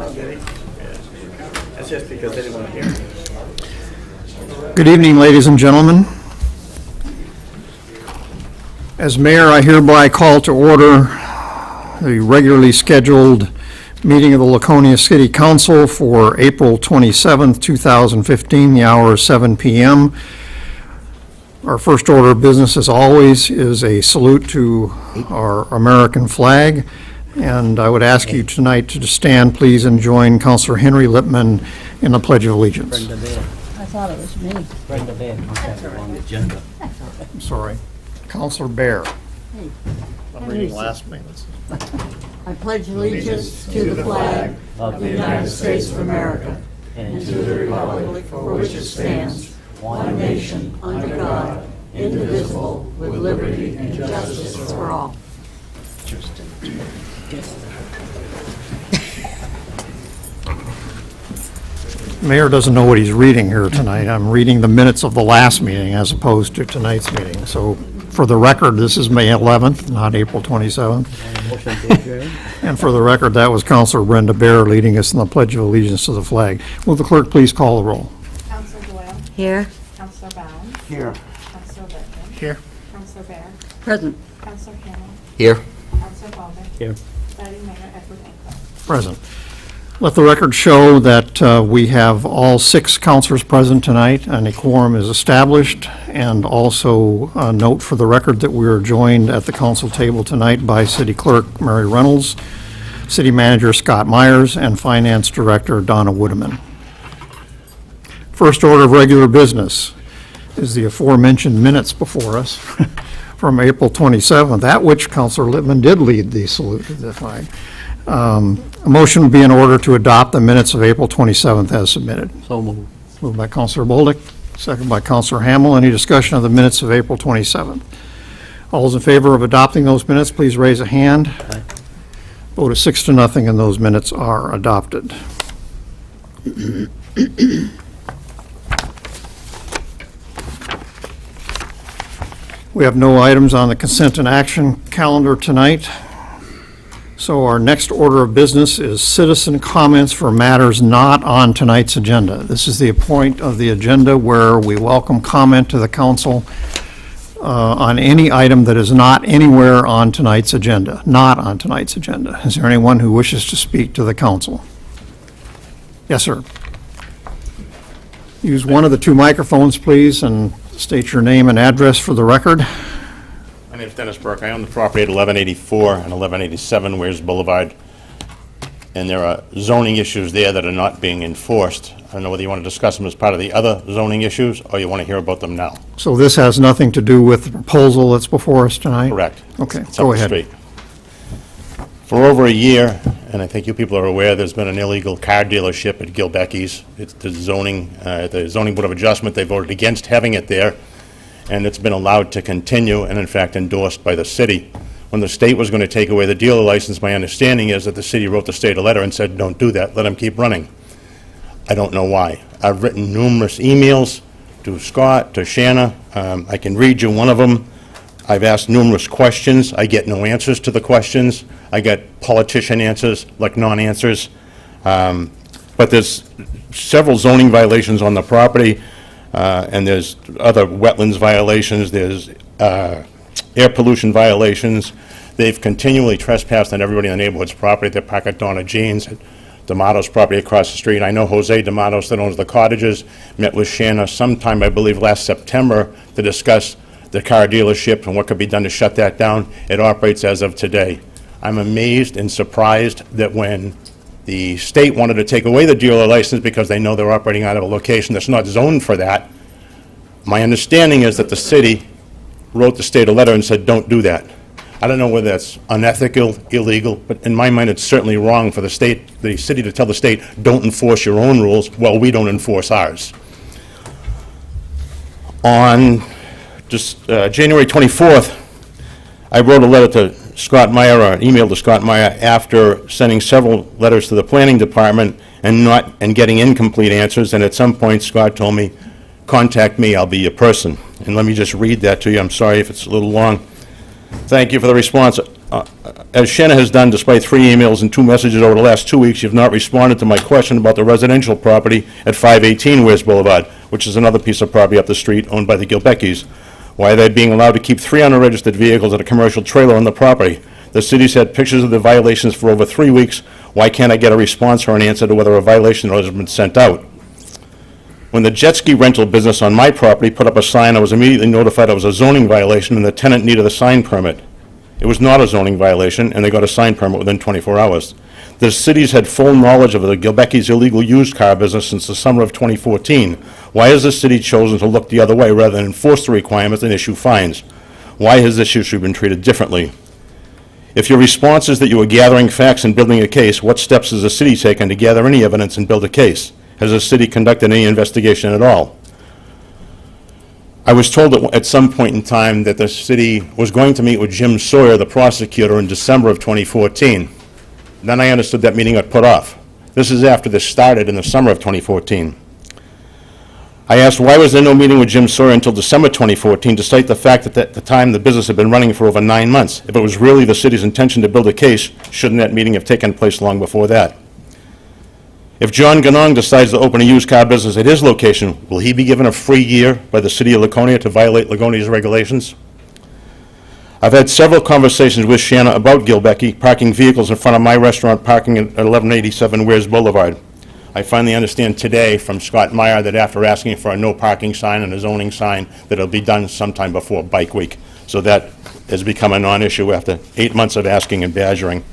That's just because they didn't want to hear. Good evening, ladies and gentlemen. As mayor, I hereby call to order the regularly scheduled meeting of the Laconia City Council for April 27th, 2015. The hour is 7 p.m. Our first order of business, as always, is a salute to our American flag. And I would ask you tonight to stand, please, and join Councilor Henry Lippman in the Pledge of Allegiance. Brenda Bear. I thought it was me. Brenda Bear. Okay, wrong agenda. I'm sorry. Councilor Bear. Hey. I'm reading last names. I pledge allegiance to the flag of the United States of America and to the republic for which it stands, one nation, under God, indivisible, with liberty and justice for all. Mayor doesn't know what he's reading here tonight. I'm reading the minutes of the last meeting as opposed to tonight's meeting. So for the record, this is May 11th, not April 27th. Motion to adjourn. And for the record, that was Councilor Brenda Bear leading us in the Pledge of Allegiance to the flag. Will the clerk please call the roll? Councilor Doyle. Here. Councilor Bound. Here. Councilor Littman. Here. Councilor Bear. Present. Councilor Hamel. Here. Councilor Baldwin. Here. Presiding Mayor Edward England. Present. Let the record show that we have all 6 councilors present tonight, and a quorum is established. And also note for the record that we are joined at the council table tonight by City Clerk Mary Reynolds, City Manager Scott Myers, and Finance Director Donna Woodeman. First order of regular business is the aforementioned minutes before us from April 27th, at which Councilor Littman did lead the salute to the flag. A motion would be in order to adopt the minutes of April 27th as submitted. So moved. Moved by Councilor Bolduc, second by Councilor Hamel. Any discussion of the minutes of April 27th? All those in favor of adopting those minutes, please raise a hand. Aye. Vote is 6-0, and those minutes are adopted. We have no items on the consent and action calendar tonight. So our next order of business is citizen comments for matters not on tonight's agenda. This is the point of the agenda where we welcome comment to the council on any item that is not anywhere on tonight's agenda, not on tonight's agenda. Is there anyone who wishes to speak to the council? Yes, sir. Use one of the 2 microphones, please, and state your name and address for the record. My name is Dennis Burke. I own the property at 1184 and 1187 Weirs Boulevard, and there are zoning issues there that are not being enforced. I don't know whether you want to discuss them as part of the other zoning issues, or you want to hear about them now. So this has nothing to do with the proposal that's before us tonight? Correct. Okay, It's up go the ahead. street. For over a year, and I think you people are aware, there's been an illegal car dealership at Gilbecki's. It's the zoning Board of Adjustment, they voted against having it there, and it's been allowed to continue and in fact endorsed by the city. When the state was going to take away the dealer license, my understanding is that the city wrote the state a letter and said, don't do that, let them keep running. I don't know why. I've written numerous emails to Scott, to Shanna. I can read you one of them. I've asked numerous questions. I get no answers to the questions. I get politician answers, like non-answers. But there's several zoning violations on the property, and there's other wetlands violations, there's air pollution violations. They've continually trespassed on everybody in the neighborhood's property. They park at Donna Jean's, at D'Amato's property across the street. I know Jose D'Amatos that owns the cottages, met with Shanna sometime, I believe, last September to discuss the car dealership and what could be done to shut that down. It operates as of today. I'm amazed and surprised that when the state wanted to take away the dealer license because they know they're operating out of a location that's not zoned for that, my understanding is that the city wrote the state a letter and said, don't do that. I don't know whether that's unethical, illegal, but in my mind, it's certainly wrong for the city to tell the state, don't enforce your own rules while we don't enforce ours. On just January 24th, I wrote a letter to Scott Meyer, or an email to Scott Meyer, after sending several letters to the planning department and getting incomplete answers. And at some point, Scott told me, contact me, I'll be your person. And let me just read that to you. I'm sorry if it's a little long. Thank you for the response. As Shanna has done, despite 3 emails and 2 messages over the last 2 weeks, you've not responded to my question about the residential property at 518 Weirs Boulevard, which is another piece of property up the street owned by the Gilbeckis. Why are they being allowed to keep 3 unregistered vehicles and a commercial trailer on the property? The city's had pictures of the violations for over 3 weeks. Why can't I get a response or an answer to whether a violation notice has been sent out? When the jet ski rental business on my property put up a sign, I was immediately notified it was a zoning violation and the tenant needed a sign permit. It was not a zoning violation, and they got a sign permit within 24 hours. The city's had full knowledge of the Gilbeckis' illegal used car business since the summer of 2014. Why has the city chosen to look the other way rather than enforce the requirements and issue fines? Why has this issue been treated differently? If your response is that you are gathering facts and building a case, what steps has the city taken to gather any evidence and build a case? Has the city conducted any investigation at all? I was told at some point in time that the city was going to meet with Jim Sawyer, the prosecutor, in December of 2014. Then I understood that meeting got put off. This is after this started in the summer of 2014. I asked why was there no meeting with Jim Sawyer until December 2014, despite the fact that at the time the business had been running for over 9 months. If it was really the city's intention to build a case, shouldn't that meeting have taken place long before that? If John Ganong decides to open a used car business at his location, will he be given a free year by the city of Laconia to violate Laconia's regulations? I've had several conversations with Shanna about Gilbecki parking vehicles in front of my restaurant parking at 1187 Weirs Boulevard. I finally understand today from Scott Meyer that after asking for a no parking sign and a zoning sign, that it'll be done sometime before Bike Week. So that has become a non-issue after 8 months of asking and badgering.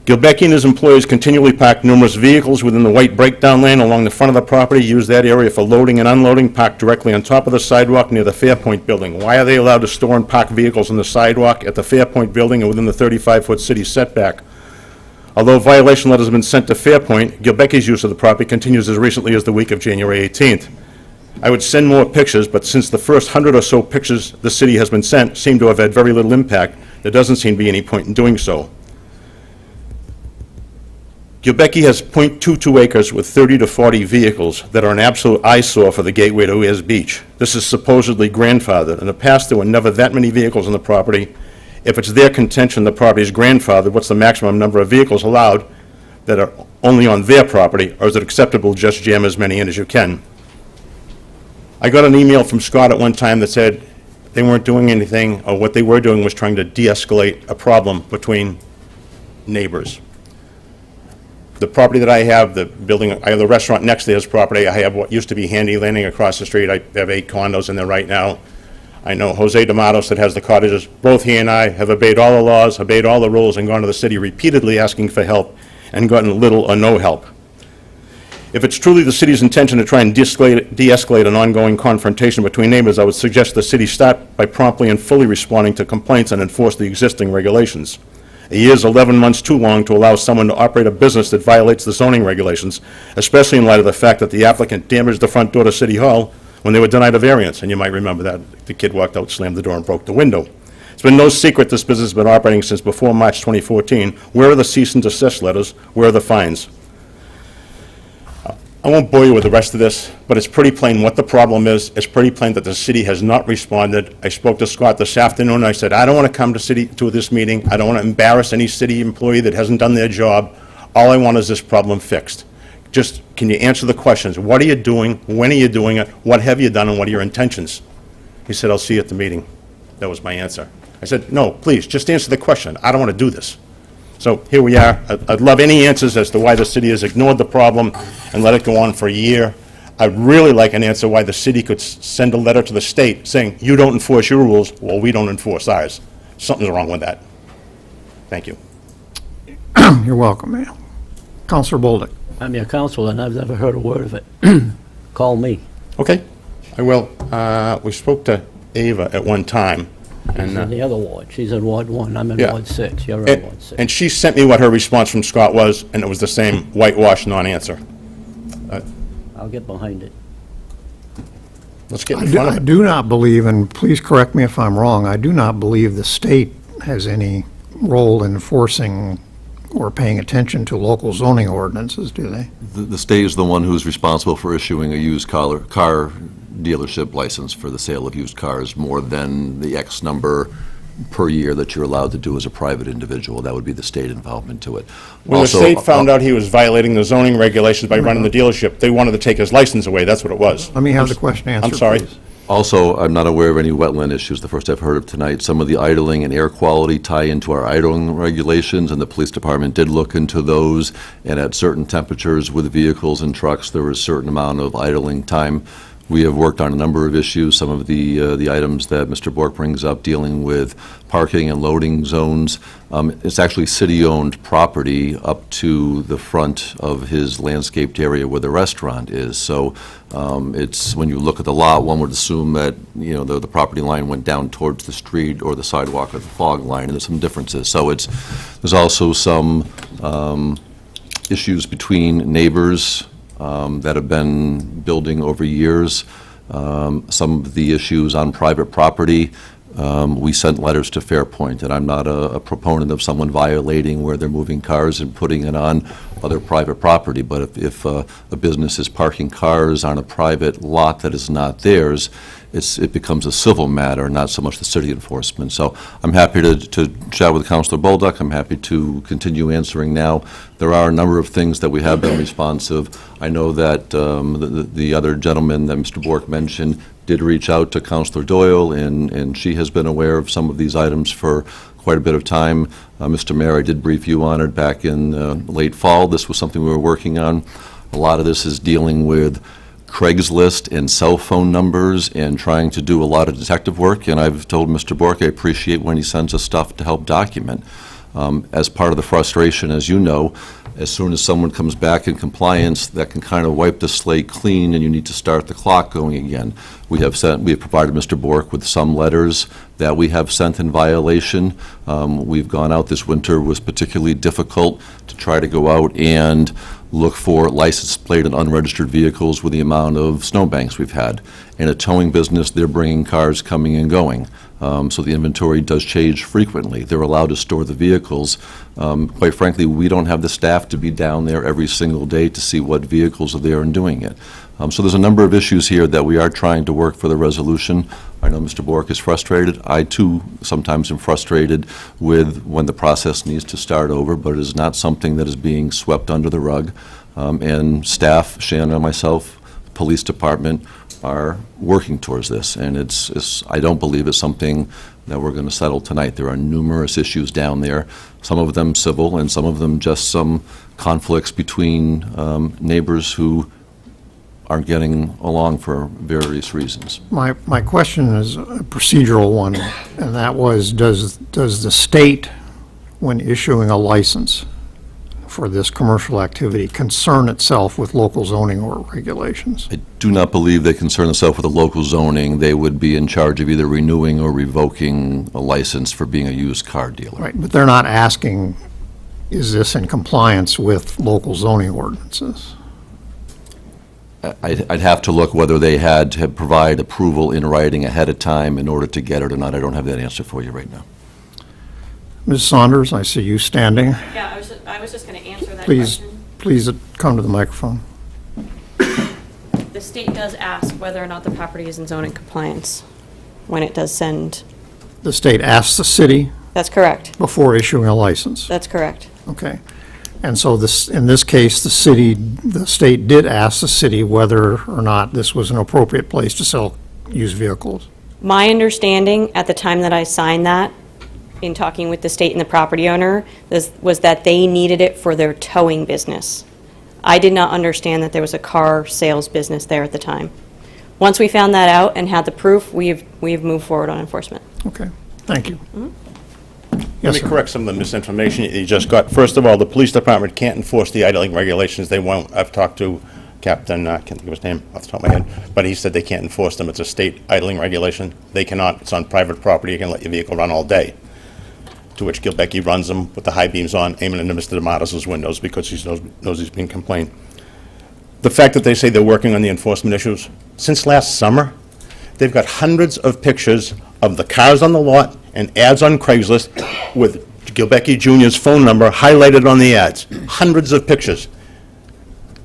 Gilbecki and his employees continually park numerous vehicles within the white breakdown lane along the front of the property, use that area for loading and unloading, park directly on top of the sidewalk near the Fairpoint building. Why are they allowed to store and park vehicles on the sidewalk at the Fairpoint building and within the 35-foot city setback? Although violation letters have been sent to Fairpoint, Gilbecki's use of the property continues as recently as the week of January 18th. I would send more pictures, but since the first 100 or so pictures the city has been sent seem to have had very little impact, there doesn't seem to be any point in doing so. Gilbecki has .22 acres with 30 to 40 vehicles that are an absolute eyesore for the gateway to Weirs Beach. This is supposedly grandfathered. In the past, there were never that many vehicles on the property. If it's their contention the property is grandfathered, what's the maximum number of vehicles allowed that are only on their property, or is it acceptable to just jam as many in as you can? I got an email from Scott at one time that said they weren't doing anything, or what they were doing was trying to de-escalate a problem between neighbors. The property that I have, the building, I have the restaurant next to his property. I have what used to be Handy Landing across the street. I have 8 condos in there right now. I know Jose D'Amatos that has the cottages. Both he and I have obeyed all the laws, obeyed all the rules, and gone to the city repeatedly asking for help and gotten little or no help. If it's truly the city's intention to try and de-escalate an ongoing confrontation between neighbors, I would suggest the city start by promptly and fully responding to complaints and enforce the existing regulations. A year is 11 months too long to allow someone to operate a business that violates the zoning regulations, especially in light of the fact that the applicant damaged the front door to City Hall when they were denied a variance. And you might remember that. The kid walked out, slammed the door, and broke the window. It's been no secret this business has been operating since before March 2014. Where are the cease and desist letters? Where are the fines? I won't bore you with the rest of this, but it's pretty plain what the problem is. It's pretty plain that the city has not responded. I spoke to Scott this afternoon. I said, I don't want to come to this meeting. I don't want to embarrass any city employee that hasn't done their job. All I want is this problem fixed. Just, can you answer the questions? What are you doing? When are you doing it? What have you done, and what are your intentions? He said, I'll see you at the meeting. That was my answer. I said, no, please, just answer the question. I don't want to do this. So here we are. I'd love any answers as to why the city has ignored the problem and let it go on for a year. I'd really like an answer why the city could send a letter to the state saying, you don't enforce your rules, well, we don't enforce ours. Something's wrong with that. Thank you. You're welcome, ma'am. Counselor Bolduc. I'm your counselor, and I've never heard a word of it. Call me. Okay, I will. We spoke to Ava at one time. She's in the other ward. She's in Ward 1. I'm in Yeah. Ward 6. You're in Ward 6. And she sent me what her response from Scott was, and it was the same whitewash non-answer. I'll get behind it. Let's get in front I of it. do not believe, and please correct me if I'm wrong, I do not believe the state has any role in enforcing or paying attention to local zoning ordinances, do they? The state is the one who's responsible for issuing a used car dealership license for the sale of used cars more than the X number per year that you're allowed to do as a private individual. That would be the state involvement to it. When the Also, state found out he was violating the zoning regulations by running the dealership, they wanted to take his license away. That's what it was. Let me have the question answered, I'm sorry. please. Also, I'm not aware of any wetland issues, the first I've heard of tonight. Some of the idling and air quality tie into our idling regulations, and the police department did look into those, and at certain temperatures with vehicles and trucks, there was a certain amount of idling time. We have worked on a number of issues, some of the items that Mr. Bork brings up dealing with parking and loading zones. It's actually city-owned property up to the front of his landscaped area where the restaurant is. So it's, when you look at the lot, one would assume that, you know, the property line went down towards the street or the sidewalk or the fog line, and there's some differences. So there's also some issues between neighbors that have been building over years. Some of the issues on private property, we sent letters to Fairpoint, and I'm not a proponent of someone violating where they're moving cars and putting it on other private property, but if a business is parking cars on a private lot that is not theirs, it becomes a civil matter, not so much the city enforcement. So I'm happy to chat with Councilor Bolduc. I'm happy to continue answering now. There are a number of things that we have been responsive. I know that the other gentleman that Mr. Bork mentioned did reach out to Councilor Doyle, and she has been aware of some of these items for quite a bit of time. Mr. Mayor, I did brief you on it back in late fall. This was something we were working on. A lot of this is dealing with Craigslist and cell phone numbers and trying to do a lot of detective work, and I've told Mr. Bork I appreciate when he sends us stuff to help document. As part of the frustration, as you know, as soon as someone comes back in compliance, that can kind of wipe the slate clean, and you need to start the clock going again. We have provided Mr. Bork with some letters that we have sent in violation. We've gone out this winter. It was particularly difficult to try to go out and look for license plate and unregistered vehicles with the amount of snowbanks we've had. In a towing business, they're bringing cars coming and going. So the inventory does change frequently. They're allowed to store the vehicles. Quite frankly, we don't have the staff to be down there every single day to see what vehicles are there and doing it. So there's a number of issues here that we are trying to work for the resolution. I know Mr. Bork is frustrated. I, too, sometimes am frustrated with when the process needs to start over, but it is not something that is being swept under the rug. And staff, Shannon and myself, police department, are working towards this, and I don't believe it's something that we're going to settle tonight. There are numerous issues down there, some of them civil and some of them just some conflicts between neighbors who aren't getting along for various reasons. My question is a procedural one, and that was, does the state, when issuing a license for this commercial activity, concern itself with local zoning or regulations? I do not believe they concern themselves with the local zoning. They would be in charge of either renewing or revoking a license for being a used car dealer. Right, but they're not asking, is this in compliance with local zoning ordinances? I'd have to look whether they had to provide approval in writing ahead of time in order to get it or not. I don't have that answer for you right now. Ms. Saunders, I see you standing. Yeah, I was just going to answer that Please, question. please come to the microphone. The state does ask whether or not the property is in zoning compliance when it does send. The state asks the city That's correct. before issuing a license. That's correct. Okay. And so in this case, the state did ask the city whether or not this was an appropriate place to sell used vehicles. My understanding at the time that I signed that, in talking with the state and the property owner, was that they needed it for their towing business. I did not understand that there was a car sales business there at the time. Once we found that out and had the proof, we've moved forward on enforcement. Okay, thank you. Let Yes, me sir. correct some of the misinformation you just got. First of all, the police department can't enforce the idling regulations. They won't. I've talked to Captain, I can't think of his name off the top of my head, but he said they can't enforce them. It's a state idling regulation. They cannot. It's on private property. You can let your vehicle run all day. To which Gilbecki runs them with the high beams on, aiming into Mr. D'Amatos' windows because he knows he's being complained. The fact that they say they're working on the enforcement issues, since last summer, they've got hundreds of pictures of the cars on the lot and ads on Craigslist with Gilbecki Jr.'s phone number highlighted on the ads. Hundreds of pictures.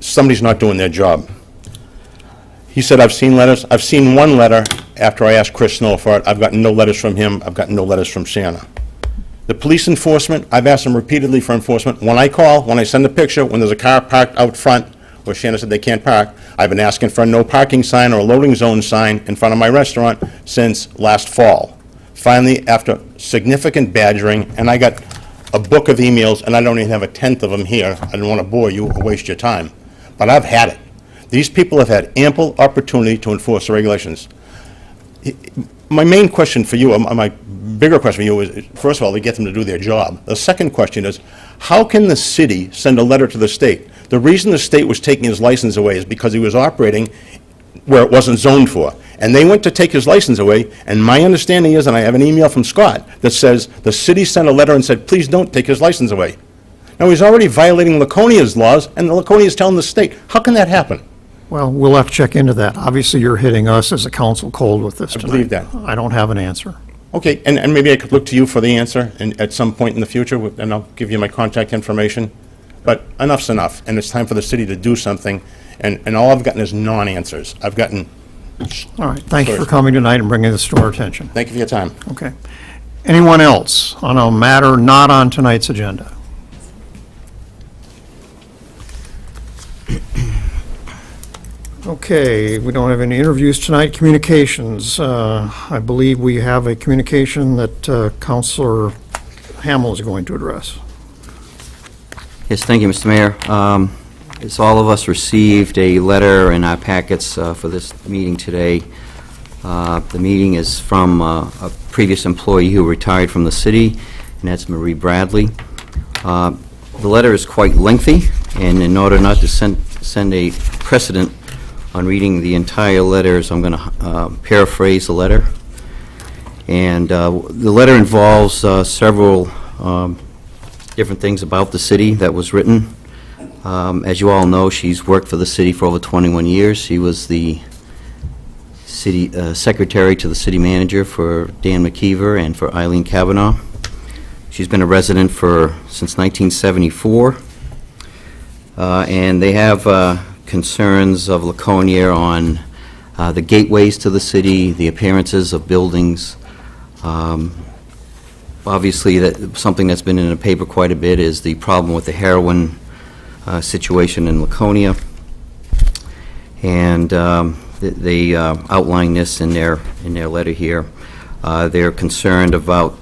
Somebody's not doing their job. He said, I've seen letters. I've seen one letter after I asked Chris Snow for it, I've gotten no letters from him, I've gotten no letters from Shanna. The police enforcement, I've asked them repeatedly for enforcement. When I call, when I send a picture, when there's a car parked out front where Shanna said they can't park, I've been asking for a no parking sign or a loading zone sign in front of my restaurant since last fall. Finally, after significant badgering, and I got a book of emails, and I don't even have a tenth of them here. I don't want to bore you or waste your time, but I've had it. These people have had ample opportunity to enforce the regulations. My main question for you, my bigger question for you is, first of all, to get them to do their job. The second question is, how can the city send a letter to the state? The reason the state was taking his license away is because he was operating where it wasn't zoned for. And they went to take his license away, and my understanding is, and I have an email from Scott that says the city sent a letter and said, please don't take his license away. Now, he's already violating Laconia's laws, and Laconia is telling the state. How can that happen? Well, we'll have to check into that. Obviously, you're hitting us as a council cold with this tonight. believe that. I don't have an answer. Okay, and maybe I could look to you for the answer at some point in the future, and I'll give you my contact information. But enough's enough, and it's time for the city to do something, and all I've gotten is non-answers. I've gotten, All right, thank you for coming tonight and bringing this to our attention. thank you for your time. Okay. Anyone else on a matter not on tonight's agenda? Okay, we don't have any interviews tonight. Communications, I believe we have a communication that Councilor Hamel is going to address. Yes, thank you, Mr. Mayor. As all of us received a letter in our packets for this meeting today. The meeting is from a previous employee who retired from the city, and that's Marie Bradley. The letter is quite lengthy, and in order not to send a precedent on reading the entire letter, so I'm going to paraphrase the letter. And the letter involves several different things about the city that was written. As you all know, she's worked for the city for over 21 years. She was the city secretary to the city manager for Dan McKeever and for Eileen Kavanaugh. She's been a resident since 1974. And they have concerns of Laconia on the gateways to the city, the appearances of buildings. Obviously, something that's been in the paper quite a bit is the problem with the heroin situation in Laconia. And they outline this in their letter here. They're concerned about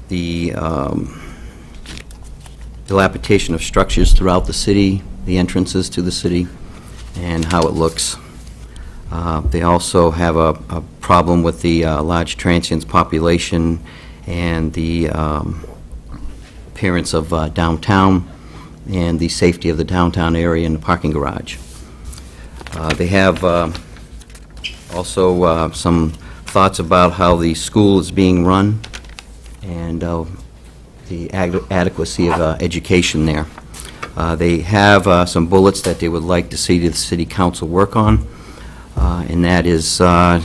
the dilapidation of structures throughout the city, the entrances to the city, and how it looks. They also have a problem with the large transients population and the appearance of downtown and the safety of the downtown area and the parking garage. They have also some thoughts about how the school is being run and the adequacy of education there. They have some bullets that they would like to see the city council work on, and that is the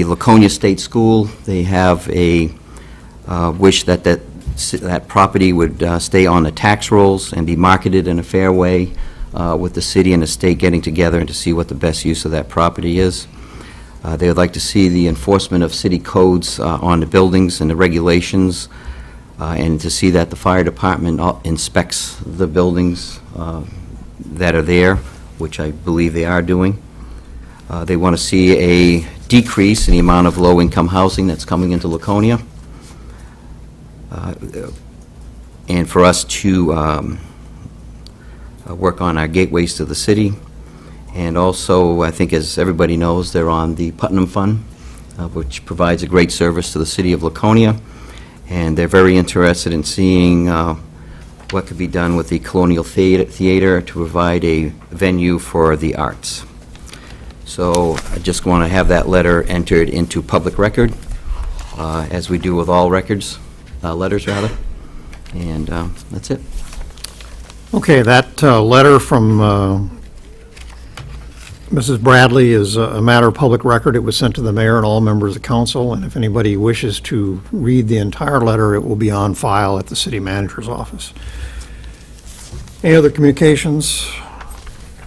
Laconia State School. They have a wish that that property would stay on the tax rolls and be marketed in a fair way, with the city and the state getting together and to see what the best use of that property is. They would like to see the enforcement of city codes on the buildings and the regulations, and to see that the fire department inspects the buildings that are there, which I believe they are doing. They want to see a decrease in the amount of low-income housing that's coming into Laconia, and for us to work on our gateways to the city. And also, I think as everybody knows, they're on the Putnam Fund, which provides a great service to the city of Laconia. And they're very interested in seeing what could be done with the Colonial Theater to provide a venue for the arts. So I just want to have that letter entered into public record, as we do with all letters rather. And that's it. Okay, that letter from Mrs. Bradley is a matter of public record. It was sent to the mayor and all members of the council, and if anybody wishes to read the entire letter, it will be on file at the city manager's office. Any other communications?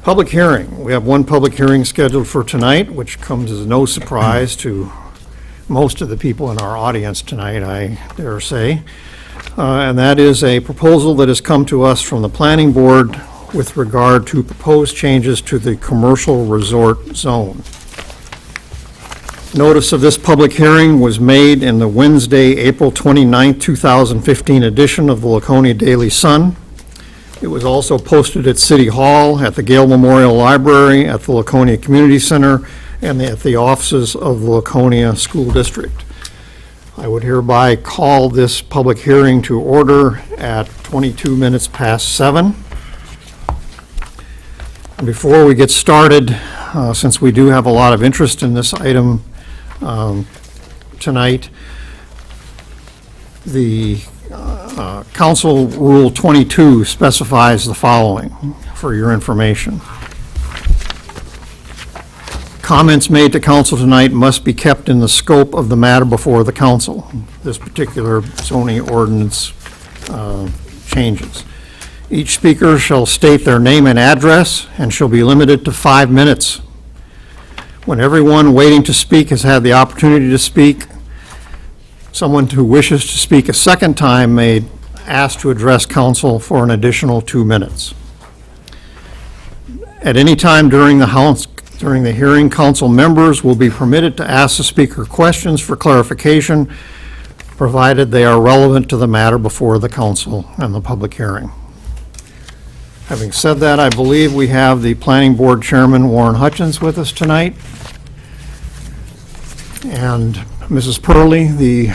Public hearing. We have one public hearing scheduled for tonight, which comes as no surprise to most of the people in our audience tonight, I dare say. And that is a proposal that has come to us from the Planning Board with regard to proposed changes to the commercial resort zone. Notice of this public hearing was made in the Wednesday, April 29, 2015 edition of the Laconia Daily Sun. It was also posted at City Hall, at the Gale Memorial Library, at the Laconia Community Center, and at the offices of the Laconia School District. I would hereby call this public hearing to order at 22 minutes past 7. Before we get started, since we do have a lot of interest in this item tonight, the Council Rule 22 specifies the following for your information. Comments made to council tonight must be kept in the scope of the matter before the council. This particular zoning ordinance changes. Each speaker shall state their name and address and shall be limited to 5 minutes. When everyone waiting to speak has had the opportunity to speak, someone who wishes to speak a second time may ask to address council for an additional 2 minutes. At any time during the hearing, council members will be permitted to ask the speaker questions for clarification, provided they are relevant to the matter before the council and the public hearing. Having said that, I believe we have the Planning Board Chairman, Warren Hutchins, with us tonight, and Mrs. Purley, the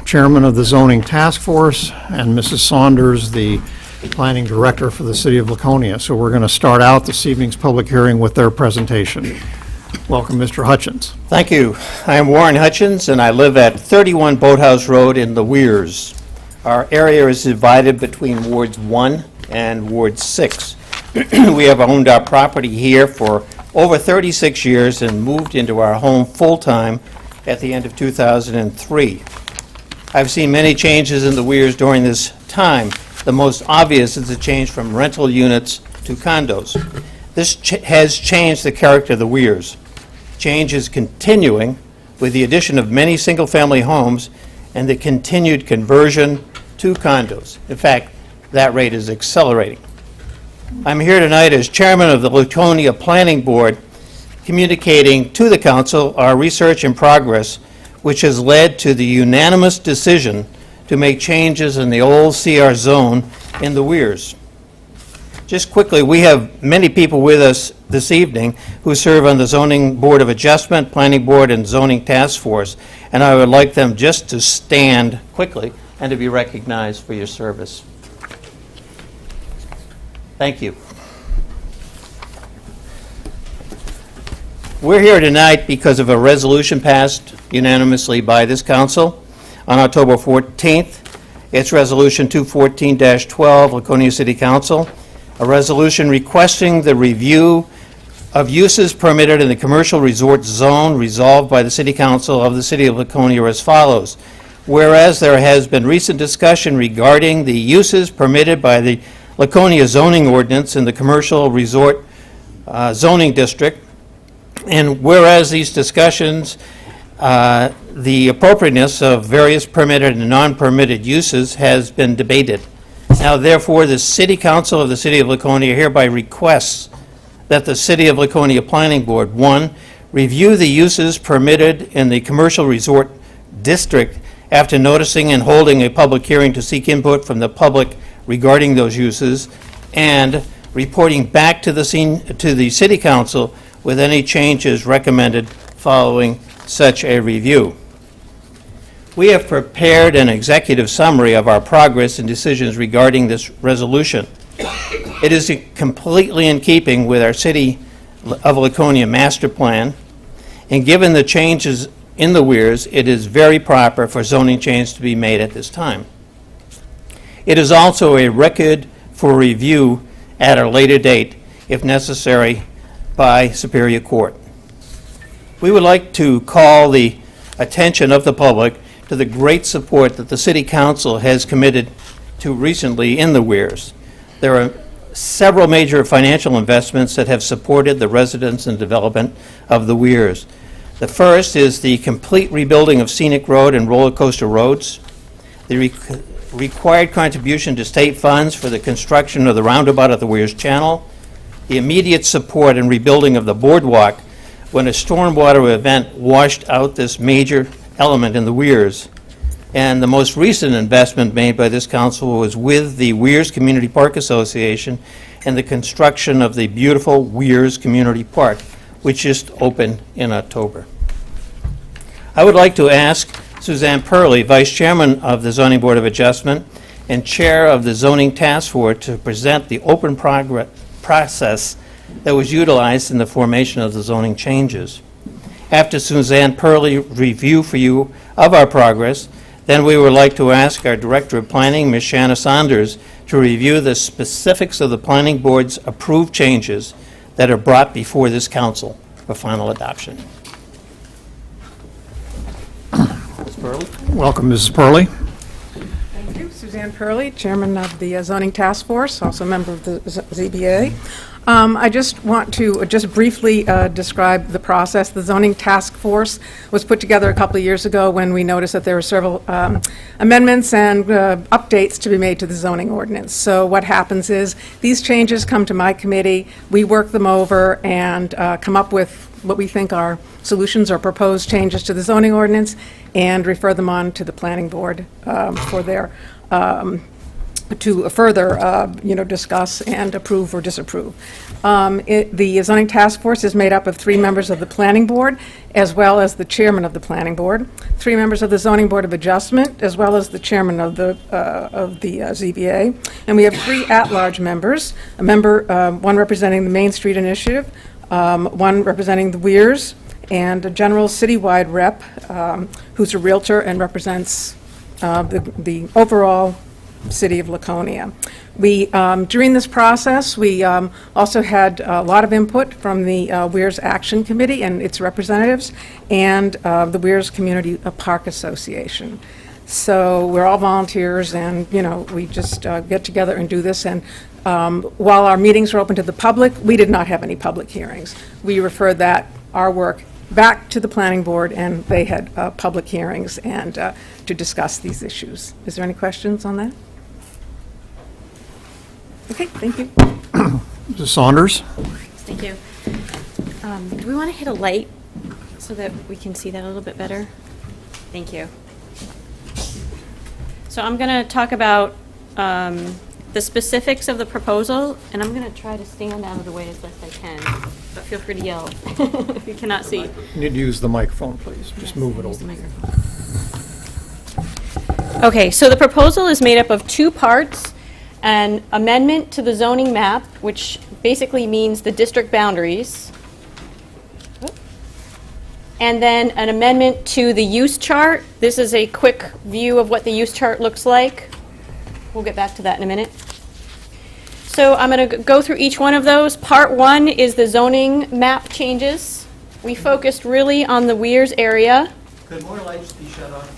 Chairman of the Zoning Task Force, and Mrs. Saunders, the Planning Director for the City of Laconia. So we're going to start out this evening's public hearing with their presentation. Welcome, Mr. Hutchins. Thank you. I am Warren Hutchins, and I live at 31 Boathouse Road in the Weirs. Our area is divided between Wards 1 and Ward 6. We have owned our property here for over 36 years and moved into our home full-time at the end of 2003. I've seen many changes in the Weirs during this time. The most obvious is the change from rental units to condos. This has changed the character of the Weirs. Change is continuing with the addition of many single-family homes and the continued conversion to condos. In fact, that rate is accelerating. I'm here tonight as chairman of the Laconia Planning Board, communicating to the council our research in progress, which has led to the unanimous decision to make changes in the old CR zone in the Weirs. Just quickly, we have many people with us this evening who serve on the Zoning Board of Adjustment, Planning Board, and Zoning Task Force, and I would like them just to stand quickly and to be recognized for your service. Thank you. We're here tonight because of a resolution passed unanimously by this council on October 14th. It's Resolution 214-12, Laconia City Council, a resolution requesting the review of uses permitted in the commercial resort zone resolved by the City Council of the City of Laconia as follows. Whereas there has been recent discussion regarding the uses permitted by the Laconia zoning ordinance in the commercial resort zoning district, and whereas these discussions, the appropriateness of various permitted and non-permitted uses has been debated. Now, therefore, the City Council of the City of Laconia hereby requests that the City of Laconia Planning Board, 1, review the uses permitted in the commercial resort district after noticing and holding a public hearing to seek input from the public regarding those uses, and reporting back to the City Council with any changes recommended following such a review. We have prepared an executive summary of our progress and decisions regarding this resolution. It is completely in keeping with our City of Laconia master plan, and given the changes in the Weirs, it is very proper for zoning change to be made at this time. It is also a record for review at a later date, if necessary, by Superior Court. We would like to call the attention of the public to the great support that the City Council has committed to recently in the Weirs. There are several major financial investments that have supported the residents and development of the Weirs. The first is the complete rebuilding of scenic road and roller coaster roads, the required contribution to state funds for the construction of the roundabout at the Weirs Channel, the immediate support and rebuilding of the boardwalk when a stormwater event washed out this major element in the Weirs. And the most recent investment made by this council was with the Weirs Community Park Association and the construction of the beautiful Weirs Community Park, which just opened in October. I would like to ask Suzanne Purley, Vice Chairman of the Zoning Board of Adjustment and Chair of the Zoning Task Force, to present the open process that was utilized in the formation of the zoning changes. After Suzanne Purley review for you of our progress, then we would like to ask our Director of Planning, Ms. Shanna Saunders, to review the specifics of the Planning Board's approved changes that are brought before this council for final adoption. Ms. Purley? Welcome, Mrs. Purley. Thank you. Suzanne Purley, Chairman of the Zoning Task Force, also a member of the ZBA. I just want to just briefly describe the process. The Zoning Task Force was put together a couple of years ago when we noticed that there were several amendments and updates to be made to the zoning ordinance. So what happens is these changes come to my committee, we work them over and come up with what we think are solutions or proposed changes to the zoning ordinance and refer them on to the planning board for their to further, discuss and approve or disapprove. The zoning task force is made up of 3 members of the planning board, as well as the chairman of the planning board, 3 members of the zoning board of adjustment, as well as the chairman of the ZBA, and we have 3 at-large members. A member, one representing the Main Street Initiative, one representing the Weirs, and a general citywide rep who's a realtor and represents the overall city of Laconia. We, during this process, we also had a lot of input from the Weirs Action Committee and its representatives, and the Weirs Community Park Association. So we're all volunteers, and we just get together and do this. And while our meetings are open to the public, we did not have any public hearings. We referred our work back to the planning board, and they had public hearings and to discuss these issues. Is there any questions on that? Okay, thank you. Mrs. Saunders? Thank you. Do we want to hit a light so that we can see that a little bit better? Thank you. So I'm going to talk about the specifics of the proposal, and I'm going to try to stand out of the way as best I can, but feel free to yell if you cannot see. You need to use the microphone, please. Just move it Use the over. microphone. Okay, so the proposal is made up of 2 parts: an amendment to the zoning map, which basically means the district boundaries, and then an amendment to the use chart. This is a quick view of what the use chart looks like. We'll get back to that in a minute. So I'm going to go through each one of those. Part 1 is the zoning map changes. We focused really on the Weirs area. Could more lights be shut off?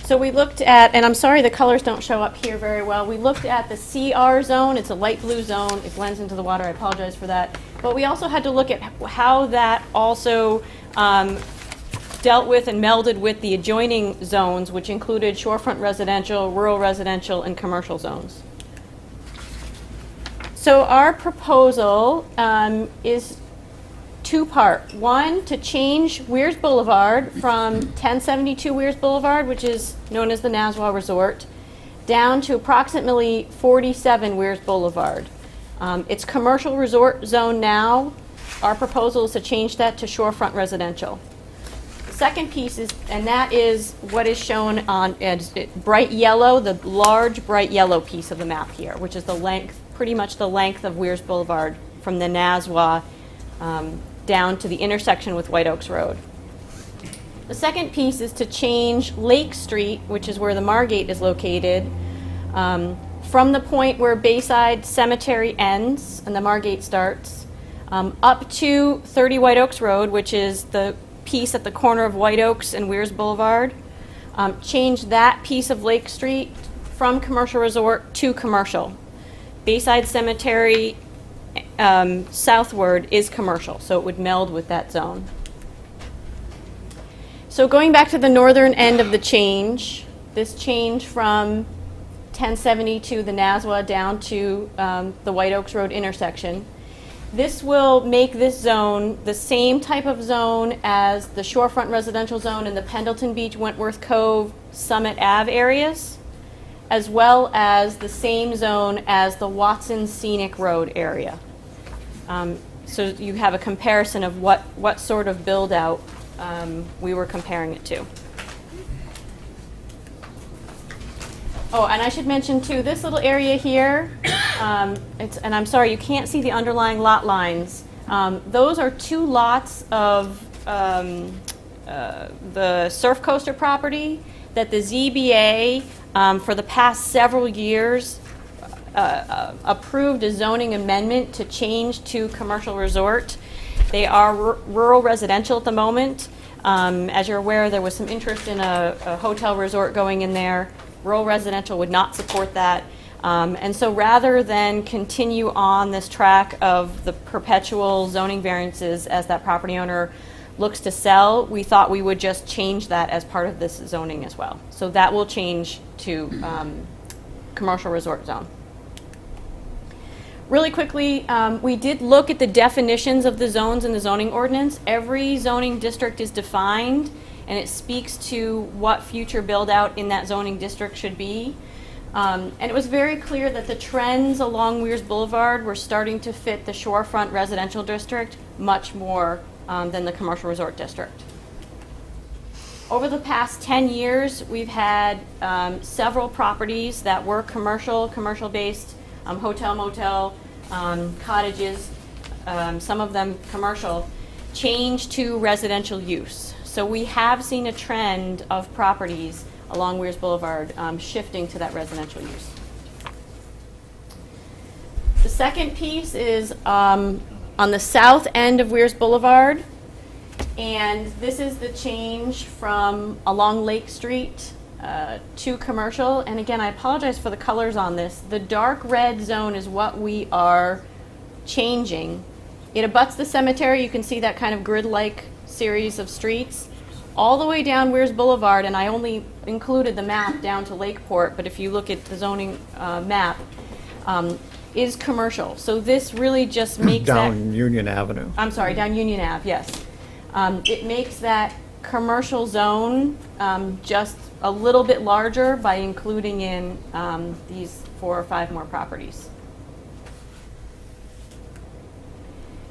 So we looked at, and I'm sorry the colors don't show up here very well, we looked at the CR zone. It's a light blue zone. It blends into the water. I apologize for that. But we also had to look at how that also dealt with and melded with the adjoining zones, which included shorefront residential, rural residential, and commercial zones. So our proposal is 2-part. 1, to change Weirs Boulevard from 1072 Weirs Boulevard, which is known as the Nassau Resort, down to approximately 47 Weirs Boulevard. It's commercial resort zone now. Our proposal is to change that to shorefront residential. The second piece is, and that is what is shown on bright yellow, the large bright yellow piece of the map here, which is the length, pretty much the length of Weirs Boulevard from the Nassau down to the intersection with White Oaks Road. The second piece is to change Lake Street, which is where the Margate is located, from the point where Bayside Cemetery ends and the Margate starts, up to 30 White Oaks Road, which is the piece at the corner of White Oaks and Weirs Boulevard. change that piece of Lake Street from commercial resort to commercial. Bayside Cemetery southward is commercial, so it would meld with that zone. So going back to the northern end of the change, this change from 1070 to the Naswa down to the White Oaks Road intersection, this will make this zone the same type of zone as the Shorefront Residential Zone in the Pendleton Beach, Wentworth Cove, Summit Ave areas, as well as the same zone as the Watson Scenic Road area. So you have a comparison of what sort of build-out we were comparing it to. Oh, and I should mention too, this little area here, and I'm sorry, you can't see the underlying lot lines. Those are 2 lots of the Surf Coaster property that the ZBA, for the past several years, approved a zoning amendment to change to commercial resort. They are rural residential at the moment. As you're aware, there was some interest in a hotel resort going in there. Rural residential would not support that. And so rather than continue on this track of the perpetual zoning variances as that property owner looks to sell, we thought we would just change that as part of this zoning as well. So that will change to commercial resort zone. Really quickly, we did look at the definitions of the zones in the zoning ordinance. Every zoning district is defined, and it speaks to what future build-out in that zoning district should be. And it was very clear that the trends along Weirs Boulevard were starting to fit the Shorefront Residential District much more than the Commercial Resort District. Over the past 10 years, we've had several properties that were commercial-based, hotel, motel, cottages, some of them commercial, change to residential use. So we have seen a trend of properties along Weirs Boulevard shifting to that residential use. The second piece is on the south end of Weirs Boulevard, and this is the change from along Lake Street to commercial. And again, I apologize for the colors on this. The dark red zone is what we are changing. It abuts the cemetery. You can see that kind of grid-like series of streets all the way down Weirs Boulevard, and I only included the map down to Lakeport, but if you look at the zoning map, is commercial. So this really just makes Down Union Avenue. I'm sorry, down Union Ave, yes. It makes that commercial zone just a little bit larger by including in these 4 or 5 more properties.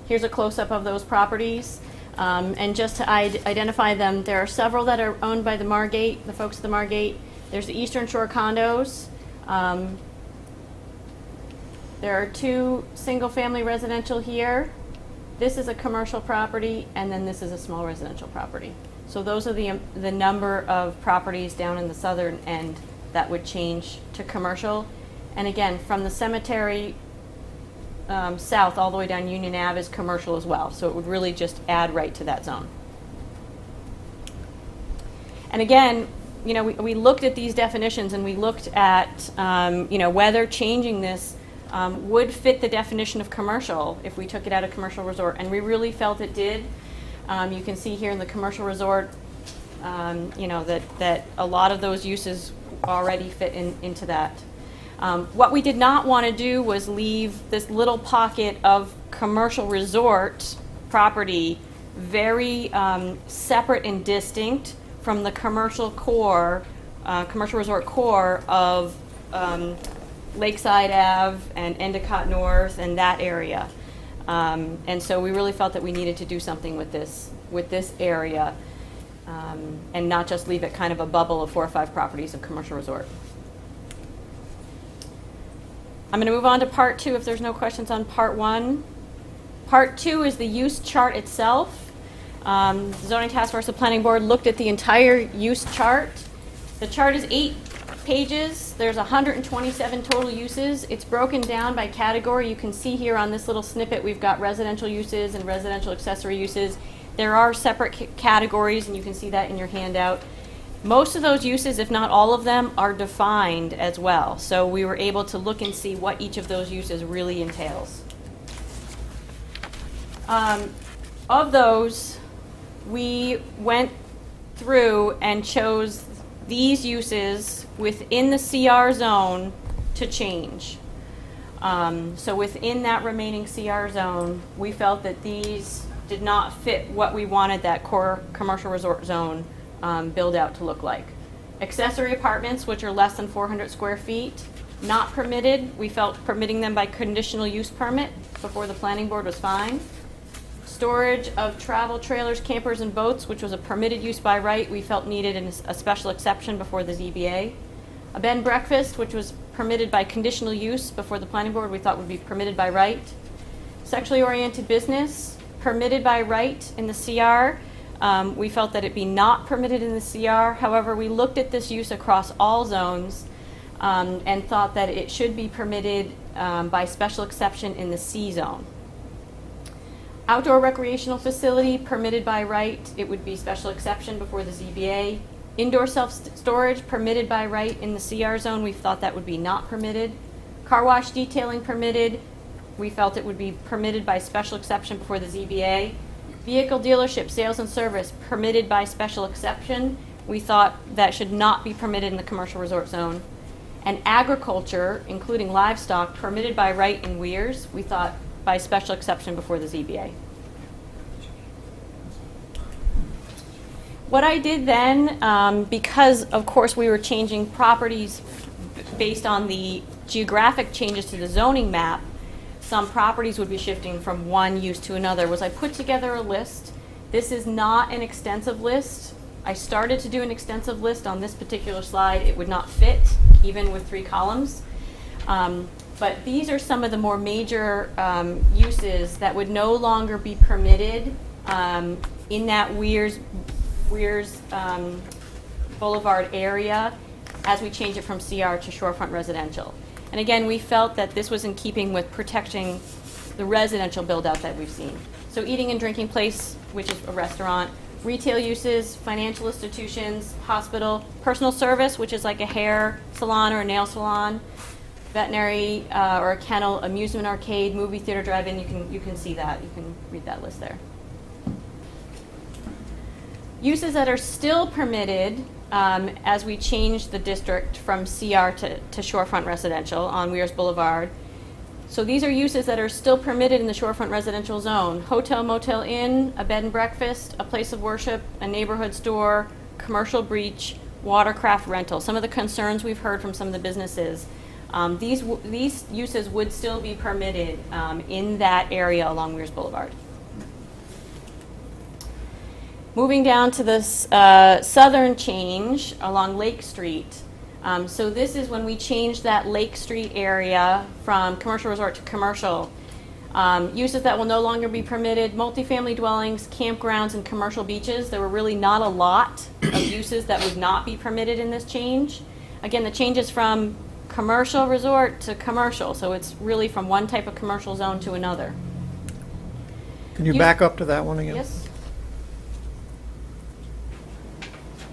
Here's a close-up of those properties. And just to identify them, there are several that are owned by the Margate, the folks at the Margate. There's the Eastern Shore condos. There are 2 single-family residential here. This is a commercial property, and then this is a small residential property. So those are the number of properties down in the southern end that would change to commercial. And again, from the cemetery south all the way down Union Ave is commercial as well. So it would really just add right to that zone. And again, you know, we looked at these definitions and we looked at, you know, whether changing this would fit the definition of commercial if we took it out of commercial resort. And we really felt it did. You can see here in the commercial resort, you know, that a lot of those uses already fit into that. What we did not want to do was leave this little pocket of commercial resort property very separate and distinct from the commercial core, commercial resort core of Lakeside Ave and Endicott North and that area. And so we really felt that we needed to do something with this area and not just leave it kind of a bubble of 4 or 5 properties of commercial resort. I'm going to move on to part 2 if there's no questions on part 1. Part 2 is the use chart itself. The Zoning Task Force, the Planning Board looked at the entire use chart. The chart is 8 pages. There's 127 total uses. It's broken down by category. You can see here on this little snippet we've got residential uses and residential accessory uses. There are separate categories, and you can see that in your handout. Most of those uses, if not all of them, are defined as well. So we were able to look and see what each of those uses really entails. Of those, we went through and chose these uses within the CR zone to change. So within that remaining CR zone, we felt that these did not fit what we wanted that core commercial resort zone build out to look like. Accessory apartments, which are less than 400 square feet, not permitted. We felt permitting them by conditional use permit before the planning board was fine. Storage of travel trailers, campers, and boats, which was a permitted use by right, we felt needed a special exception before the ZBA. A bed and breakfast, which was permitted by conditional use before the planning board, we thought would be permitted by right. Sexually oriented business, permitted by right in the CR. We felt that it be not permitted in the CR. However, we looked at this use across all zones and thought that it should be permitted by special exception in the C zone. Outdoor recreational facility, permitted by right, it would be special exception before the ZBA. Indoor self-storage, permitted by right in the CR zone, we thought that would be not permitted. Car wash detailing permitted, we felt it would be permitted by special exception before the ZBA. Vehicle dealership, sales and service, permitted by special exception, we thought that should not be permitted in the commercial resort zone. And agriculture, including livestock, permitted by right in Weirs, we thought by special exception before the ZBA. What I did then, because of course we were changing properties based on the geographic changes to the zoning map, some properties would be shifting from one use to another, was I put together a list. This is not an extensive list. I started to do an extensive list on this particular slide. It would not fit, even with 3 columns. But these are some of the more major uses that would no longer be permitted in that Weirs Boulevard area as we change it from CR to shorefront residential. And again, we felt that this was in keeping with protecting the residential build-out that we've seen. So eating and drinking place, which is a restaurant, retail uses, financial institutions, hospital, personal service, which is like a hair salon or a nail salon, veterinary or a kennel, amusement arcade, movie theater, drive-in. You can see that. You can read that list there. Uses that are still permitted as we change the district from CR to shorefront residential on Weirs Boulevard. So these are uses that are still permitted in the shorefront residential zone. Hotel, motel, inn, a bed and breakfast, a place of worship, a neighborhood store, commercial breach, watercraft rental. Some of the concerns we've heard from some of the businesses. These uses would still be permitted in that area along Weirs Boulevard. Moving down to this southern change along Lake Street. So this is when we changed that Lake Street area from commercial resort to commercial. Uses that will no longer be permitted, multifamily dwellings, campgrounds, and commercial beaches. There were really not a lot of uses that would not be permitted in this change. Again, the change is from commercial resort to commercial, so it's really from one type of commercial zone to another. Can you back up to that one again? Yes.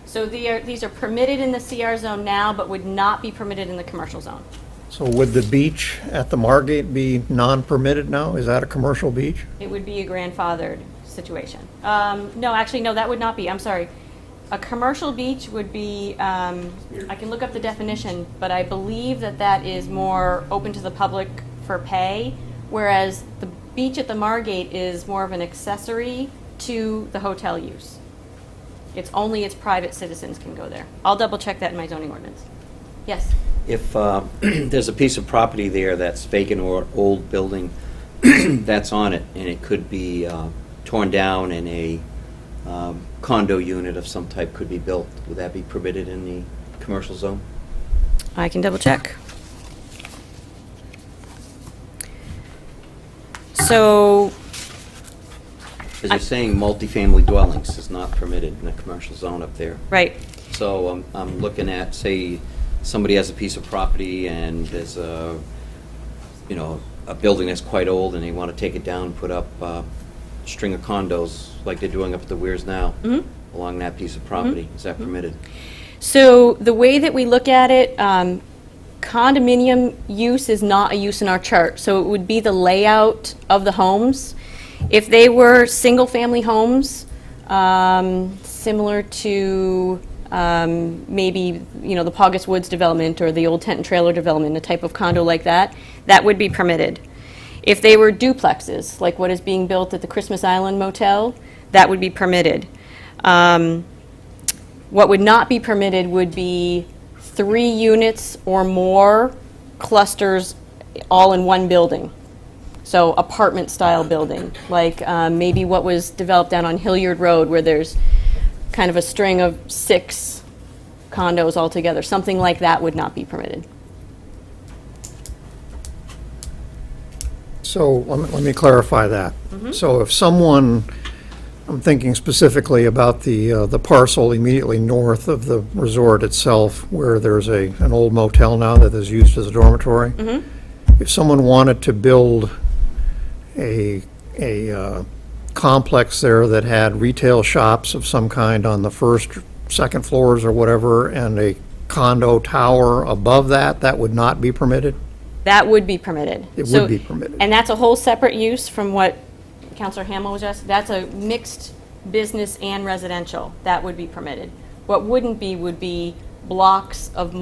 So these are permitted in the CR zone now, but would not be permitted in the commercial zone. So would the beach at the Margate be non-permitted now? Is that a commercial beach? It would be a grandfathered situation. No, actually, no, that would not be. I'm sorry. A commercial beach would be, I can look up the definition, but I believe that that is more open to the public for pay, whereas the beach at the Margate is more of an accessory to the hotel use. It's only its private citizens can go there. I'll double check that in my zoning ordinance. Yes? If there's a piece of property there that's vacant or old building that's on it, and it could be torn down and a condo unit of some type could be built, would that be permitted in the commercial zone? I can double check. So, Because you're saying multifamily dwellings is not permitted in the commercial zone up there. right. So I'm looking at, say, somebody has a piece of property and there's a building that's quite old and they want to take it down and put up a string of condos like they're doing up at the Weirs now along that piece of property. Is that permitted? So the way that we look at it, condominium use is not a use in our chart, so it would be the layout of the homes. If they were single-family homes, similar to maybe, the Paugus Woods development or the old tent and trailer development, a type of condo like that, that would be permitted. If they were duplexes, like what is being built at the Christmas Island Motel, that would be permitted. What would not be permitted would be 3 units or more clusters all in one building. So apartment-style building, like maybe what was developed down on Hilliard Road, where there's kind of a string of 6 condos all together. Something like that would not be permitted. So let me clarify that. So if someone, I'm thinking specifically about the parcel immediately north of the resort itself, where there's an old motel now that is used as a dormitory. If someone wanted to build a complex there that had retail shops of some kind on the first, second floors or whatever, and a condo tower above that, that would not be permitted? That would be permitted. It would be permitted. And that's a whole separate use from what Councilor Hamel was asking. That's a mixed business and residential. That would be permitted. What wouldn't be would be blocks of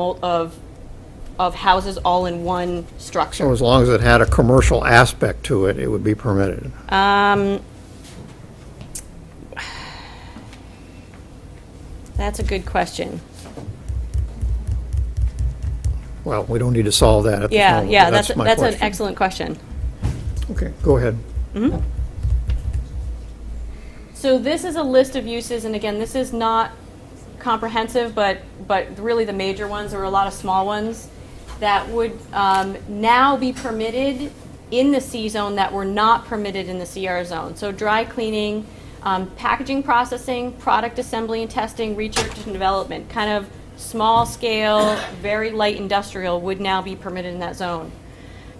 houses all in one structure. So as long as it had a commercial aspect to it, it would be permitted. That's a good question. Well, we don't need to solve that at this moment. Yeah, but that's my an question. excellent question. Okay, go ahead. So this is a list of uses, and again, this is not comprehensive, but really the major ones. There were a lot of small ones that would now be permitted in the C zone that were not permitted in the CR zone. So dry cleaning, packaging processing, product assembly and testing, research and development, kind of small scale, very light industrial would now be permitted in that zone.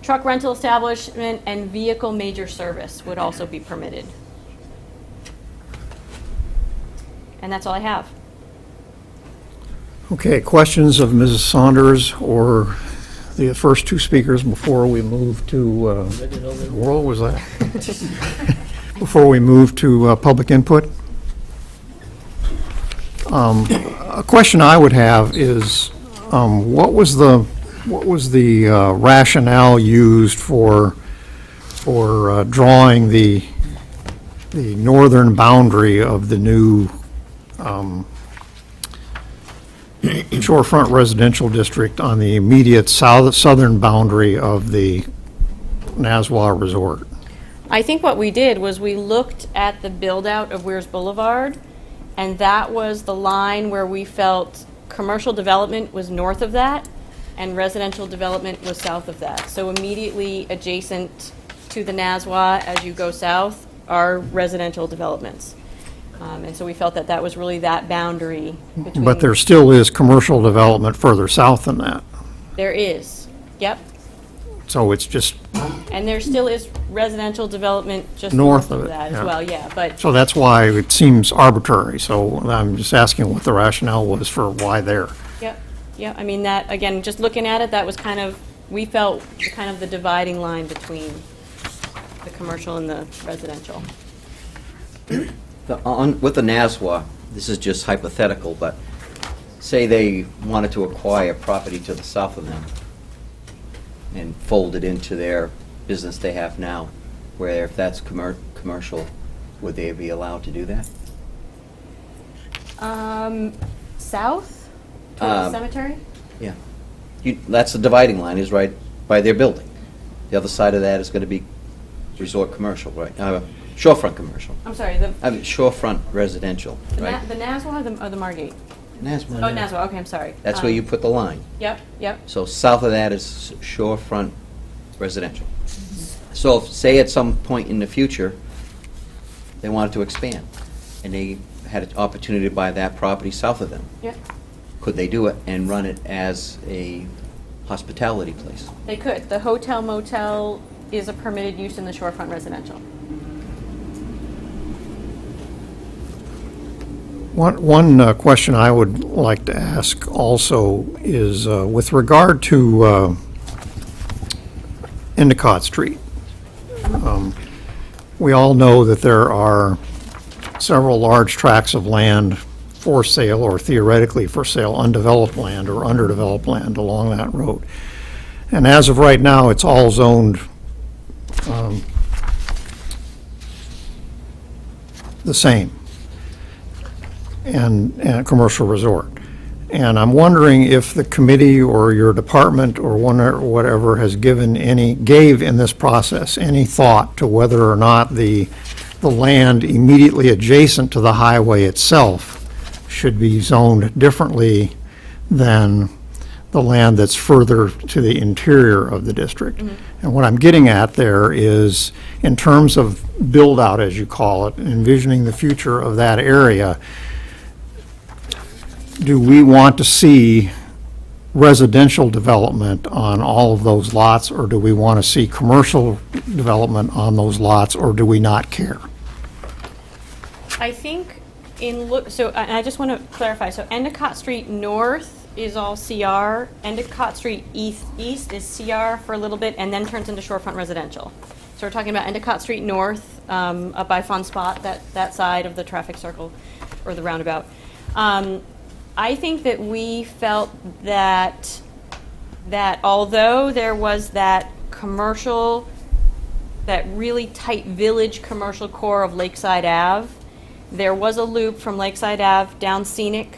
Truck rental establishment and vehicle major service would also be permitted. And that's all I have. Okay, questions of Mrs. Saunders or the first 2 speakers before we move to, what was that? Before we move to public input? A question I would have is, what was the rationale used for drawing the northern boundary of the new shorefront residential district on the immediate southern boundary of the Nassau Resort? I think what we did was we looked at the build-out of Weirs Boulevard, and that was the line where we felt commercial development was north of that and residential development was south of that. So immediately adjacent to the Nassau as you go south are residential developments. And so we felt that that was really that boundary between... But there still is commercial development further south than that. There is, yep. So it's just, And there still is residential development just North north of of it, that yeah. as well, yeah. But so that's why it seems arbitrary. So I'm just asking what the rationale was for why there. Yep, yep. I mean, that, again, just looking at it, that was kind of, we felt kind of the dividing line between the commercial and the residential. With the Nassau, this is just hypothetical, but say they wanted to acquire property to the south of them and fold it into their business they have now, where if that's commercial, would they be allowed to do that? South to the cemetery? Yeah. That's the dividing line, is right by their building. The other side of that is going to be resort commercial, right? Shorefront commercial. I'm sorry, Shorefront residential, the right? Nassau or the Margate? Nassau. Oh, Nassau, okay, I'm sorry. That's where you put the line. Yep, yep. So south of that is shorefront residential. So if, say at some point in the future, they wanted to expand, and they had an opportunity to buy that property south of them, Yep. could they do it and run it as a hospitality place? They could. The hotel motel is a permitted use in the shorefront residential. One question I would like to ask also is with regard to Endicott Street. We all know that there are several large tracts of land for sale or theoretically for sale, undeveloped land or underdeveloped land along that road. And as of right now, it's all zoned the same and a commercial resort. And I'm wondering if the committee or your department or one or whatever has gave in this process any thought to whether or not the land immediately adjacent to the highway itself should be zoned differently than the land that's further to the interior of the district. And what I'm getting at there is, in terms of build-out, as you call it, envisioning the future of that area, do we want to see residential development on all of those lots, or do we want to see commercial development on those lots, or do we not care? I think so I just want to clarify, so Endicott Street North is all CR, Endicott Street East is CR for a little bit, and then turns into shorefront residential. So we're talking about Endicott Street North, up by Fun Spot, that side of the traffic circle, or the roundabout. I think that we felt that although there was that commercial, that really tight village commercial core of Lakeside Ave, there was a loop from Lakeside Ave down Scenic,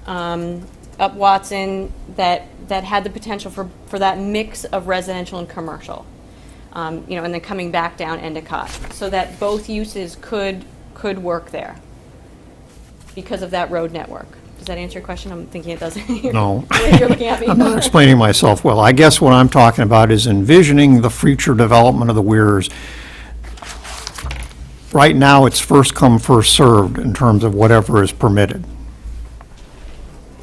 up Watson, that had the potential for that mix of residential and commercial, and then coming back down Endicott, so that both uses could work there because of that road network. Does that answer your question? I'm thinking it doesn't. No. You're looking at me. I'm not explaining myself well. I guess what I'm talking about is envisioning the future development of the Weirs. Right now, it's first come, first served in terms of whatever is permitted.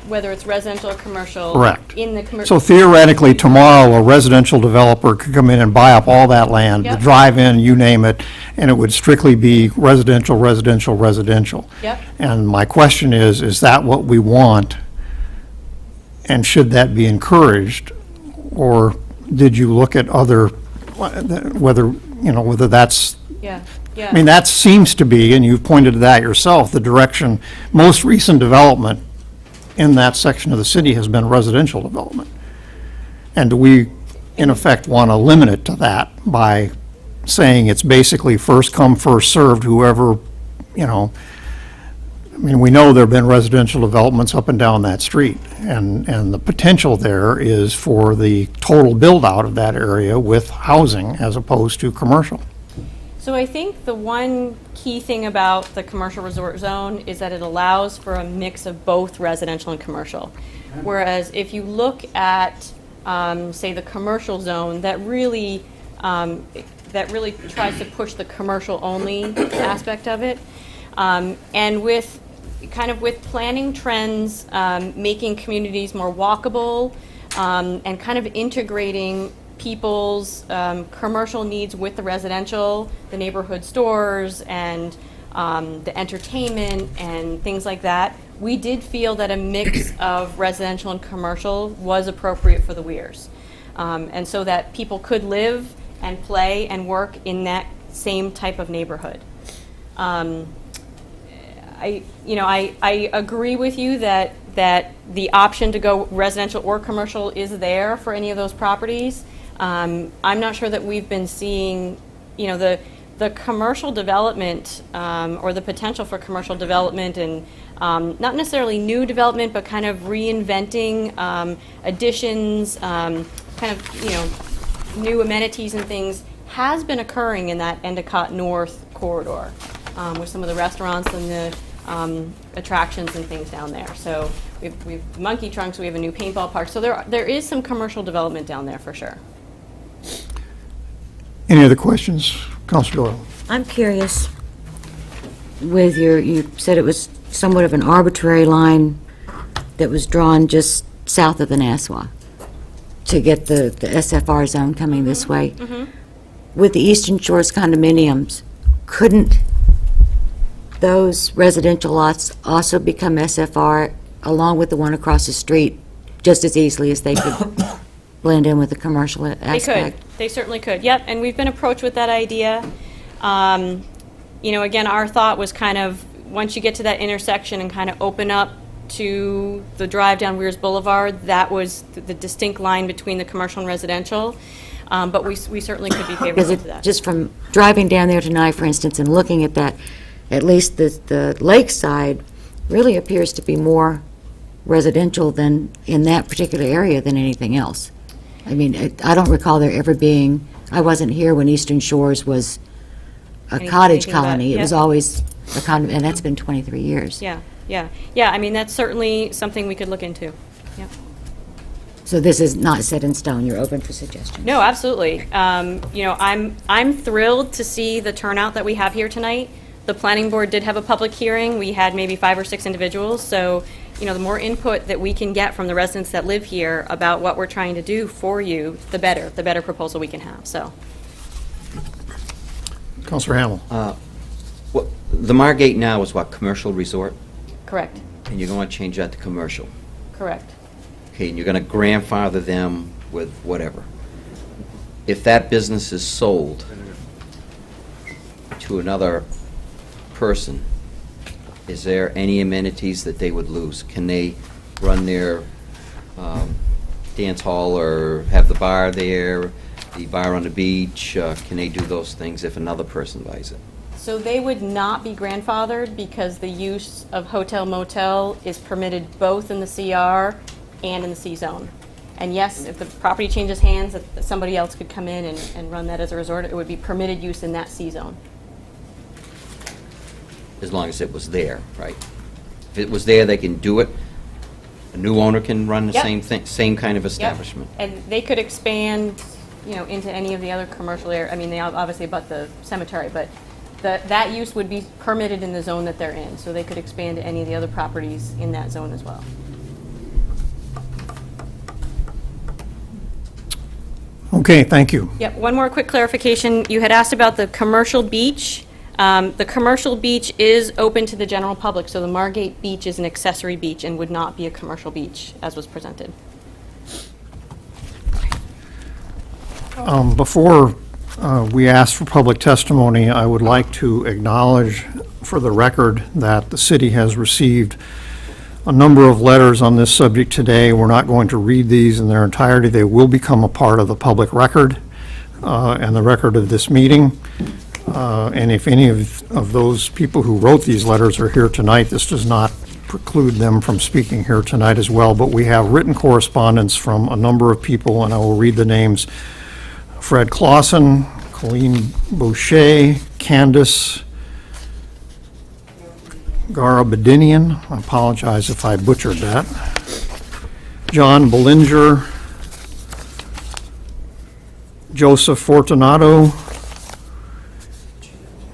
Whether it's residential or commercial. Correct. In the commercial. So theoretically, tomorrow, a residential developer could come in and buy up all that land, the Yep. drive-in, you name it, and it would strictly be residential, residential, residential. Yep. And my question is that what we want? And should that be encouraged? Or did you look at other, whether that's, Yeah, yeah. I mean, that seems to be, and you've pointed to that yourself, the direction, most recent development in that section of the city has been residential development. And do we, in effect, want to limit it to that by saying it's basically first come, first served, whoever, I mean, we know there have been residential developments up and down that street, and the potential there is for the total build-out of that area with housing as opposed to commercial. So I think the one key thing about the commercial resort zone is that it allows for a mix of both residential and commercial. Whereas if you look at, say, the commercial zone, that really tries to push the commercial only aspect of it. And with planning trends, making communities more walkable, and kind of integrating people's commercial needs with the residential, the neighborhood stores, and the entertainment and things like that, we did feel that a mix of residential and commercial was appropriate for the Weirs. And so that people could live and play and work in that same type of neighborhood. I agree with you that the option to go residential or commercial is there for any of those properties. I'm not sure that we've been seeing, the commercial development, or the potential for commercial development, and not necessarily new development, but kind of reinventing additions, new amenities and things, has been occurring in that Endicott North corridor, with some of the restaurants and the attractions and things down there. So we've Monkey Trunks, we have a new paintball park. So there is some commercial development down there for sure. Any other questions? Councilor Doyle. I'm curious, you said it was somewhat of an arbitrary line that was drawn just south of the Nassau to get the SFR zone coming this way. Mm-hmm. With the Eastern Shores condominiums, couldn't those residential lots also become SFR along with the one across the street just as easily as they could blend in with the commercial They aspect? could. They certainly could. Yep, and we've been approached with that idea. You know, again, our thought was kind of, once you get to that intersection and kind of open up to the drive down Weirs Boulevard, that was the distinct line between the commercial and residential. But we certainly could be Because favorable to that. just from driving down there tonight, for instance, and looking at that, at least the lakeside really appears to be more residential than in that particular area than anything else. I mean, I don't recall there ever being, I wasn't here when Eastern Shores was a cottage anything but, colony. It was yeah. always a condo, and that's been 23 years. Yeah, yeah. Yeah, I mean, that's certainly something we could look into. Yep. So this is not set in stone. You're open for suggestions. No, absolutely. You know, I'm thrilled to see the turnout that we have here tonight. The planning board did have a public hearing. We had maybe 5 or 6 individuals. So, you know, the more input that we can get from the residents that live here about what we're trying to do for you, the better proposal we can have. So, Councilor Hamel. The Margate now is what, commercial resort? correct, And you're going to change that to commercial. correct. Okay, and you're going to grandfather them with whatever. If that business is sold to another person, is there any amenities that they would lose? Can they run their dance hall or have the bar there, the bar on the beach? Can they do those things if another person buys it? So they would not be grandfathered because the use of hotel motel is permitted both in the CR and in the C zone. And yes, if the property changes hands, if somebody else could come in and run that as a resort, it would be permitted use in that C zone. As long as it was there, right? If it was there, they can do it. A new owner can run the Yep. same thing, same kind of Yep. establishment. And they could expand, you know, into any of the other commercial area. I mean, they obviously abut the cemetery, but that use would be permitted in the zone that they're in. So they could expand to any of the other properties in that zone as well. Okay, thank you. Yep, one more quick clarification. You had asked about the commercial beach. The commercial beach is open to the general public, so the Margate Beach is an accessory beach and would not be a commercial beach, as was presented. Before we ask for public testimony, I would like to acknowledge for the record that the city has received a number of letters on this subject today. We're not going to read these in their entirety. They will become a part of the public record and the record of this meeting. And if any of those people who wrote these letters are here tonight, this does not preclude them from speaking here tonight as well. But we have written correspondence from a number of people, and I will read the names. Fred Clausen, Colleen Boucher, Candace Garabedinian, I apologize if I butchered that, John Bellinger, Joseph Fortunato,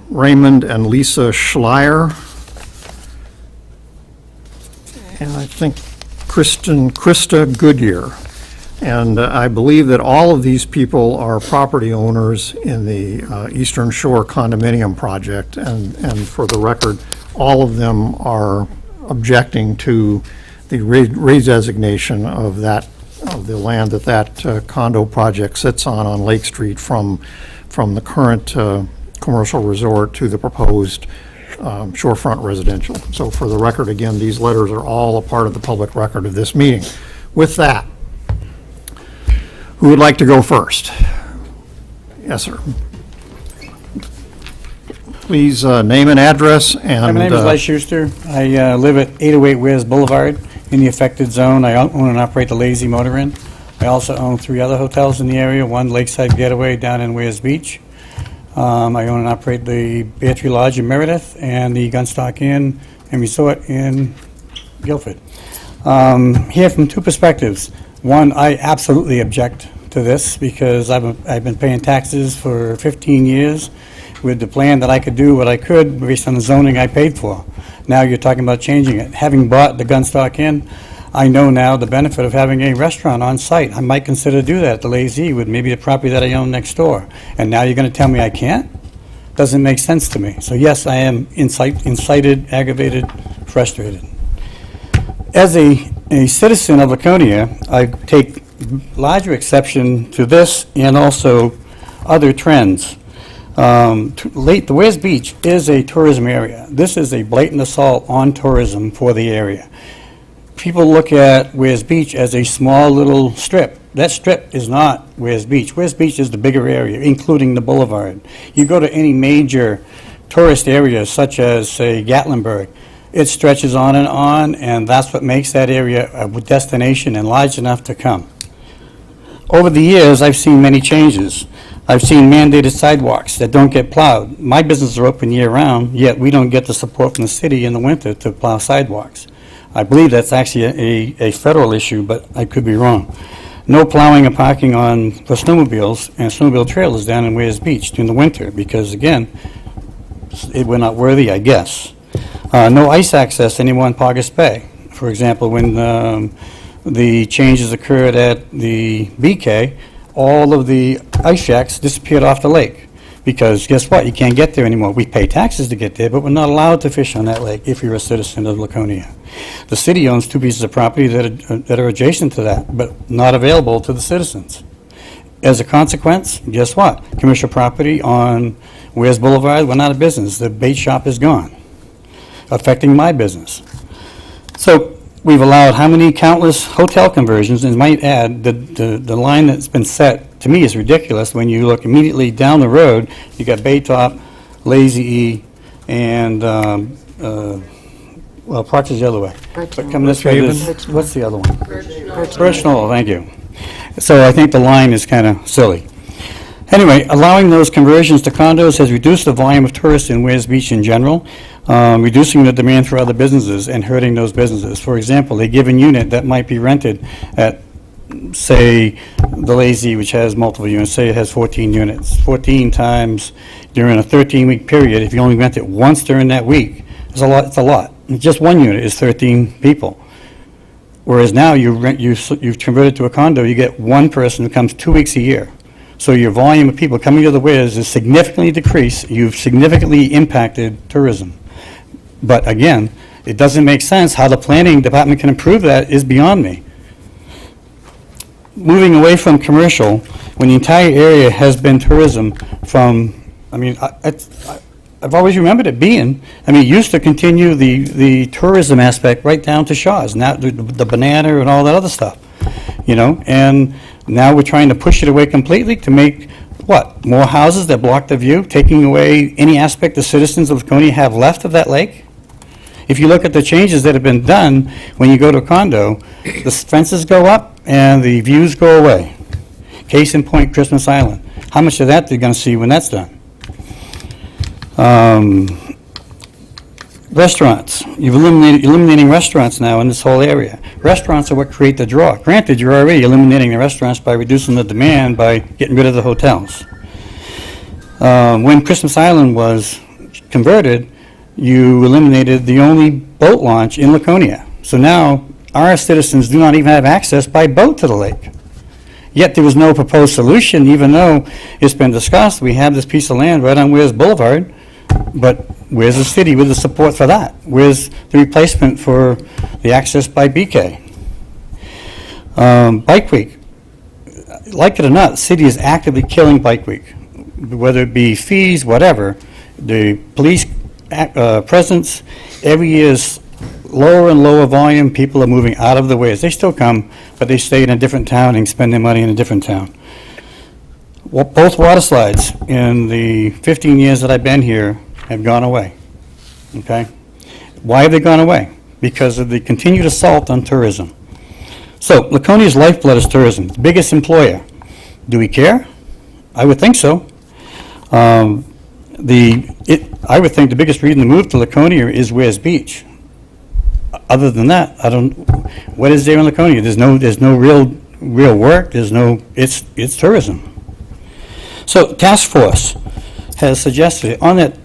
Raymond and Lisa Schleier, and I think Krista Goodyear. And I believe that all of these people are property owners in the Eastern Shore condominium project, and for the record, all of them are objecting to the redesignation of the land that condo project sits on Lake Street from the current commercial resort to the proposed shorefront residential. So for the record, again, these letters are all a part of the public record of this meeting. With that, who would like to go first? Yes, sir. Please name and address and... My name is Les Schuster. I live at 808 Weirs Boulevard in the affected zone. I own and operate the Lazy Motor Inn. I also own 3 other hotels in the area, one Lakeside Getaway down in Weirs Beach. I own and operate the Bear Tree Lodge in Meredith and the Gunstock Inn and Resort in Guilford. Here from 2 perspectives. One, I absolutely object to this because I've been paying taxes for 15 years with the plan that I could do what I could based on the zoning I paid for. Now you're talking about changing it. Having bought the Gunstock Inn, I know now the benefit of having a restaurant on site. I might consider do that at the Lazy with maybe the property that I own next door. And now you're going to tell me I can't? doesn't make sense to me. So yes, I am incited, aggravated, frustrated. As a citizen of Laconia, I take larger exception to this and also other trends. The Wares Beach is a tourism area. This is a blatant assault on tourism for the area. People look at Wares Beach as a small little strip. That strip is not Wares Beach. Wares Beach is the bigger area, including the boulevard. You go to any major tourist areas, such as, say, Gatlinburg, it stretches on, and that's what makes that area a destination and large enough to come. Over the years, I've seen many changes. I've seen mandated sidewalks that don't get plowed. My businesses are open year-round, yet we don't get the support from the city in the winter to plow sidewalks. I believe that's actually a federal issue, but I could be wrong. No plowing and parking for snowmobiles and snowmobile trailers down in Wares Beach during the winter, because again, we're not worthy, I guess. No ice access anymore in Paugus Bay. For example, when the changes occurred at the BK, all of the ice shacks disappeared off the lake. Because guess what? You can't get there anymore. We pay taxes to get there, but we're not allowed to fish on that lake if you're a citizen of Laconia. The city owns 2 pieces of property that are adjacent to that, but not available to the citizens. As a consequence, guess what? Commercial property on Wares Boulevard went out of business. The bait shop is gone, affecting my business. So we've allowed how many countless hotel conversions, and might add, the line that's been set, to me, is ridiculous. When you look immediately down the road, you got Baytop, Lazy E, and, well, Proctor's the other way. But come this way, what's the other one? Birch Knoll, thank you. So I think the line is kind of silly. Anyway, allowing those conversions to condos has reduced the volume of tourists in Wares Beach in general, reducing the demand for other businesses and hurting those businesses. For example, a given unit that might be rented at, say, the Lazy, which has multiple units, say it has 14 units. 14 times during a 13-week period, if you only rent it once during that week, it's a lot. It's a lot. Just one unit is 13 people. Whereas now you've converted to a condo, you get one person who comes 2 weeks a year. So your volume of people coming to the Wares is significantly decreased. You've significantly impacted tourism. But again, it doesn't make sense. How the planning department can improve that is beyond me. Moving away from commercial, when the entire area has been tourism from, I mean, I've always remembered it being, I mean, it used to continue the tourism aspect right down to Shaw's, now the banana and all that other stuff, you know, and now we're trying to push it away completely to make, what, more houses that block the view, taking away any aspect the citizens of Laconia have left of that lake? If you look at the changes that have been done, when you go to a condo, the fences go up and the views go away. Case in point, Christmas Island. How much of that they're going to see when that's done? Restaurants. You're eliminating restaurants now in this whole area. Restaurants are what create the draw. Granted, you're already eliminating the restaurants by reducing the demand by getting rid of the hotels. When Christmas Island was converted, you eliminated the only boat launch in Laconia. So now our citizens do not even have access by boat to the lake. Yet there was no proposed solution, even though it's been discussed. We have this piece of land right on Wares Boulevard, but where's the city with the support for that? Where's the replacement for the access by BK? Bike Week. Like it or not, the city is actively killing Bike Week, whether it be fees, whatever. The police presence every year is lower and lower volume. People are moving out of the Wares. They still come, but they stay in a different town and spend their money in a different town. Well, both water slides in the 15 years that I've been here have gone away. Okay? Why have they gone away? Because of the continued assault on tourism. So, Laconia's lifeblood is tourism, the biggest employer. Do we care? I would think so. I would think the biggest reason to move to Laconia is Wares Beach. Other than that, I don't. What is there in Laconia? There's no real work. It's tourism. So, task force has suggested on that.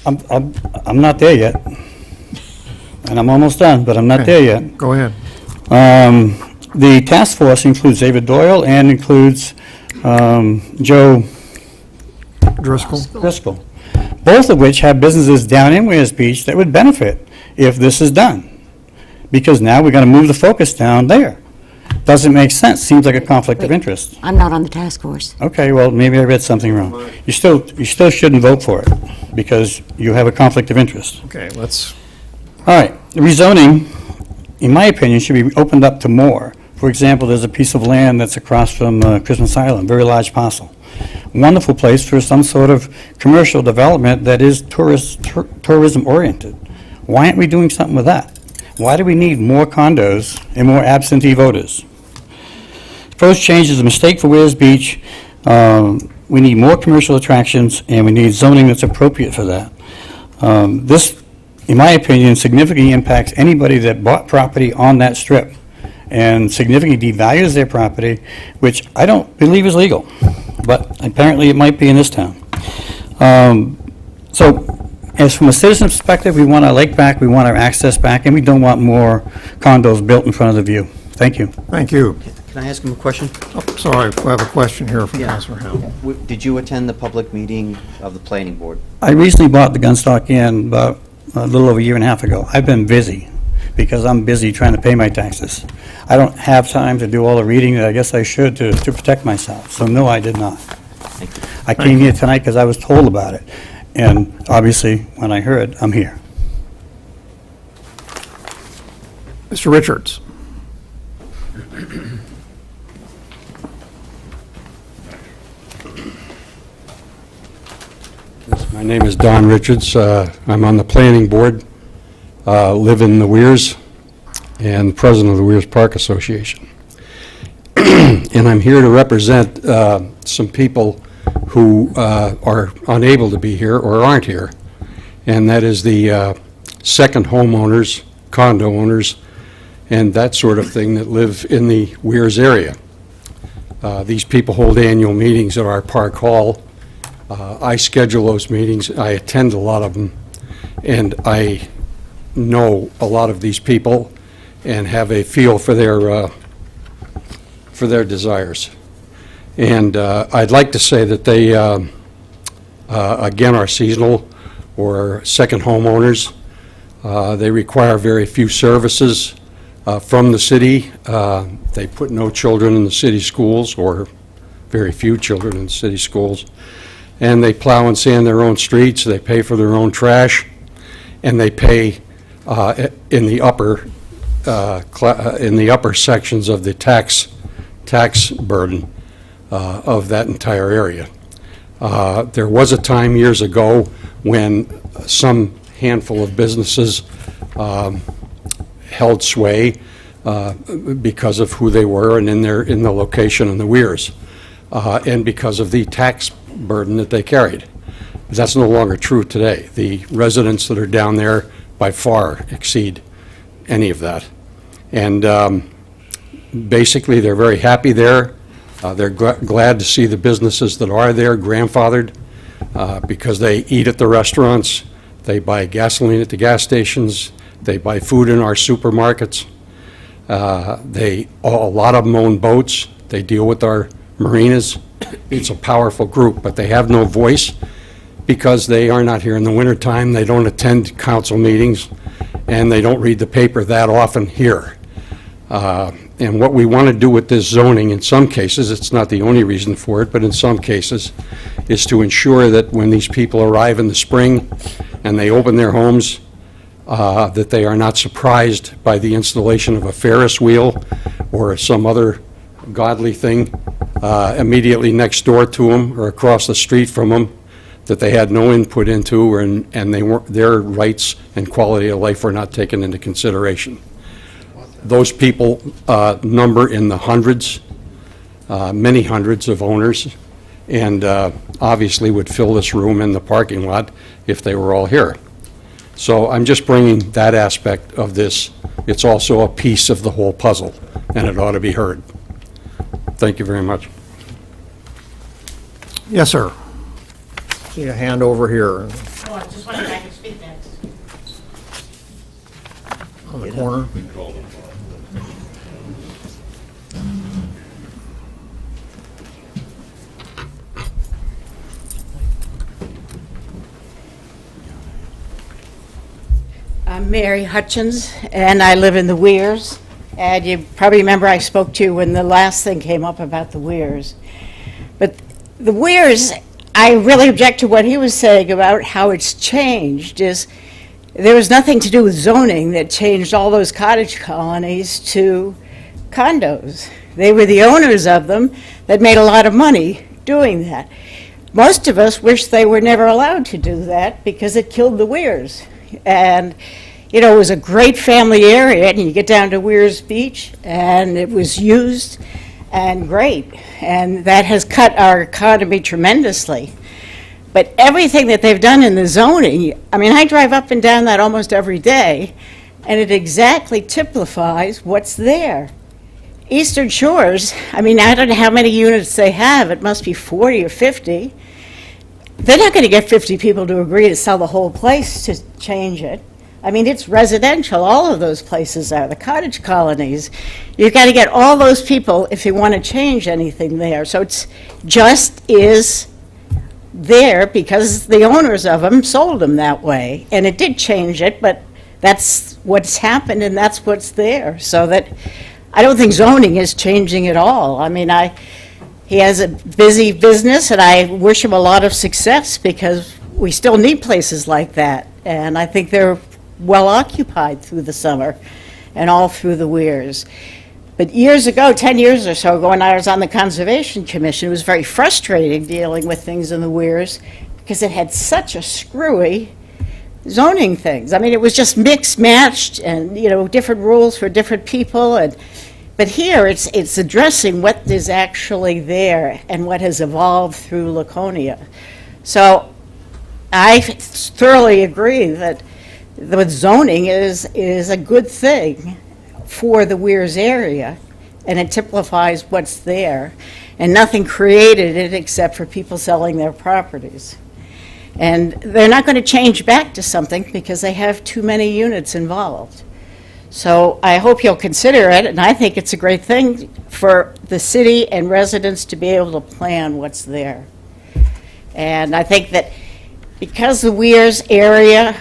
I'm not there yet, and I'm almost done, but I'm not there yet. Go ahead. The task force includes David Doyle and includes Joe Driscoll. both of which have businesses down in Wears Beach that would benefit if this is done. Because now we're going to move the focus down there. Doesn't make sense, seems like a conflict of interest. I'm not on the task force. Okay, well, maybe I read something wrong. You still shouldn't vote for it, because you have a conflict of interest. Okay, let's, All right, rezoning, in my opinion, should be opened up to more. For example, there's a piece of land that's across from Christmas Island, very large parcel. Wonderful place for some sort of commercial development that is tourism-oriented. Why aren't we doing something with that? Why do we need more condos and more absentee voters? Proposed change is a mistake for Wears Beach. We need more commercial attractions, and we need zoning that's appropriate for that. This, in my opinion, significantly impacts anybody that bought property on that strip and significantly devalues their property, which I don't believe is legal, but apparently it might be in this town. So, as from a citizen perspective, we want our lake back, we want our access back, and we don't want more condos built in front of the view. Thank you. thank you. Can I ask him a question? Oh, sorry, we have a question here from Councilor Hamel. Did you attend the public meeting of the planning board? I recently bought the Gunstock Inn about a little over a year and a half ago. I've been busy, because I'm busy trying to pay my taxes. I don't have time to do all the reading that I guess I should to protect myself, so no, I did not. Thank you. I came here tonight because I was told about it, and obviously, when I heard, I'm here. Mr. Richards? My name is Don Richards. I'm on the planning board, live in the Weirs, and president of the Weirs Park Association. And I'm here to represent some people who are unable to be here or aren't here, and that is the second homeowners, condo owners, and that sort of thing that live in the Weirs area. These people hold annual meetings at our Park Hall. I schedule those meetings, I attend a lot of them, and I know a lot of these people and have a feel for their desires. And I'd like to say that they, again, are seasonal or second homeowners. They require very few services from the city. They put no children in the city schools, or very few children in the city schools. And they plow and sand their own streets, they pay for their own trash, and they pay in the upper sections of the tax burden of that entire area. There was a time years ago when some handful of businesses held sway because of who they were and in the location in the Weirs, and because of the tax burden that they carried. That's no longer true today. The residents that are down there by far exceed any of that. And basically, they're very happy there. They're glad to see the businesses that are there grandfathered because they eat at the restaurants, they buy gasoline at the gas stations, they buy food in our supermarkets. A lot of them own boats. They deal with our marinas. It's a powerful group, but they have no voice because they are not here in the wintertime. They don't attend council meetings, and they don't read the paper that often here. And what we want to do with this zoning, in some cases, it's not the only reason for it, but in some cases, is to ensure that when these people arrive in the spring and they open their homes, that they are not surprised by the installation of a Ferris wheel or some other godly thing immediately next door to them or across the street from them that they had no input into, and their rights and quality of life were not taken into consideration. Those people number in the hundreds, many hundreds of owners, and obviously would fill this room in the parking lot if they were all here. So I'm just bringing that aspect of this. It's also a piece of the whole puzzle, and it ought to be heard. Thank you very much. Yes, sir. See a hand over here Oh, I just wondered if I could speak next. on the corner. I'm Mary Hutchins, and I live in the Weirs. And you probably remember I spoke to you when the last thing came up about the Weirs. But the Weirs, I really object to what he was saying about how it's changed. Is there was nothing to do with zoning that changed all those cottage colonies to condos. They were the owners of them that made a lot of money doing that. Most of us wish they were never allowed to do that because it killed the Weirs. And, you know, it was a great family area, and you get down to Weirs Beach, and it was used and great. And that has cut our economy tremendously. But everything that they've done in the zoning, I mean, I drive up and down that almost every day, and it exactly typifies what's there. Eastern Shores, I mean, I don't know how many units they have. It must be 40 or 50. They're not going to get 50 people to agree to sell the whole place to change it. I mean, it's residential. All of those places are the cottage colonies. You've got to get all those people if you want to change anything there. So it's just is there because the owners of them sold them that way. And it did change it, but that's what's happened and that's what's there. So that I don't think zoning is changing at all. I mean, he has a busy business, and I wish him a lot of success because we still need places like that. And I think they're well occupied through the summer and all through the Weirs. But years ago, 10 years or so ago, when I was on the Conservation Commission, it was very frustrating dealing with things in the Weirs because it had such a screwy zoning things. I mean, it was just mixed, matched, and, you know, different rules for different people. But here, it's addressing what is actually there and what has evolved through Laconia. So I thoroughly agree that the zoning is a good thing for the Weirs area, and it typifies what's there, and nothing created it except for people selling their properties. And they're not going to change back to something because they have too many units involved. So I hope you'll consider it, and I think it's a great thing for the city and residents to be able to plan what's there. And I think that because the Weirs area,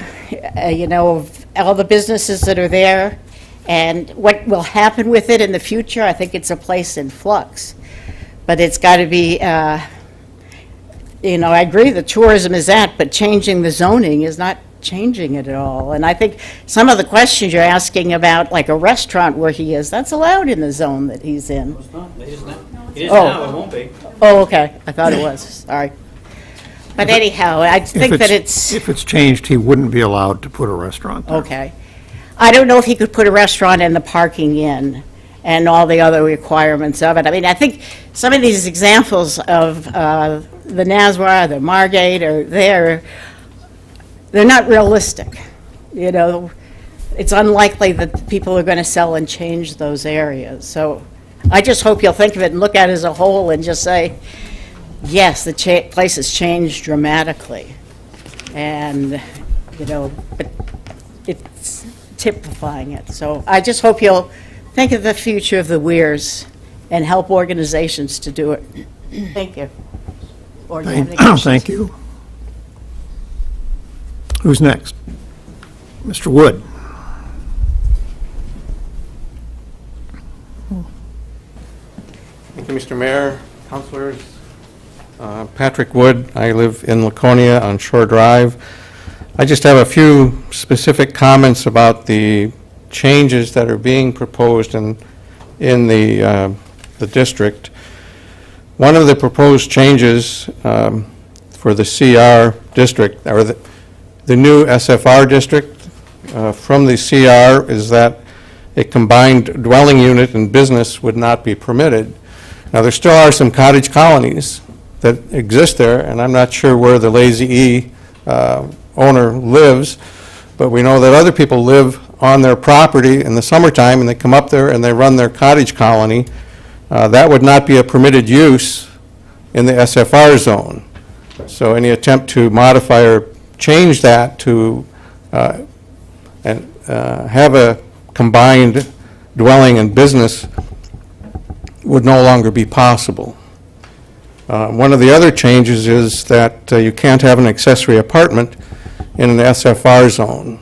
you know, of all the businesses that are there and what will happen with it in the future, I think it's a place in flux. But it's got to be, you know, I agree that tourism is that, but changing the zoning is not changing it at all. And I think some of the questions you're asking about, like a restaurant where he is, that's allowed in the zone that he's in. It is now, it won't be. Oh, okay. I thought it was. Sorry. But anyhow, I think that it's... If it's changed, he wouldn't be allowed to put a restaurant there. Okay. I don't know if he could put a restaurant in the parking in and all the other requirements of it. I mean, I think some of these examples of the Nazwa, the Margate, or they're not realistic. You know, it's unlikely that people are going to sell and change those areas. So I just hope you'll think of it and look at it as a whole and just say, yes, the place has changed dramatically. And, you know, but it's typifying it. So I just hope you'll think of the future of the Weirs and help organizations to do it. Thank you. Or do you have any questions? Thank you. Who's next? Mr. Wood. Thank you, Mr. Mayor, councilors. Patrick Wood. I live in Laconia on Shore Drive. I just have a few specific comments about the changes that are being proposed in the district. One of the proposed changes for the CR district, or the new SFR district from the CR, is that a combined dwelling unit and business would not be permitted. Now, there still are some cottage colonies that exist there, and I'm not sure where the Lazy E owner lives, but we know that other people live on their property in the summertime, and they come up there and they run their cottage colony. That would not be a permitted use in the SFR zone. So any attempt to modify or change that to have a combined dwelling and business would no longer be possible. One of the other changes is that you can't have an accessory apartment in an SFR zone.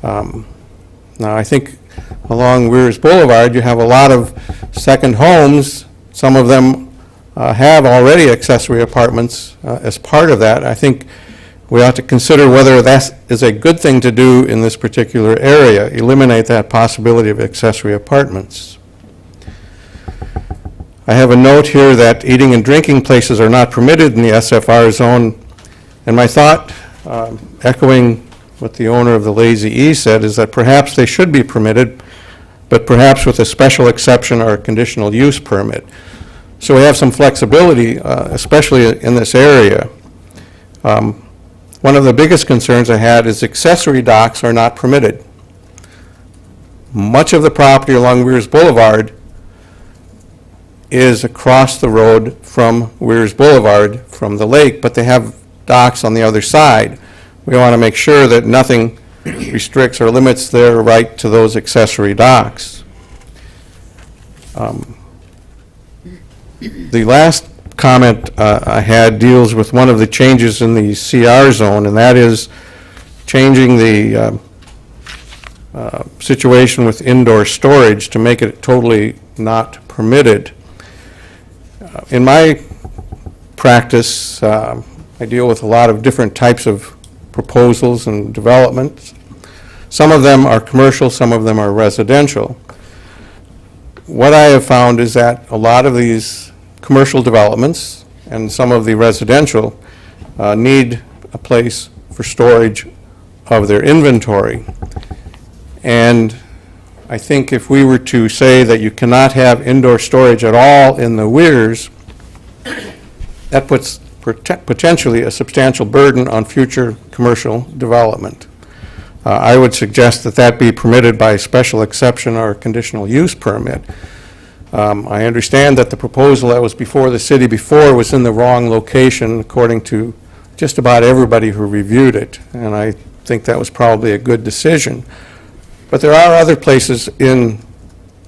Now, I think along Weirs Boulevard, you have a lot of second homes. Some of them have already accessory apartments as part of that. I think we ought to consider whether that is a good thing to do in this particular area, eliminate that possibility of accessory apartments. I have a note here that eating and drinking places are not permitted in the SFR zone, and my thought, echoing what the owner of the Lazy E said, is that perhaps they should be permitted, but perhaps with a special exception or a conditional use permit. So we have some flexibility, especially in this area. One of the biggest concerns I had is accessory docks are not permitted. Much of the property along Weirs Boulevard is across the road from Weirs Boulevard from the lake, but they have docks on the other side. We want to make sure that nothing restricts or limits their right to those accessory docks. The last comment I had deals with one of the changes in the CR zone, and that is changing the situation with indoor storage to make it totally not permitted. In my practice, I deal with a lot of different types of proposals and developments. Some of them are commercial, some of them are residential. What I have found is that a lot of these commercial developments and some of the residential need a place for storage of their inventory. And I think if we were to say that you cannot have indoor storage at all in the weirs, that puts potentially a substantial burden on future commercial development. I would suggest that that be permitted by special exception or conditional use permit. I understand that the proposal that was before the city before was in the wrong location according to just about everybody who reviewed it, and I think that was probably a good decision. But there are other places in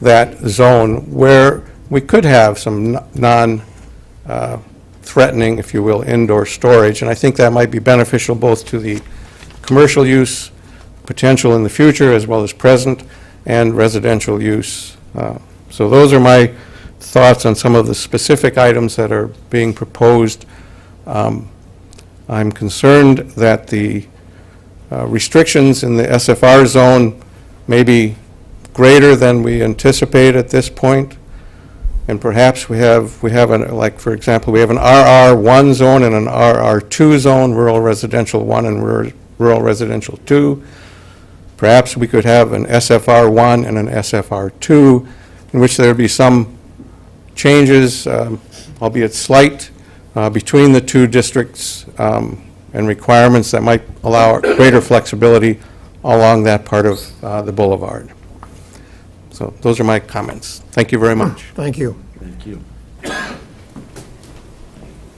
that zone where we could have some non-threatening, if you will, indoor storage, and I think that might be beneficial both to the commercial use potential in the future as well as present and residential use. So those are my thoughts on some of the specific items that are being proposed. I'm concerned that the restrictions in the SFR zone may be greater than we anticipate at this point. And perhaps we have like, for example, we have an RR1 zone and an RR2 zone, rural residential 1 and rural residential 2. Perhaps we could have an SFR1 and an SFR2, in which there would be some changes, albeit slight, between the two districts and requirements that might allow greater flexibility along that part of the boulevard. So those are my comments. Thank you very much. Thank you. Thank you.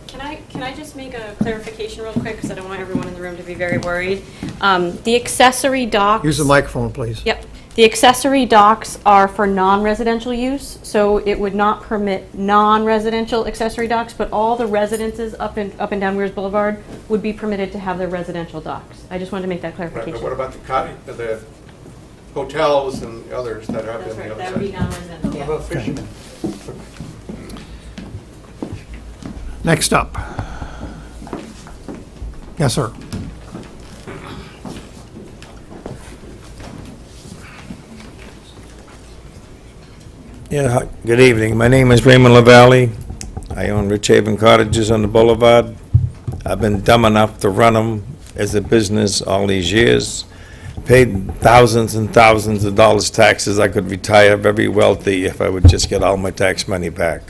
Can I just make a clarification real quick, because I don't want everyone in the room to be very worried. The accessory docks... Use the microphone, please. Yep. The accessory docks are for non-residential use, so it would not permit non-residential accessory docks, but all the residences up and down Weirs Boulevard would be permitted to have their residential docks. I just wanted to make that clarification. What about the hotels and others that are up That's in the right, other that would be side? non-residential, yeah. What about fishermen? Next up. Yes, sir. Yeah, good evening. My name is Raymond LaValle. I own Rich Haven Cottages on the boulevard. I've been dumb enough to run them as a business all these years. Paid thousands and thousands of dollars taxes. I could retire very wealthy if I would just get all my tax money back.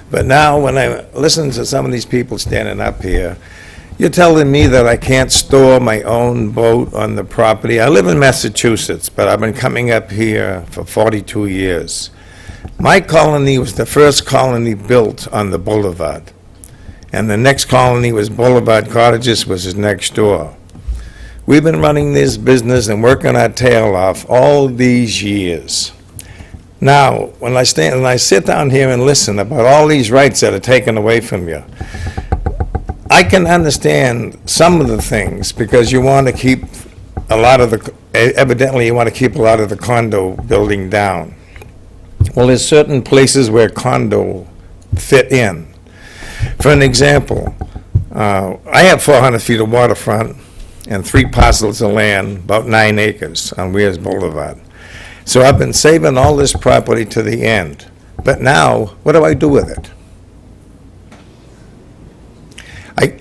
But now, when I listen to some of these people standing up here, you're telling me that I can't store my own boat on the property. I live in Massachusetts, but I've been coming up here for 42 years. My colony was the first colony built on the boulevard, and the next colony was Boulevard Cottages, which is next door. We've been running this business and working our tail off all these years. Now, when I sit down here and listen about all these rights that are taken away from you, I can understand some of the things because you want to keep a lot of the, evidently you want to keep a lot of the condo building down. Well, there's certain places where condo fit in. For an example, I have 400 feet of waterfront and 3 parcels of land, about 9 acres on Weirs Boulevard. So I've been saving all this property to the end. But now, what do I do with it?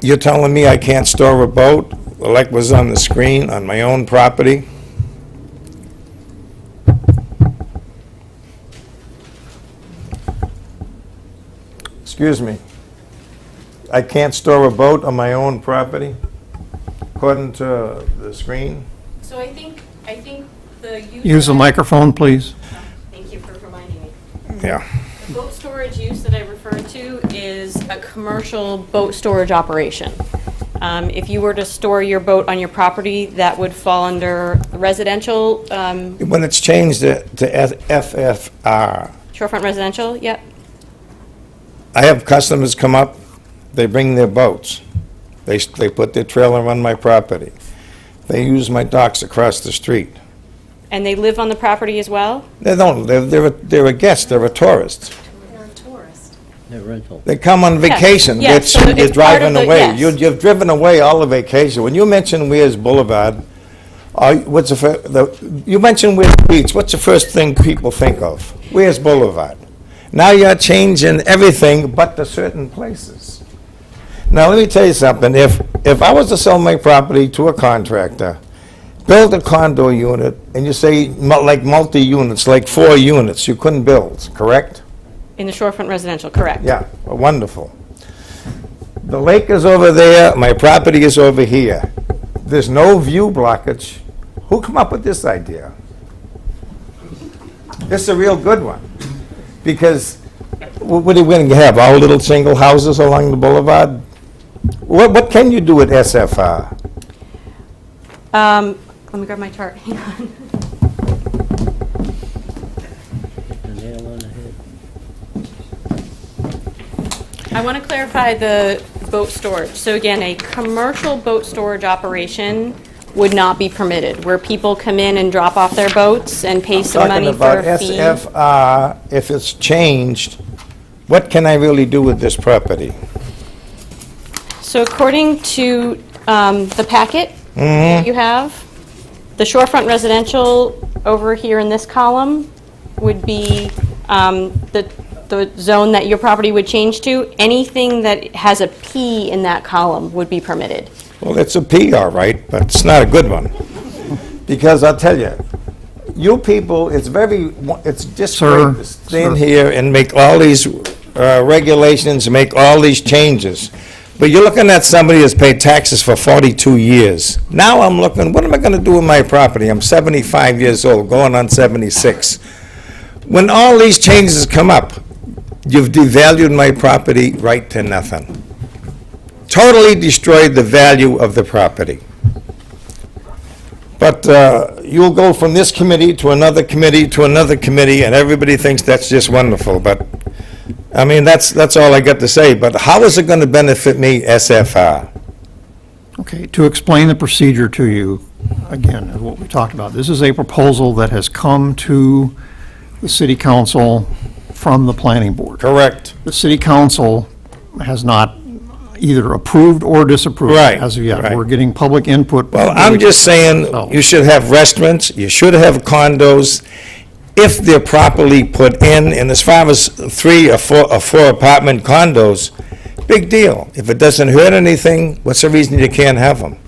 You're telling me I can't store a boat, like was on the screen, on my own property? Excuse me. I can't store a boat on my own property, according to the screen? So I think the use... Use the microphone, please. Thank you for reminding me. Yeah. The boat storage use that I referred to is a commercial boat storage operation. If you were to store your boat on your property, that would fall under residential, When it's changed to FFR, shorefront residential, yep. I have customers come up, they bring their boats. They put their trailer on my property. They use my docks across the street. And they live on the property as well? They don't, they're a guest, they're a tourist. They're a tourist. They're rental. They come on vacation, yes, so you're it's part of driving the- away. yes. You've driven away all the vacation. When you mention Weirs Boulevard, you mention Weirs Beach, what's the first thing people think of? Weirs Boulevard. Now you're changing everything but the certain places. Now, let me tell you something. If I was to sell my property to a contractor, build a condo unit, and you say like multi-units, like 4 units, you couldn't build, correct? In the shorefront residential, correct. Yeah, wonderful. The lake is over there, my property is over here. There's no view blockage. Who come up with this idea? This is a real good one. Because what are we going to have, all little single houses along the boulevard? What can you do with SFR? Let me grab my chart, hang on. The nail on the head. I want to clarify the boat storage. So again, a commercial boat storage operation would not be permitted, where people come in and drop off their boats and pay some money for a fee. Talking about SFR, if it's changed, what can I really do with this property? So according to the packet that you have, the shorefront residential over here in this column would be the zone that your property would change to. Anything that has a P in that column would be permitted. Well, it's a P, all right, but it's not a good one. Because I'll tell you, you people, it's just Sir, great to stand here and make all these regulations, make all these changes. But you're looking at somebody that's paid taxes for 42 years. Now I'm looking, what am I going to do with my property? I'm 75 years old, going on 76. When all these changes come up, you've devalued my property right to nothing. Totally destroyed the value of the property. But you'll go from this committee to another committee to another committee, and everybody thinks that's just wonderful. But, I mean, that's all I got to say. But how is it going to benefit me, SFR? Okay, to explain the procedure to you, again, is what we talked about. This is a proposal that has come to the city council from the planning board. Correct. The city council has not either approved or disapproved Right, as of yet. right. We're getting public input. Well, I'm just saying, So- you should have restaurants, you should have condos, if they're properly put in, and as far as 3 or 4 apartment condos, big deal. If it doesn't hurt anything, what's the reason you can't have them?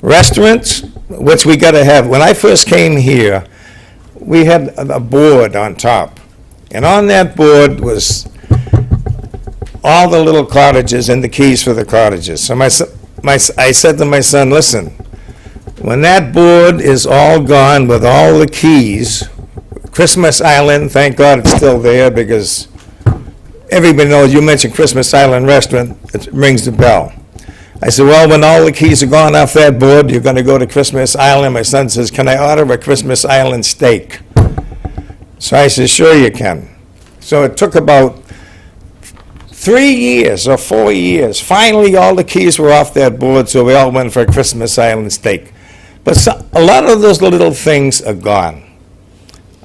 Restaurants, which we gotta have, when I first came here, we had a board on top, and on that board was all the little cottages and the keys for the cottages. So I said to my son, listen, when that board is all gone with all the keys, Christmas Island, thank God it's still there, because everybody knows, you mentioned Christmas Island Restaurant, it rings the bell. I said, well, when all the keys are gone off that board, you're gonna go to Christmas Island. My son says, can I order a Christmas Island steak? So I said, sure you can. So it took about 3 years or 4 years. Finally, all the keys were off that board, so we all went for a Christmas Island steak. But a lot of those little things are gone.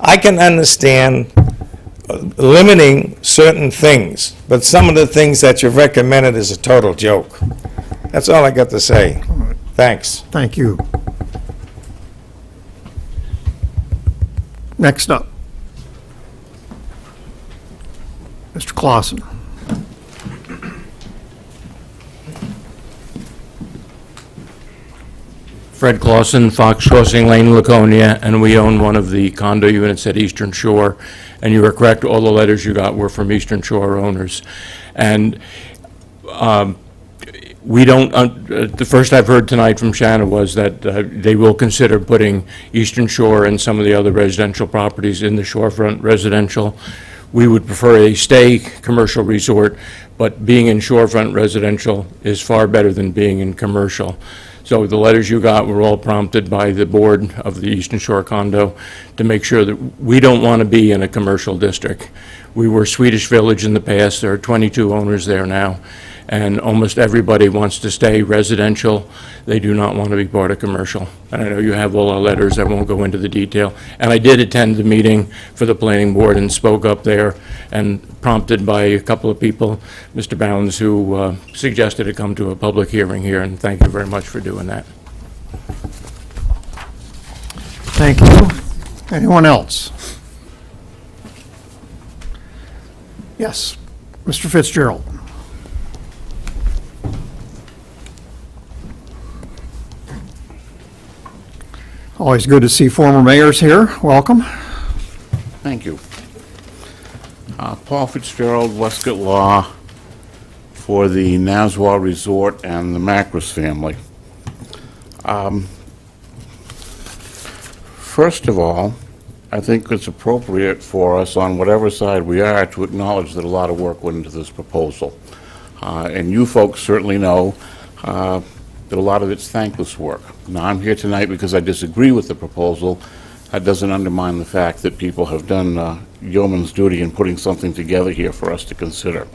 I can understand limiting certain things, but some of the things that you've recommended is a total joke. That's all I got to say. Thanks. Thank you. Next up, Mr. Clausen. Fred Clausen, Fox Crossing Lane, Laconia, and we own one of the condo units at Eastern Shore. And you are correct, all the letters you got were from Eastern Shore owners. And we don't, the first I've heard tonight from Shanna was that they will consider putting Eastern Shore and some of the other residential properties in the shorefront residential. We would prefer a stay commercial resort, but being in shorefront residential is far better than being in commercial. So the letters you got were all prompted by the board of the Eastern Shore condo to make sure that we don't want to be in a commercial district. We were Swedish Village in the past. There are 22 owners there now, and almost everybody wants to stay residential. They do not want to be part of commercial. And I know you have all our letters. I won't go into the detail. And I did attend the meeting for the planning board and spoke up there, and prompted by a couple of people, Mr. Bounds, who suggested to come to a public hearing here, and thank you very much for doing that. Thank you. Anyone else? Yes, Mr. Fitzgerald. Always good to see former mayors here. Welcome. Thank you. Paul Fitzgerald, Westcott Law, for the Naswa Resort and the Macris family. First of all, I think it's appropriate for us, on whatever side we are, to acknowledge that a lot of work went into this proposal. And you folks certainly know that a lot of it's thankless work. Now, I'm here tonight because I disagree with the proposal. That doesn't undermine the fact that people have done yeoman's duty in putting something together here for us to consider.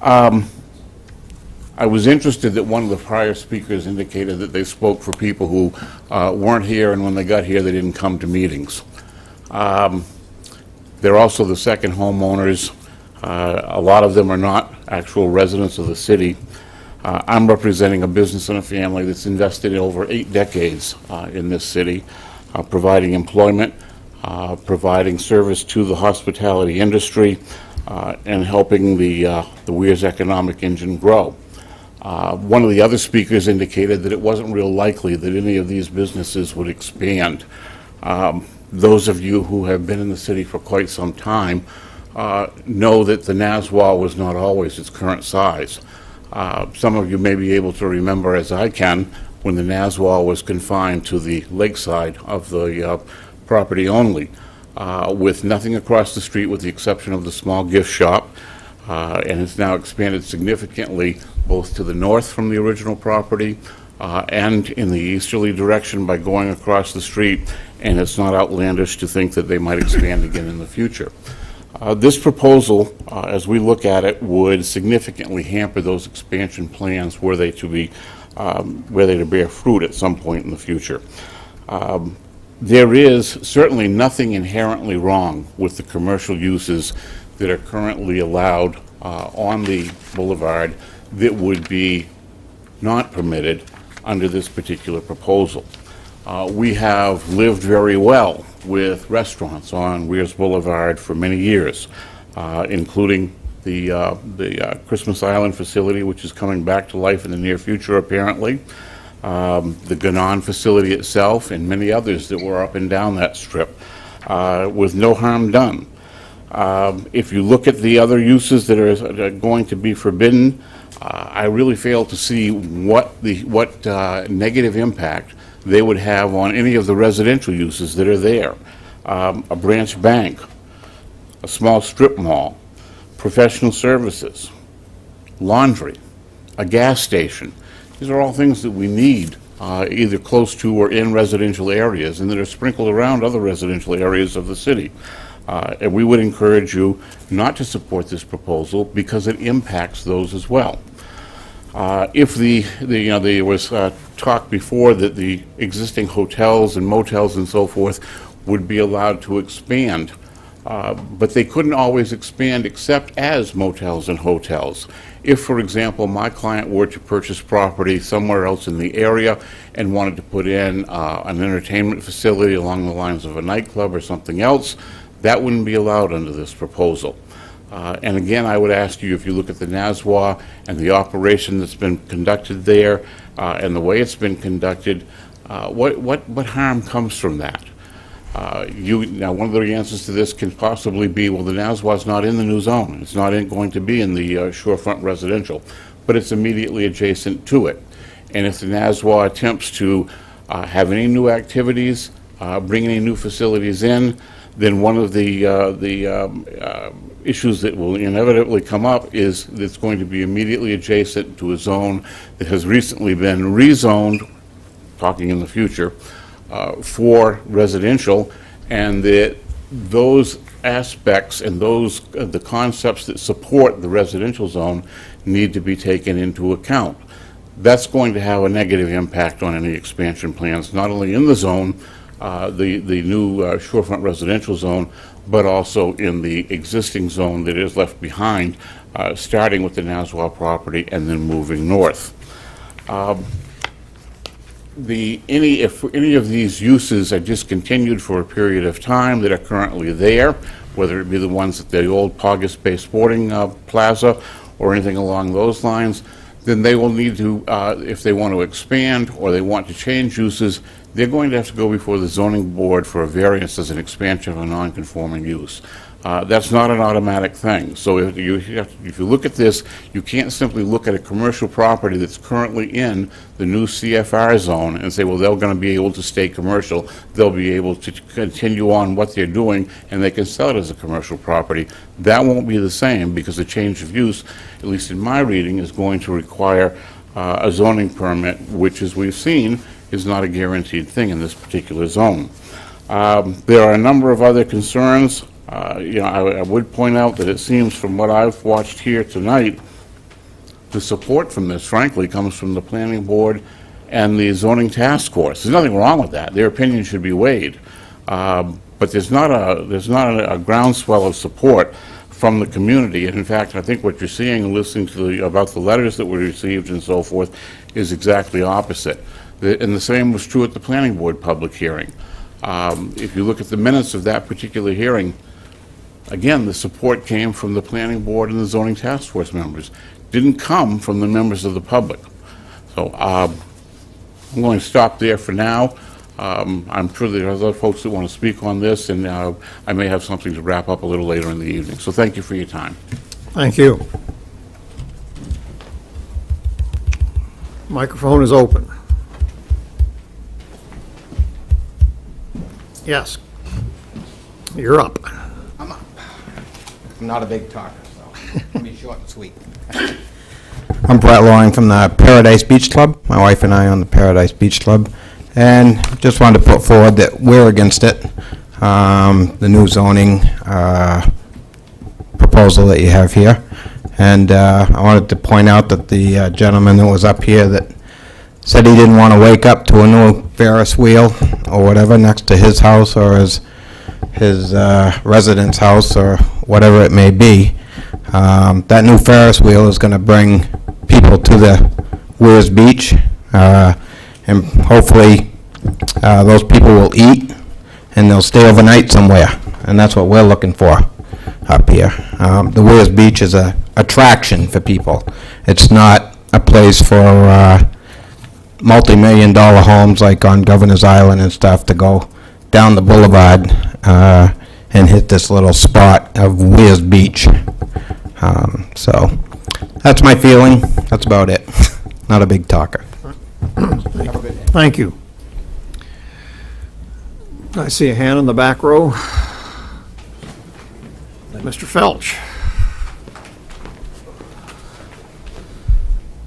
I was interested that one of the prior speakers indicated that they spoke for people who weren't here, and when they got here, they didn't come to meetings. They're also the second homeowners. A lot of them are not actual residents of the city. I'm representing a business and a family that's invested in over 8 decades in this city, providing employment, providing service to the hospitality industry, and helping the Weirs economic engine grow. One of the other speakers indicated that it wasn't real likely that any of these businesses would expand. Those of you who have been in the city for quite some time know that the Naswa was not always its current size. Some of you may be able to remember, as I can, when the Naswa was confined to the lakeside of the property only, with nothing across the street with the exception of the small gift shop, and it's now expanded significantly both to the north from the original property and in the easterly direction by going across the street, and it's not outlandish to think that they might expand again in the future. This proposal, as we look at it, would significantly hamper those expansion plans were they to bear fruit at some point in the future. There is certainly nothing inherently wrong with the commercial uses that are currently allowed on the boulevard that would be not permitted under this particular proposal. We have lived very well with restaurants on Weirs Boulevard for many years, including the Christmas Island facility, which is coming back to life in the near future, apparently, the Ganon facility itself, and many others that were up and down that strip, with no harm done. If you look at the other uses that are going to be forbidden, I really fail to see what negative impact they would have on any of the residential uses that are there. A branch bank, a small strip mall, professional services, laundry, a gas station. These are all things that we need either close to or in residential areas, and that are sprinkled around other residential areas of the city. And we would encourage you not to support this proposal because it impacts those as well. If there was talked before that the existing hotels and motels and so forth would be allowed to expand, but they couldn't always expand except as motels and hotels. If, for example, my client were to purchase property somewhere else in the area and wanted to put in an entertainment facility along the lines of a nightclub or something else, that wouldn't be allowed under this proposal. And again, I would ask you, if you look at the NASWA and the operation that's been conducted there and the way it's been conducted, what harm comes from that? Now, one of the answers to this can possibly be, well, the NASWA's not in the new zone. It's not going to be in the shorefront residential, but it's immediately adjacent to it. And if the NASWA attempts to have any new activities, bring any new facilities in, then one of the issues that will inevitably come up is that it's going to be immediately adjacent to a zone that has recently been rezoned, talking in the future, for residential, and that those aspects and those the concepts that support the residential zone need to be taken into account. That's going to have a negative impact on any expansion plans, not only in the zone, the new shorefront residential zone, but also in the existing zone that is left behind, starting with the NASWA property and then moving north. If any of these uses are discontinued for a period of time that are currently there, whether it be the ones at the old Paugus Bay Sporting Plaza or anything along those lines, then they will need to, if they want to expand or they want to change uses, they're going to have to go before the zoning board for a variance as an expansion of a non-conforming use. That's not an automatic thing. So if you look at this, you can't simply look at a commercial property that's currently in the new CFR zone and say, well, they're going to be able to stay commercial. They'll be able to continue on what they're doing, and they can sell it as a commercial property. That won't be the same, because the change of use, at least in my reading, is going to require a zoning permit, which, as we've seen, is not a guaranteed thing in this particular zone. There are a number of other concerns. I would point out that it seems, from what I've watched here tonight, the support from this, frankly, comes from the planning board and the zoning task force. There's nothing wrong with that. Their opinion should be weighed. But there's not a groundswell of support from the community. And in fact, I think what you're seeing and listening to about the letters that were received and so forth is exactly opposite. And the same was true at the planning board public hearing. If you look at the minutes of that particular hearing, again, the support came from the planning board and the zoning task force members. Didn't come from the members of the public. So I'm going to stop there for now. I'm sure there are other folks that want to speak on this, and I may have something to wrap up a little later in the evening. So thank you for your time. Thank you. Microphone is open. Yes. You're up. I'm up. I'm not a big talker, so I'll be short and sweet. I'm Brett Loring from the Paradise Beach Club. My wife and I own the Paradise Beach Club. And just wanted to put forward that we're against it. The new zoning proposal that you have here. And I wanted to point out that the gentleman that was up here that said he didn't want to wake up to a new Ferris wheel or whatever next to his house or his residence house or whatever it may be. That new Ferris wheel is going to bring people to the Weirs Beach, and hopefully those people will eat and they'll stay overnight somewhere, and that's what we're looking for up here. The Weirs Beach is a attraction for people. It's not a place for multi-million-dollar homes like on Governor's Island and stuff to go down the boulevard and hit this little spot of Weirs Beach. So that's my feeling. That's about it. Not a big talker. Thank you. I see a hand in the back row. Mr. Felch.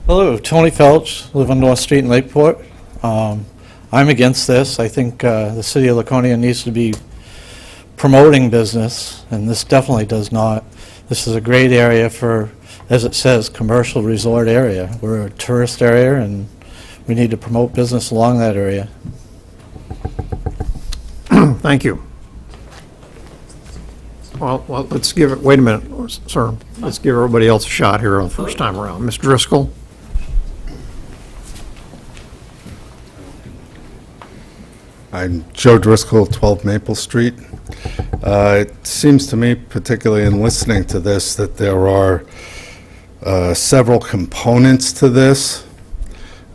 Hello, Tony Felch, live on North Street in Lakeport. I'm against this. I think the city of Laconia needs to be promoting business, and this definitely does not. This is a great area for, as it says, commercial resort area. We're a tourist area, and We need to promote business along that area. Thank you. Well, let's give it, wait a minute, sir. Let's give everybody else a shot here on the first time around. Mr. Driscoll? I'm Joe Driscoll, 12 Maple Street. It seems to me, particularly in listening to this, that there are several components to this.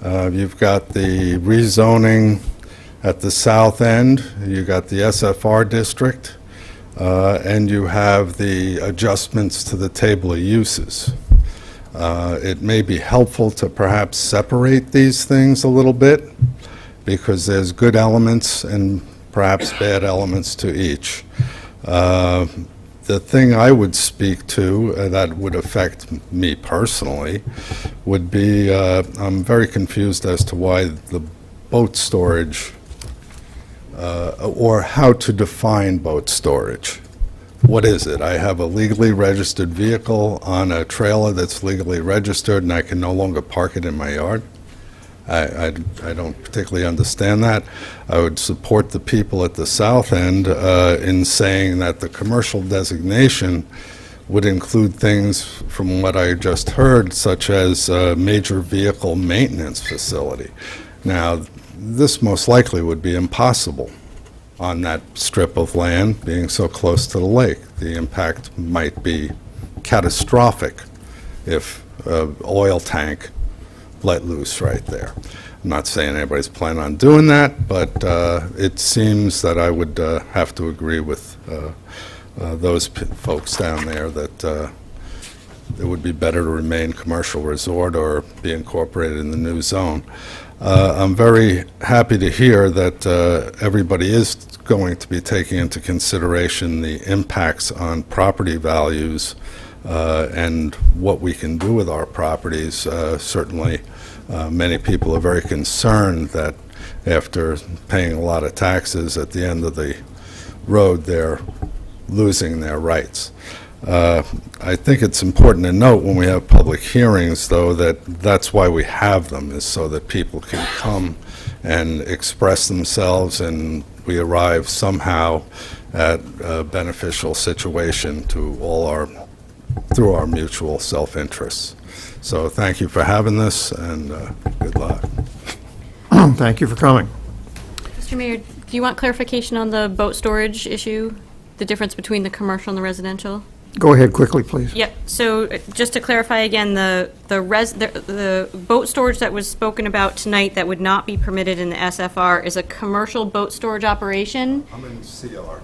You've got the rezoning at the south end, you got the SFR district, and you have the adjustments to the table of uses. It may be helpful to perhaps separate these things a little bit, because there's good elements and perhaps bad elements to each. The thing I would speak to that would affect me personally would be, I'm very confused as to why the boat storage, or how to define boat storage. What is it? I have a legally registered vehicle on a trailer that's legally registered and I can no longer park it in my yard? I don't particularly understand that. I would support the people at the south end in saying that the commercial designation would include things, from what I just heard, such as a major vehicle maintenance facility. Now, this most likely would be impossible on that strip of land, being so close to the lake. The impact might be catastrophic if an oil tank let loose right there. I'm not saying anybody's planning on doing that, but it seems that I would have to agree with those folks down there that it would be better to remain commercial resort or be incorporated in the new zone. I'm very happy to hear that everybody is going to be taking into consideration the impacts on property values and what we can do with our properties. Certainly, many people are very concerned that after paying a lot of taxes at the end of the road, they're losing their rights. I think it's important to note when we have public hearings, though, that that's why we have them, is so that people can come and express themselves, and we arrive somehow at a beneficial situation to all our, through our mutual self-interests. So thank you for having this, and good luck. Thank you for coming. Mr. Mayor, do you want clarification on the boat storage issue? The difference between the commercial and the residential? Go ahead quickly, please. Yep, so just to clarify again, the boat storage that was spoken about tonight that would not be permitted in the SFR is a commercial boat storage operation? I'm in CR.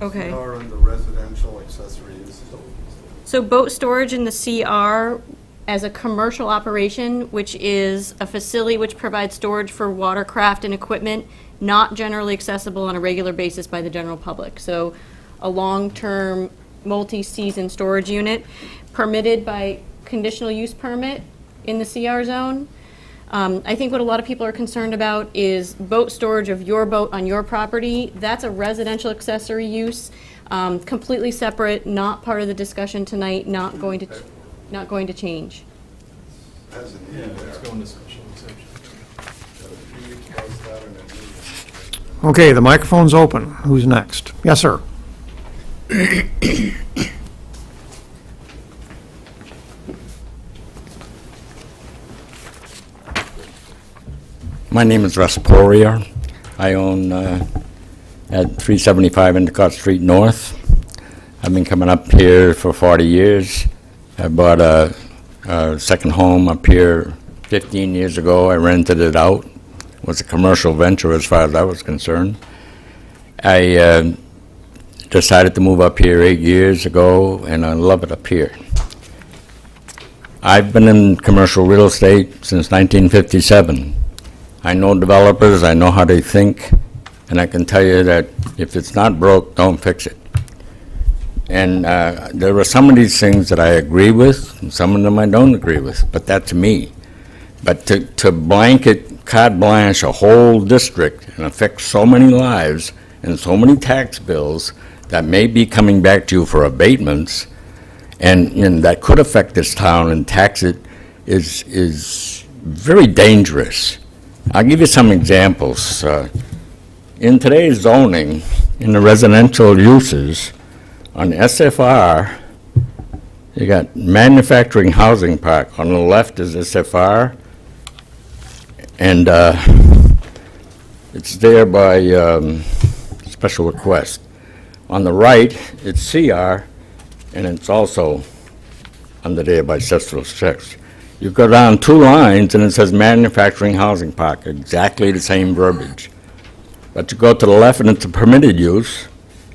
Okay. CR and the residential accessory uses. So boat storage in the CR as a commercial operation, which is a facility which provides storage for watercraft and equipment not generally accessible on a regular basis by the general public. So a long-term, multi-season storage unit permitted by conditional use permit in the CR zone. I think what a lot of people are concerned about is boat storage of your boat on your property. That's a residential accessory use, completely separate, not part of the discussion tonight, not going to change. Okay, the microphone's open. Who's next? Yes, sir. My name is Russ Poirier. I own at 375 Endicott Street North. I've been coming up here for 40 years. I bought a second home up here 15 years ago. I rented it out. It was a commercial venture as far as I was concerned. I decided to move up here 8 years ago, and I love it up here. I've been in commercial real estate since 1957. I know developers, I know how they think, and I can tell you that if it's not broke, don't fix it. And there are some of these things that I agree with, and some of them I don't agree with, but that's me. But to blanket, carte blanche a whole district and affect so many lives and so many tax bills that may be coming back to you for abatements, and that could affect this town and tax it, is very dangerous. I'll give you some examples. In today's zoning, in the residential uses, on SFR, you got manufacturing housing park. On the left is SFR, and it's there by special request. On the right, it's CR, and it's also under there by special request. You go down 2 lines, and it says manufacturing housing park, exactly the same verbiage. But you go to the left, and it's a permitted use,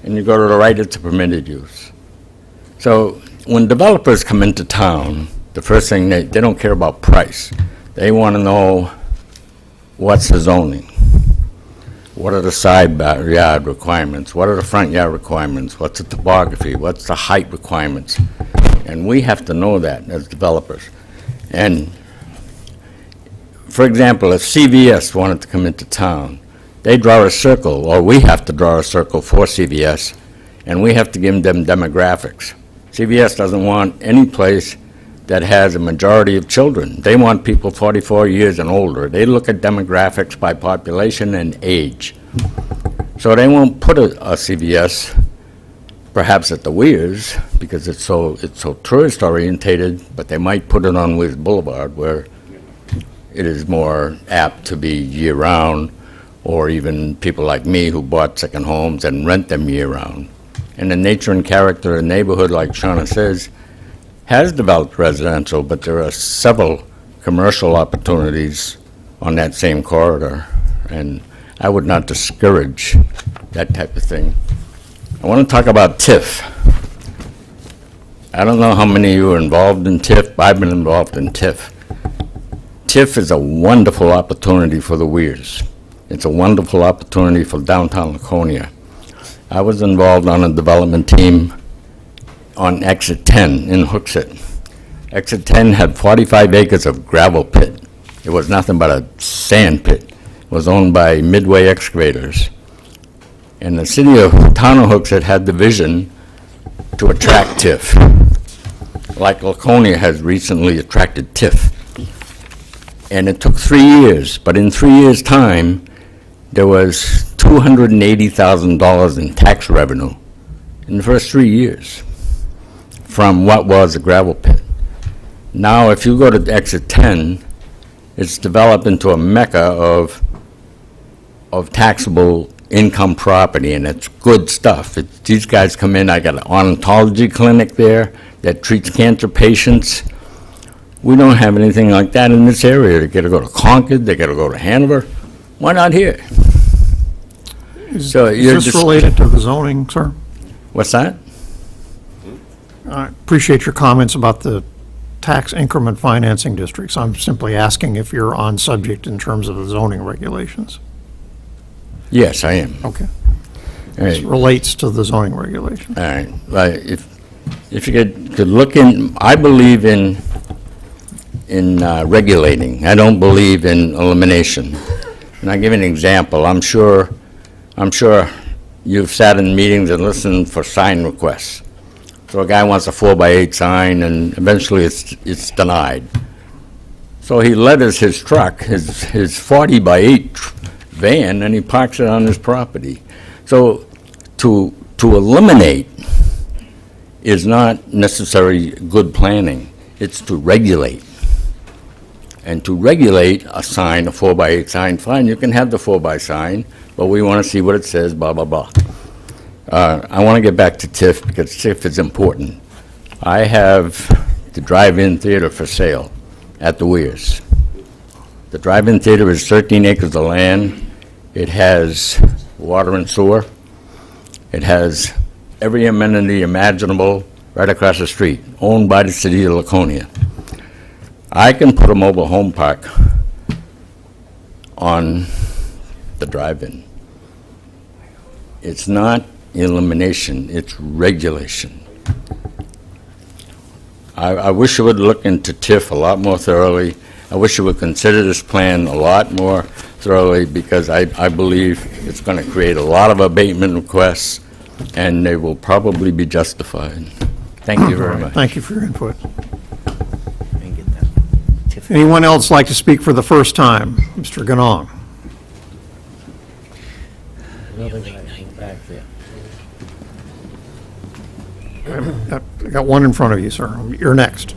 and you go to the right, it's a permitted use. So when developers come into town, the first thing, they don't care about price. They want to know what's the zoning. What are the side yard requirements? What are the front yard requirements? What's the topography? What's the height requirements? And we have to know that as developers. And, for example, if CVS wanted to come into town, they draw a circle, or we have to draw a circle for CVS, and we have to give them demographics. CVS doesn't want any place that has a majority of children. They want people 44 years and older. They look at demographics by population and age. So they won't put a CVS perhaps at the Weirs because it's so tourist orientated, but they might put it on Weirs Boulevard where it is more apt to be year round, or even people like me who bought second homes and rent them year round. And the nature and character of the neighborhood, like Shauna says, has developed residential, but there are several commercial opportunities on that same corridor, and I would not discourage that type of thing. I want to talk about TIF. I don't know how many of you are involved in TIF, but I've been involved in TIF. TIF is a wonderful opportunity for the Weirs. It's a wonderful opportunity for downtown Laconia. I was involved on a development team on Exit 10 in Hooksett. Exit 10 had 45 acres of gravel pit. It was nothing but a sand pit. It was owned by Midway Excavators. And the town of Hooksett had the vision to attract TIF, like Laconia has recently attracted TIF. And it took 3 years, but in 3 years' time, there was $280,000 in tax revenue in the first 3 years from what was a gravel pit. Now, if you go to Exit 10, it's developed into a mecca of taxable income property, and it's good stuff. These guys come in, I got an odontology clinic there that treats cancer patients. We don't have anything like that in this area. They got to go to Concord, they got to go to Hanover. Why not here? Is this related to the zoning, sir? What's that? I appreciate your comments about the tax increment financing districts. I'm simply asking if you're on subject in terms of the zoning regulations. Yes, I am. Okay. All right. This relates to the zoning regulations. All right. If you could look in, I believe in regulating. I don't believe in elimination. And I'll give you an example. I'm sure you've sat in meetings and listened for sign requests. So a guy wants a 4x8 sign, and eventually it's denied. So he letters his truck, his 40x8 van, and he parks it on his property. So to eliminate is not necessarily good planning. It's to regulate. And to regulate a sign, a 4x8 sign, fine, you can have the 4x sign, but we want to see what it says, blah, blah, blah. I want to get back to TIF because TIF is important. I have the drive-in theater for sale at the Weirs. The drive-in theater is 13 acres of land. It has water and sewer. It has every amenity imaginable right across the street, owned by the city of Laconia. I can put a mobile home park on the drive-in. It's not elimination, it's regulation. I wish you would look into TIF a lot more thoroughly. I wish you would consider this plan a lot more thoroughly because I believe it's going to create a lot of abatement requests and they will probably be justified. Thank you very much. Thank you for your input. Anyone else like to speak for the first time? Mr. Ganong. I got one in front of you, sir. You're next.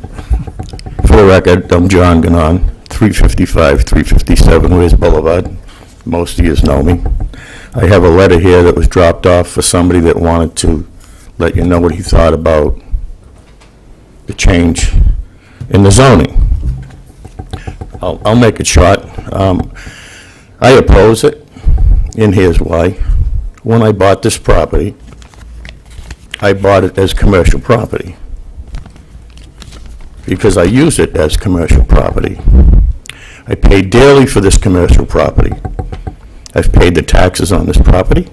For the record, I'm John Ganon, 355, 357 Weirs Boulevard. Most of you know me. I have a letter here that was dropped off for somebody that wanted to let you know what he thought about the change in the zoning. I'll make it short. I oppose it, and here's why. When I bought this property, I bought it as commercial property because I use it as commercial property. I paid dearly for this commercial property. I've paid the taxes on this property.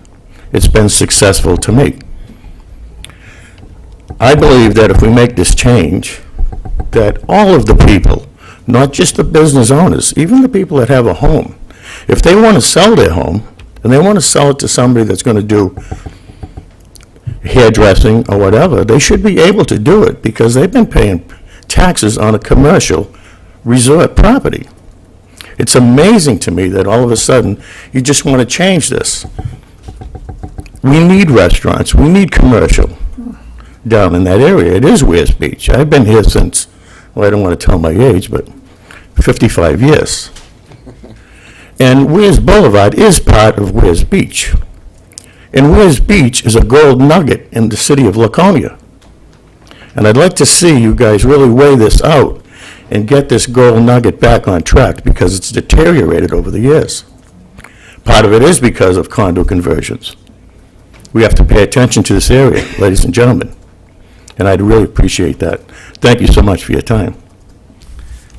It's been successful to me. I believe that if we make this change, that all of the people, not just the business owners, even the people that have a home, if they want to sell their home, and they want to sell it to somebody that's going to do hairdressing or whatever, they should be able to do it because they've been paying taxes on a commercial resort property. It's amazing to me that all of a sudden you just want to change this. We need restaurants, we need commercial down in that area. It is Weirs Beach. I've been here since, well, I don't want to tell my age, but 55 years. And Weirs Boulevard is part of Weirs Beach. And Weirs Beach is a gold nugget in the city of Laconia. And I'd like to see you guys really weigh this out and get this gold nugget back on track because it's deteriorated over the years. Part of it is because of condo conversions. We have to pay attention to this area, ladies and gentlemen. And I'd really appreciate that. Thank you so much for your time.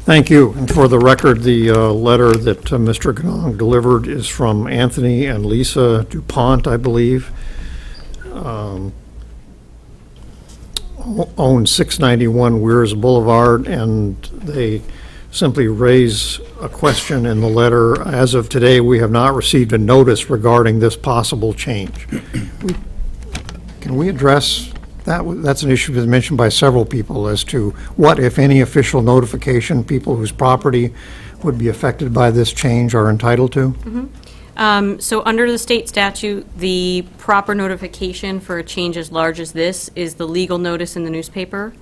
Thank you. And for the record, the letter that Mr. Ganong delivered is from Anthony and Lisa DuPont, I believe. Own 691 Weirs Boulevard, and they simply raise a question in the letter. As of today, we have not received a notice regarding this possible change. Can we address that? That's an issue that's mentioned by several people as to what, if any, official notification people whose property would be affected by this change are entitled to? So under the state statute, the proper notification for a change as large as this is the legal notice in the newspaper.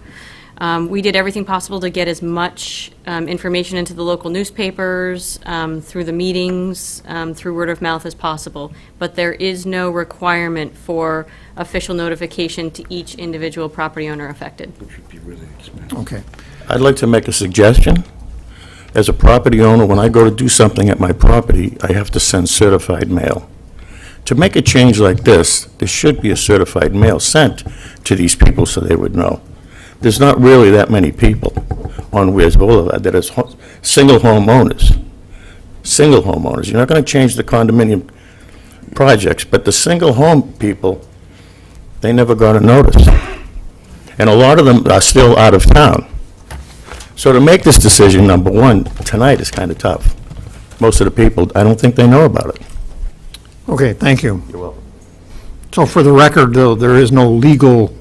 We did everything possible to get as much information into the local newspapers, through the meetings, through word of mouth as possible. But there is no requirement for official notification to each individual property owner affected. Okay. I'd like to make a suggestion. As a property owner, when I go to do something at my property, I have to send certified mail. To make a change like this, there should be a certified mail sent to these people so they would know. There's not really that many people on Weirs Boulevard that is single homeowners. Single homeowners. You're not going to change the condominium projects, but the single home people, they never got a notice. And a lot of them are still out of town. So to make this decision, number one, tonight is kind of tough. Most of the people, I don't think they know about it. Okay, thank you. You're welcome. So for the record, though, there is no legal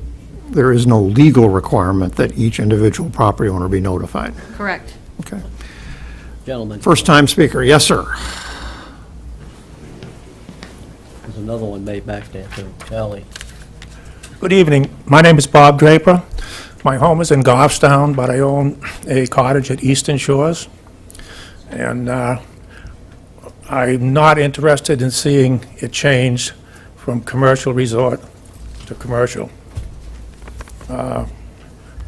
requirement that each individual property owner be notified. Correct. Okay. Gentlemen, First time speaker, yes, sir. there's another one made back there too. Charlie. Good evening. My name is Bob Draper. My home is in Goffstown, but I own a cottage at Eastern Shores. And I'm not interested in seeing it change from commercial resort to commercial.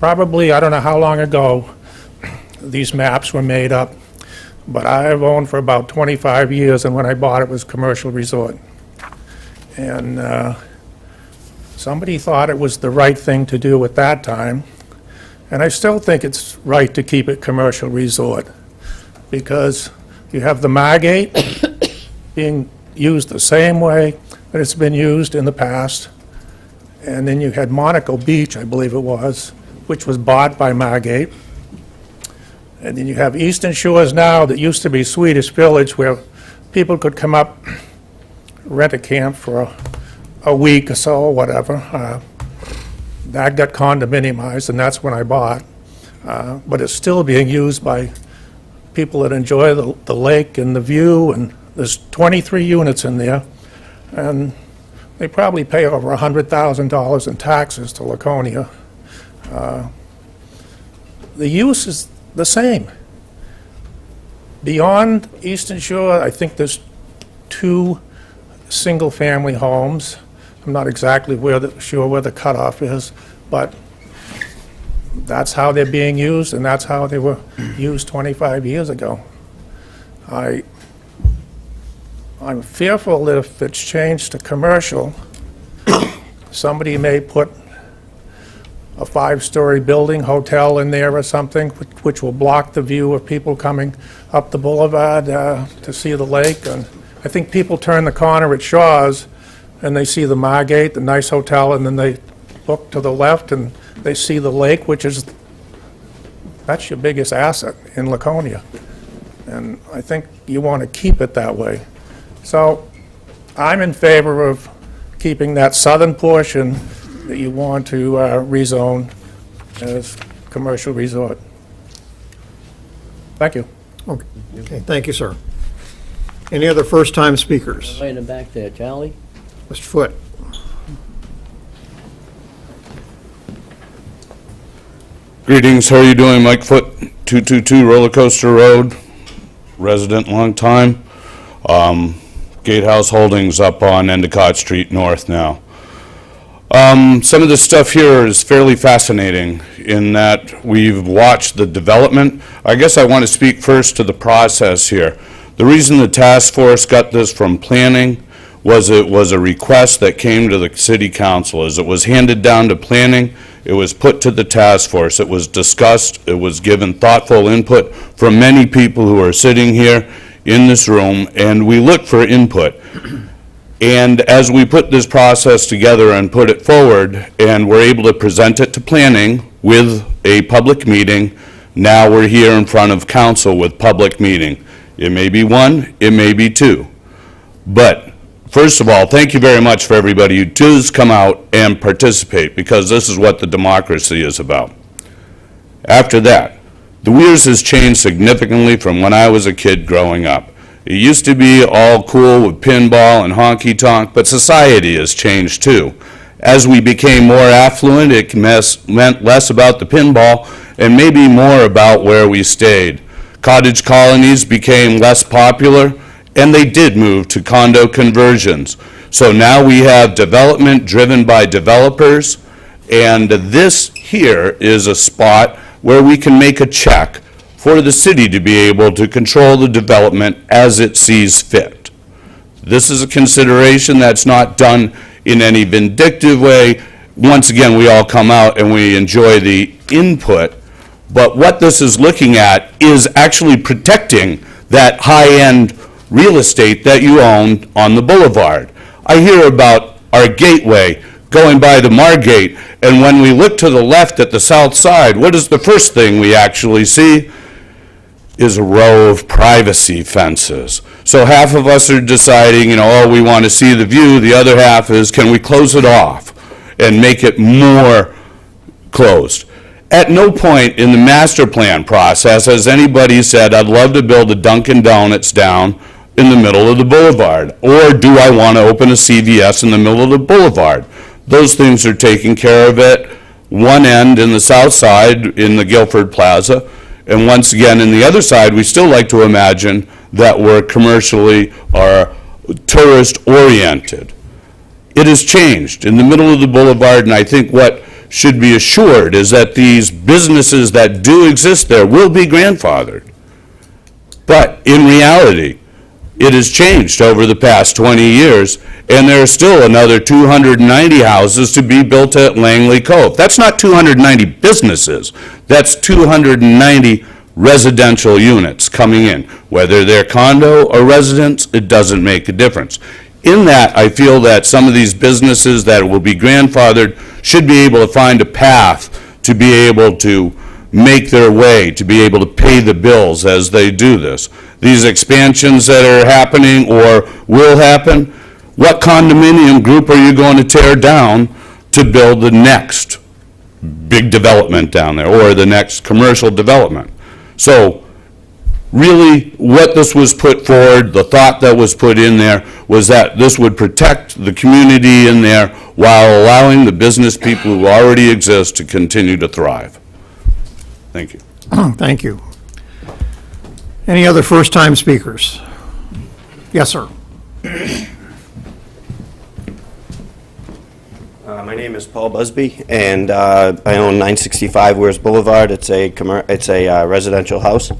Probably, I don't know how long ago these maps were made up, but I've owned for about 25 years, and when I bought it was commercial resort. And somebody thought it was the right thing to do at that time, and I still think it's right to keep it commercial resort, because you have the Margate being used the same way that it's been used in the past, and then you had Monaco Beach, I believe it was, which was bought by Margate, and then you have Eastern Shores now that used to be Swedish Village, where people could come up, rent a camp for a week or so, or whatever. That got condominiumized, and that's when I bought. But it's still being used by people that enjoy the lake and the view, and there's 23 units in there, and they probably pay over $100,000 in taxes to Laconia. The use is the same. Beyond Eastern Shore, I think there's 2 single-family homes. I'm not exactly sure where the cutoff is, but that's how they're being used, and that's how they were used 25 years ago. I'm fearful that if it's changed to commercial, somebody may put a 5-story building, hotel in there or something, which will block the view of people coming up the boulevard to see the lake. And I think people turn the corner at Shaw's and they see the Margate, the nice hotel, and then they look to the left and they see the lake, that's your biggest asset in Laconia. And I think you want to keep it that way. So I'm in favor of keeping that southern portion that you want to rezone as commercial resort. Thank you. Okay, thank you, sir. Any other first-time speakers? Way in the back there, Charlie? Mr. Foote. Greetings, how are you doing? Mike Foote, 222 Roller Coaster Road, resident, long time. Gatehouse Holdings up on Endicott Street North now. Some of the stuff here is fairly fascinating in that we've watched the development. I guess I want to speak first to the process here. The reason the task force got this from planning was it was a request that came to the city council. As it was handed down to planning, it was put to the task force. It was discussed. It was given thoughtful input from many people who are sitting here in this room, and we looked for input. And as we put this process together and put it forward, and we're able to present it to planning with a public meeting, now we're here in front of council with public meeting. It may be 1, it may be 2. But first of all, thank you very much for everybody who does come out and participate, because this is what the democracy is about. After that, the Weirs has changed significantly from when I was a kid growing up. It used to be all cool with pinball and honky-tonk, but society has changed too. As we became more affluent, it meant less about the pinball and maybe more about where we stayed. Cottage colonies became less popular, and they did move to condo conversions. So now we have development driven by developers, and this here is a spot where we can make a check for the city to be able to control the development as it sees fit. This is a consideration that's not done in any vindictive way. Once again, we all come out and we enjoy the input, but what this is looking at is actually protecting that high-end real estate that you own on the boulevard. I hear about our gateway going by the Margate, and when we look to the left at the south side, what is the first thing we actually see? Is a row of privacy fences. So half of us are deciding, oh, we want to see the view. The other half is, can we close it off and make it more closed? At no point in the master plan process has anybody said, I'd love to build a Dunkin' Donuts down in the middle of the boulevard, or do I want to open a CVS in the middle of the boulevard? Those things are taken care of at one end in the south side in the Guilford Plaza. And once again, in the other side, we still like to imagine that we're commercially or tourist-oriented. It has changed in the middle of the boulevard, and I think what should be assured is that these businesses that do exist there will be grandfathered. But in reality, it has changed over the past 20 years, and there are still another 290 houses to be built at Langley Cove. That's not 290 businesses. That's 290 residential units coming in. Whether they're condo or residence, it doesn't make a difference. In that, I feel that some of these businesses that will be grandfathered should be able to find a path to be able to make their way, to be able to pay the bills as they do this. These expansions that are happening or will happen, what condominium group are you going to tear down to build the next big development down there, or the next commercial development? So really, what this was put forward, the thought that was put in there, was that this would protect the community in there while allowing the business people who already exist to continue to thrive. Thank you. Thank you. Any other first-time speakers? Yes, sir. My name is Paul Busby, and I own 965 Weirs Boulevard. It's a residential house,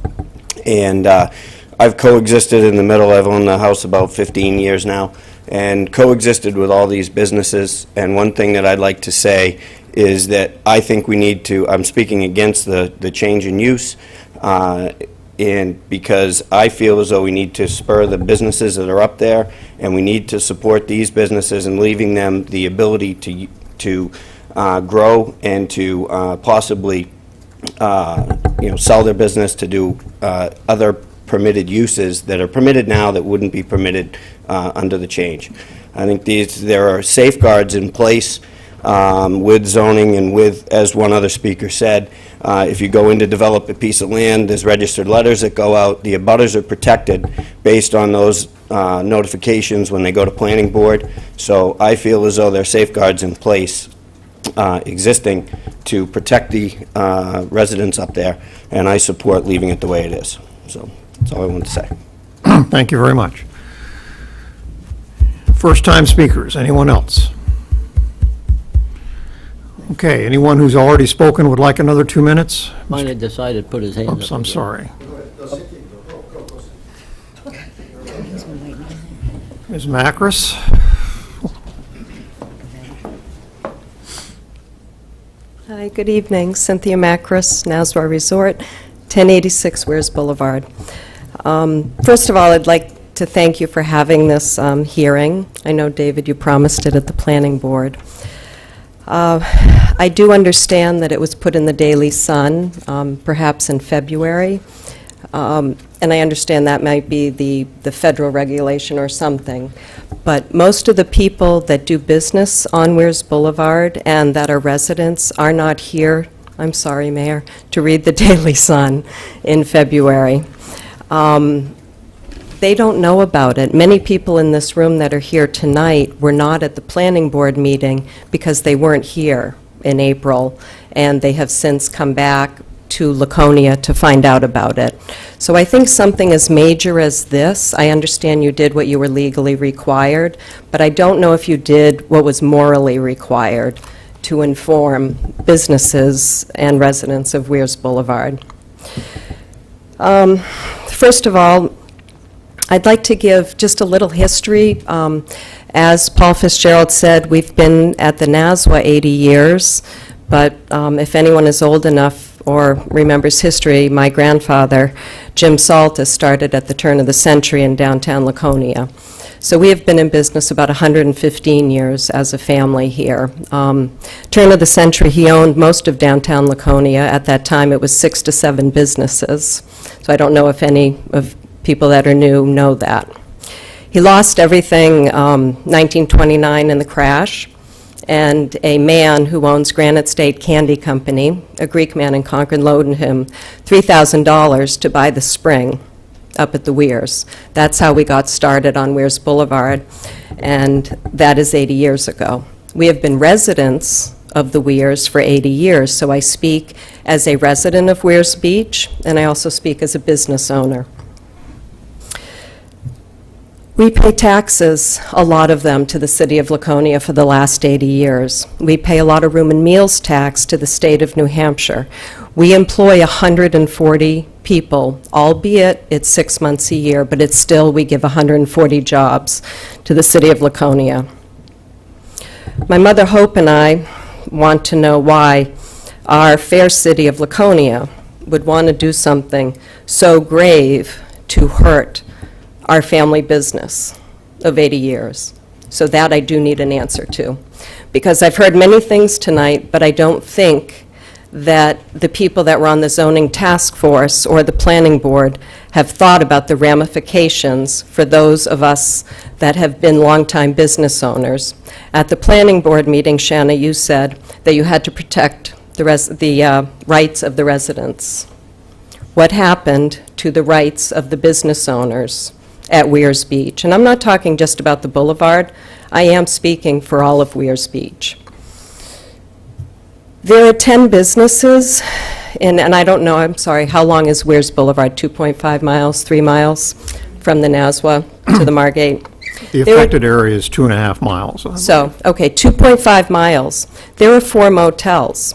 and I've coexisted in the middle. I've owned the house about 15 years now, and coexisted with all these businesses. And one thing that I'd like to say is that I think we need to, I'm speaking against the change in use, and because I feel as though we need to spur the businesses that are up there, and we need to support these businesses and leaving them the ability to grow and to possibly sell their business, to do other permitted uses that are permitted now that wouldn't be permitted under the change. I think there are safeguards in place with zoning and with, as one other speaker said, if you go in to develop a piece of land, there's registered letters that go out. The abutters are protected based on those notifications when they go to planning board. So I feel as though there are safeguards in place existing to protect the residents up there, and I support leaving it the way it is. So that's all I wanted to say. Thank you very much. First-time speakers, anyone else? Okay, anyone who's already spoken would like another 2 minutes? Mine had decided to put his hand up. Oops, I'm sorry. Ms. Macris? Hi, good evening. Cynthia Macris, Naswa Resort, 1086 Weirs Boulevard. First of all, I'd like to thank you for having this hearing. I know, David, you promised it at the planning board. I do understand that it was put in the Daily Sun, perhaps in February, and I understand that might be the federal regulation or something. But most of the people that do business on Weirs Boulevard and that are residents are not here, I'm sorry, Mayor, to read the Daily Sun in February. They don't know about it. Many people in this room that are here tonight were not at the planning board meeting because they weren't here in April, and they have since come back to Laconia to find out about it. So I think something as major as this, I understand you did what you were legally required, but I don't know if you did what was morally required to inform businesses and residents of Weirs Boulevard. First of all, I'd like to give just a little history. As Paul Fitzgerald said, we've been at the NASWA 80 years, but if anyone is old enough or remembers history, my grandfather, Jim Salta, started at the turn of the century in downtown Laconia. So we have been in business about 115 years as a family here. Turn of the century, he owned most of downtown Laconia. At that time, it was 6 to 7 businesses. So I don't know if any of people that are new know that. He lost everything 1929 in the crash, and a man who owns Granite State Candy Company, a Greek man in Concord, loaned him $3,000 to buy the spring up at the Weirs. That's how we got started on Weirs Boulevard, and that is 80 years ago. We have been residents of the Weirs for 80 years, so I speak as a resident of Weirs Beach, and I also speak as a business owner. We pay taxes, a lot of them, to the city of Laconia for the last 80 years. We pay a lot of room and meals tax to the state of New Hampshire. We employ 140 people, albeit it's 6 months a year, but it's still, we give 140 jobs to the city of Laconia. My mother Hope and I want to know why our fair city of Laconia would want to do something so grave to hurt our family business of 80 years. So that I do need an answer to. Because I've heard many things tonight, but I don't think that the people that were on the zoning task force or the planning board have thought about the ramifications for those of us that have been longtime business owners. At the planning board meeting, Shanna, you said that you had to protect the rights of the residents. What happened to the rights of the business owners at Weirs Beach. And I'm not talking just about the boulevard. I am speaking for all of Weirs Beach. There are 10 businesses, and I don't know, I'm sorry, how long is Weirs Boulevard? 2.5 miles, 3 miles from the Nazwa to the Margate? The affected area is 2.5 miles. So, okay, 2.5 miles. There are 4 motels.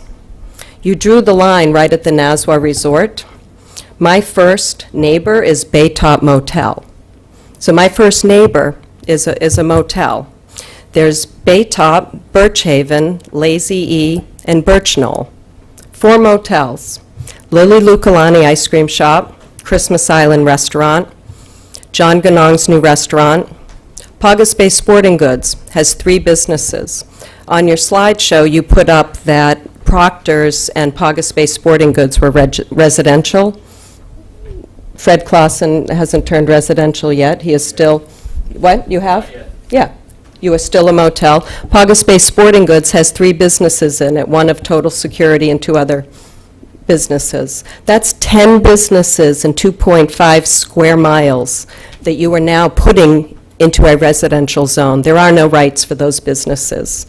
You drew the line right at the Nazwa Resort. My first neighbor is Baytop Motel. So my first neighbor is a motel. There's Baytop, Birchhaven, Lazy E, and Birchnell. 4 motels. Lily Lukalani Ice Cream Shop, Christmas Island Restaurant, John Ganong's new restaurant. Paugus Bay Sporting Goods has 3 businesses. On your slideshow, you put up that Proctor's and Paugus Bay Sporting Goods were residential. Fred Clausen hasn't turned residential yet. He is still, what, you have? Yeah. You are still a motel. Paugus Bay Sporting Goods has 3 businesses in it, one of Total Security and 2 other businesses. That's 10 businesses in 2.5 square miles that you are now putting into a residential zone. There are no rights for those businesses.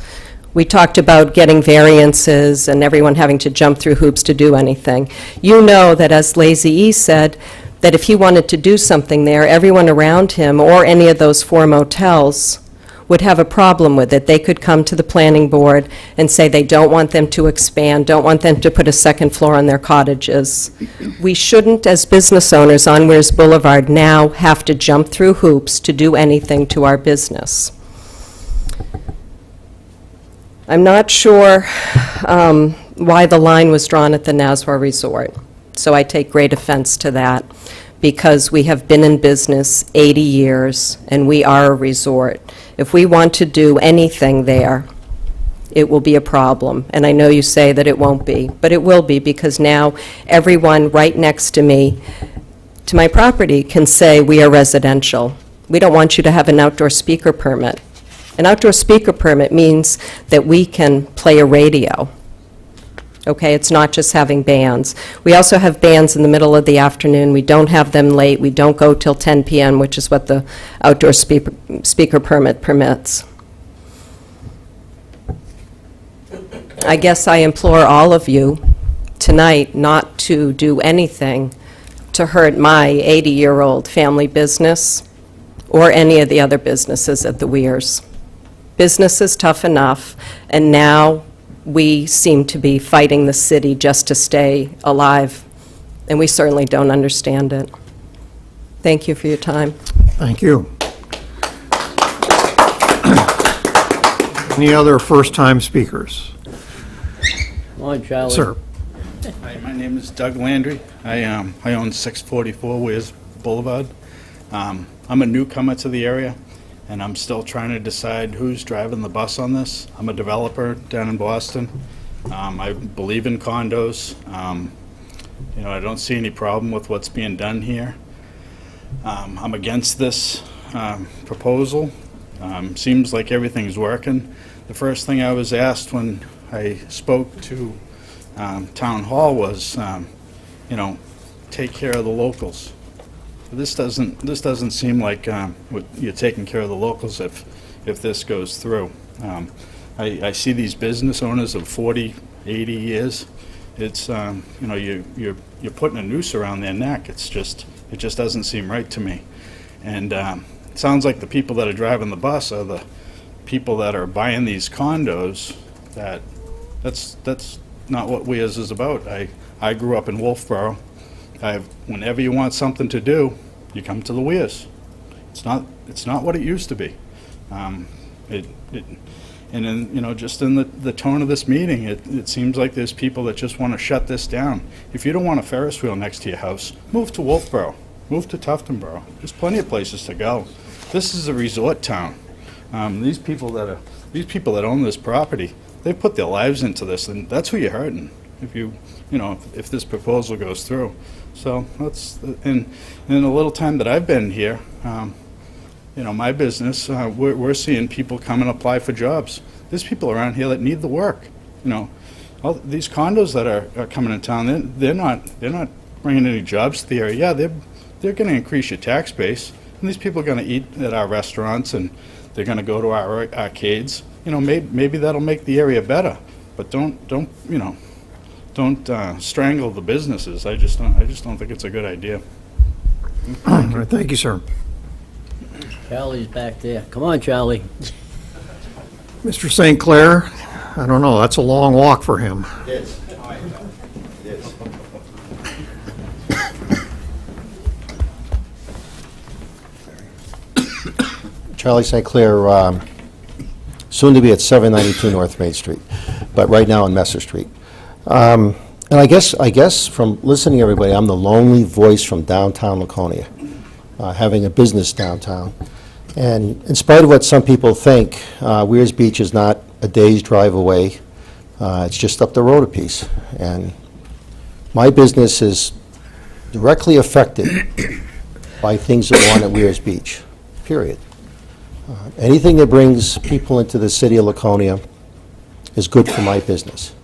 We talked about getting variances and everyone having to jump through hoops to do anything. You know that, as Lazy E said, that if he wanted to do something there, everyone around him or any of those 4 motels would have a problem with it. They could come to the planning board and say they don't want them to expand, don't want them to put a second floor on their cottages. We shouldn't, as business owners on Weirs Boulevard, now have to jump through hoops to do anything to our business. I'm not sure why the line was drawn at the Nazwa Resort, so I take great offense to that, because we have been in business 80 years, and we are a resort. If we want to do anything there, it will be a problem. And I know you say that it won't be, but it will be, because now everyone right next to me, to my property, can say we are residential. We don't want you to have an outdoor speaker permit. An outdoor speaker permit means that we can play a radio. Okay, it's not just having bands. We also have bands in the middle of the afternoon. We don't have them late. We don't go till 10 p.m., which is what the outdoor speaker permit permits. I guess I implore all of you tonight not to do anything to hurt my 80-year-old family business or any of the other businesses at the Weirs. Business is tough enough, and now we seem to be fighting the city just to stay alive, and we certainly don't understand it. Thank you for your time. Thank you. Any other first-time speakers? Come on, Charlie. Sir. Hi, my name is Doug Landry. I own 644 Weirs Boulevard. I'm a newcomer to the area, and I'm still trying to decide who's driving the bus on this. I'm a developer down in Boston. I believe in condos. You know, I don't see any problem with what's being done here. I'm against this proposal. Seems like everything's working. The first thing I was asked when I spoke to Town Hall was, you know, take care of the locals. This doesn't seem like you're taking care of the locals if this goes through. I see these business owners of 40, 80 years. It's you know, you're putting a noose around their neck. It just doesn't seem right to me. And it sounds like the people that are driving the bus are the people that are buying these condos. That's not what Weirs is about. I grew up in Wolfboro. Whenever you want something to do, you come to the Weirs. It's not what it used to be. And then, you know, just in the tone of this meeting, it seems like there's people that just want to shut this down. If you don't want a Ferris wheel next to your house, move to Wolfboro, move to Tuftonboro. There's plenty of places to go. This is a resort town. These people that own this property, they put their lives into this, and that's who you're hurting if this proposal goes through. So that's, in the little time that I've been here, you know, my business, we're seeing people come and apply for jobs. There's people around here that need the work. You know, all these condos that are coming in town, they're not bringing any jobs to the area, yeah, they're going to increase your tax base, and these people are going to eat at our restaurants, and they're going to go to our arcades. You know, maybe that'll make the area better, but don't strangle the businesses. I just don't think it's a good idea. All right, thank you, sir. Charlie's back there. Come on, Charlie. Mr. St. Clair, I don't know, that's a long walk for him. It is. It is. Charlie St. Clair, soon to be at 792 North Main Street, but right now on Messer Street. And I guess from listening to everybody, I'm the lonely voice from downtown Laconia, having a business downtown. And in spite of what some people think, Weirs Beach is not a day's drive away. It's just up the road a piece. And my business is directly affected by things that go on at Weirs Beach, period. Anything that brings people into the city of Laconia is good for my business.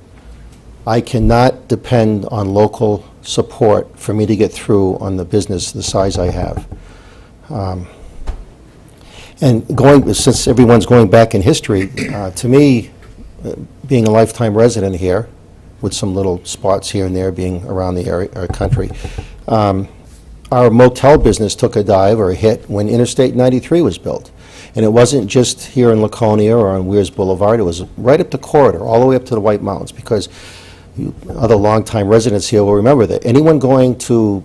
I cannot depend on local support for me to get through on the business the size I have. And since everyone's going back in history, to me, being a lifetime resident here, with some little spots here and there being around the area or country, our motel business took a dive or a hit when Interstate 93 was built. And it wasn't just here in Laconia or on Weirs Boulevard, it was right up the corridor, all the way up to the White Mountains, because other longtime residents here will remember that anyone going to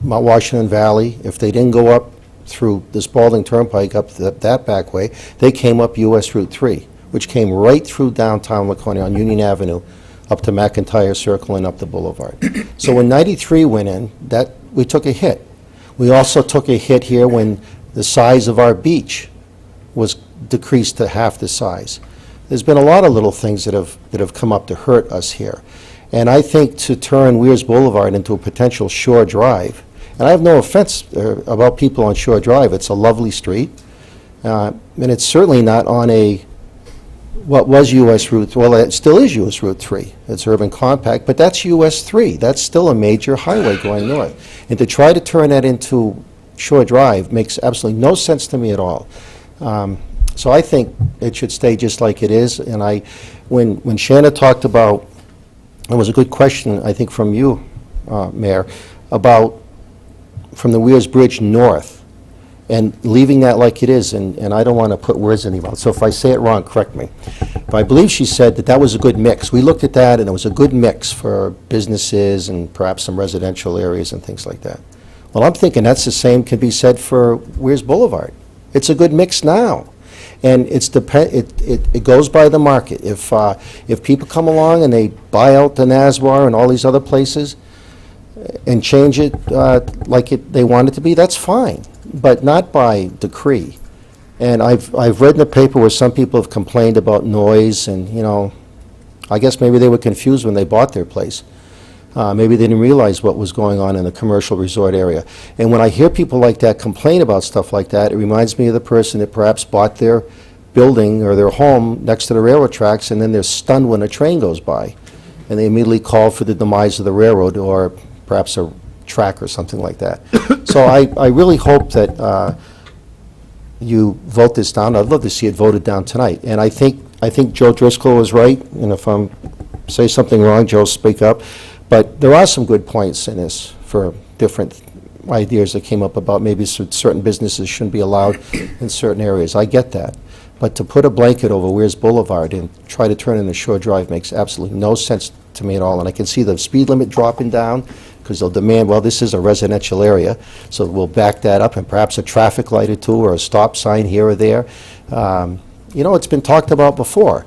Mount Washington Valley, if they didn't go up through the Spalding Turnpike up that back way, they came up US Route 3, which came right through downtown Laconia on Union Avenue, up to McIntyre Circle and up the boulevard. So when 93 went in, we took a hit. We also took a hit here when the size of our beach was decreased to half the size. There's been a lot of little things that have come up to hurt us here. And I think to turn Weirs Boulevard into a potential shore drive, and I have no offense about people on Shore Drive, it's a lovely street, and it's certainly not on what was US Route, well, it still is US Route 3. It's urban compact, but that's US 3. That's still a major highway going north. And to try to turn that into Shore Drive makes absolutely no sense to me at all. So I think it should stay just like it is. And when Shanna talked about, it was a good question, I think, from you, Mayor, about from the Weirs Bridge north and leaving that like it is. And I don't want to put words in your mouth. So if I say it wrong, correct me. But I believe she said that was a good mix. We looked at that, and it was a good mix for businesses and perhaps some residential areas and things like that. Well, I'm thinking that's the same can be said for Weirs Boulevard. It's a good mix now. And it goes by the market. If people come along and they buy out the Nazwa and all these other places and change it like they want it to be, that's fine, but not by decree. And I've read in the paper where some people have complained about noise, and I guess maybe they were confused when they bought their place. Maybe they didn't realize what was going on in the commercial resort area. And when I hear people like that complain about stuff like that, it reminds me of the person that perhaps bought their building or their home next to the railroad tracks, and then they're stunned when a train goes by. And they immediately call for the demise of the railroad or perhaps a track or something like that. So I really hope that you vote this down. I'd love to see it voted down tonight. And I think Joe Driscoll was right, and if I say something wrong, Joe, speak up. But there are some good points in this for different ideas that came up about maybe certain businesses shouldn't be allowed in certain areas. I get that. But to put a blanket over Weirs Boulevard and try to turn it into Shore Drive makes absolutely no sense to me at all. And I can see the speed limit dropping down because they'll demand, well, this is a residential area, so we'll back that up, and perhaps a traffic light or two or a stop sign here or there. It's been talked about before.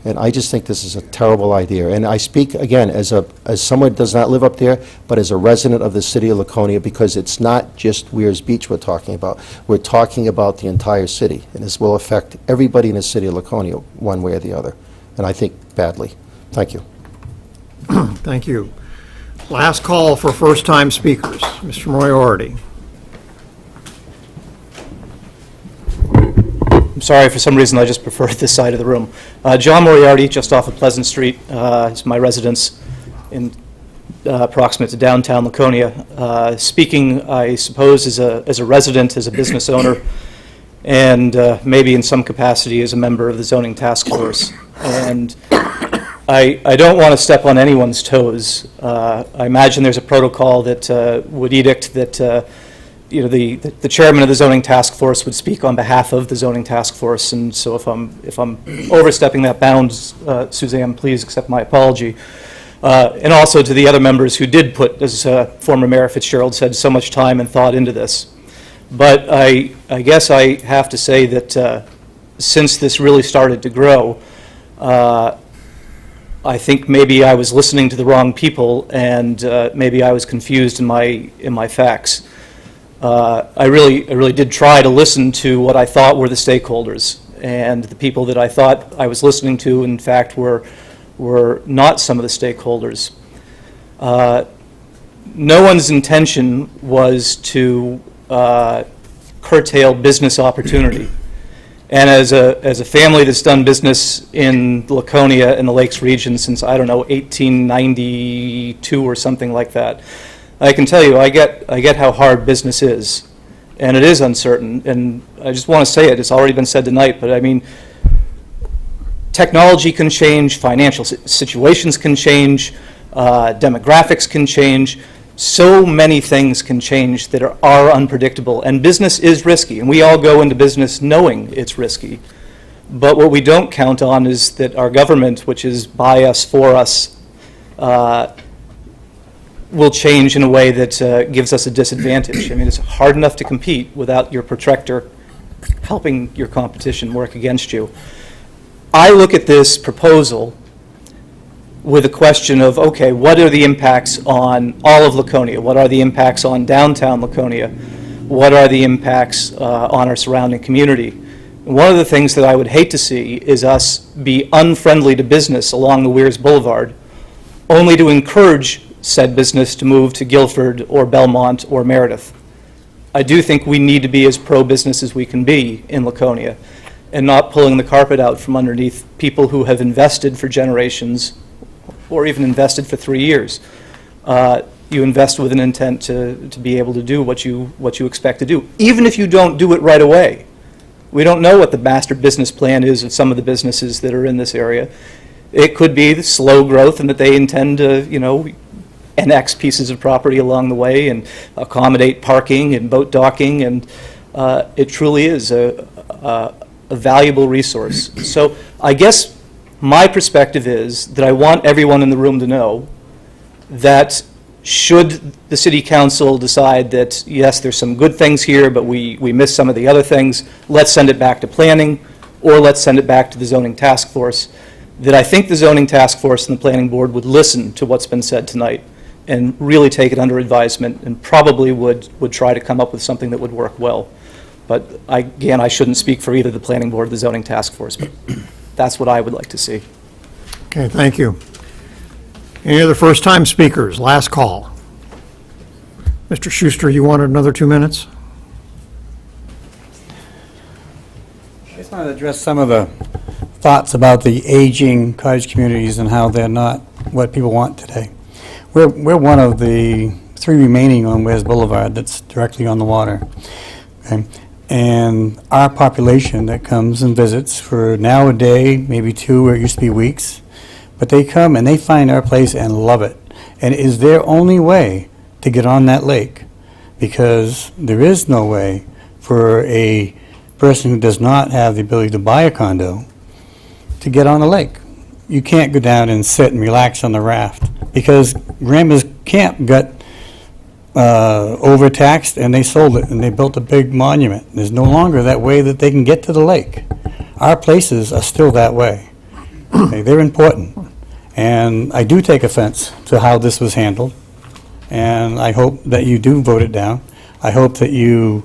And I just think this is a terrible idea. And I speak, again, as someone who does not live up there, but as a resident of the city of Laconia, because it's not just Weirs Beach we're talking about. We're talking about the entire city. And this will affect everybody in the city of Laconia one way or the other. And I think badly. Thank you. Thank you. Last call for first-time speakers. Mr. Moriarty. I'm sorry, for some reason I just prefer this side of the room. John Moriarty, just off of Pleasant Street, is my residence in proximate to downtown Laconia. Speaking, I suppose, as a resident, as a business owner, and maybe in some capacity as a member of the zoning task force. And I don't want to step on anyone's toes. I imagine there's a protocol that would edict that the chairman of the zoning task force would speak on behalf of the zoning task force. And so if I'm overstepping that bound, Suzanne, please accept my apology. And also to the other members who did put, as former Mayor Fitzgerald said, so much time and thought into this. But I guess I have to say that since this really started to grow, I think maybe I was listening to the wrong people, and maybe I was confused in my facts. I really did try to listen to what I thought were the stakeholders, and the people that I thought I was listening to, in fact, were not some of the stakeholders. No one's intention was to curtail business opportunity. And as a family that's done business in Laconia and the Lakes region since, I don't know, 1892 or something like that, I can tell you, I get how hard business is, and it is uncertain. And I just want to say it. It's already been said tonight, but I mean, technology can change, financial situations can change, demographics can change. So many things can change that are unpredictable, and business is risky, and we all go into business knowing it's risky. But what we don't count on is that our government, which is by us, for us, will change in a way that gives us a disadvantage. I mean, it's hard enough to compete without your protractor helping your competition work against you. I look at this proposal with a question of, okay, what are the impacts on all of Laconia? What are the impacts on downtown Laconia? What are the impacts on our surrounding community? And one of the things that I would hate to see is us be unfriendly to business along the Weirs Boulevard, only to encourage said business to move to Guilford or Belmont or Meredith. I do think we need to be as pro-business as we can be in Laconia, and not pulling the carpet out from underneath people who have invested for generations, or even invested for 3 years. You invest with an intent to be able to do what you expect to do, even if you don't do it right away. We don't know what the master business plan is of some of the businesses that are in this area. It could be the slow growth, and that they intend to, annex pieces of property along the way and accommodate parking and boat docking, and it truly is a valuable resource. So I guess my perspective is that I want everyone in the room to know that should the city council decide that, yes, there's some good things here, but we miss some of the other things, let's send it back to planning, or let's send it back to the zoning task force, that I think the zoning task force and the planning board would listen to what's been said tonight and really take it under advisement, and probably would try to come up with something that would work well. But again, I shouldn't speak for either the planning board or the zoning task force, but that's what I would like to see. Okay, thank you. Any other first-time speakers? Last call. Mr. Schuster, you wanted another 2 minutes? I just wanted to address some of the thoughts about the aging cottage communities and how they're not what people want today. We're one of the 3 remaining on Weirs Boulevard that's directly on the water. Okay? And our population that comes and visits for now a day, maybe 2, or it used to be weeks, but they come and they find our place and love it. And it is their only way to get on that lake, because there is no way for a person who does not have the ability to buy a condo to get on the lake. You can't go down and sit and relax on the raft, because Grandma's Camp got overtaxed, and they sold it, and they built a big monument. There's no longer that way that they can get to the lake. Our places are still that way. Okay, they're important. And I do take offense to how this was handled, and I hope that you do vote it down. I hope that you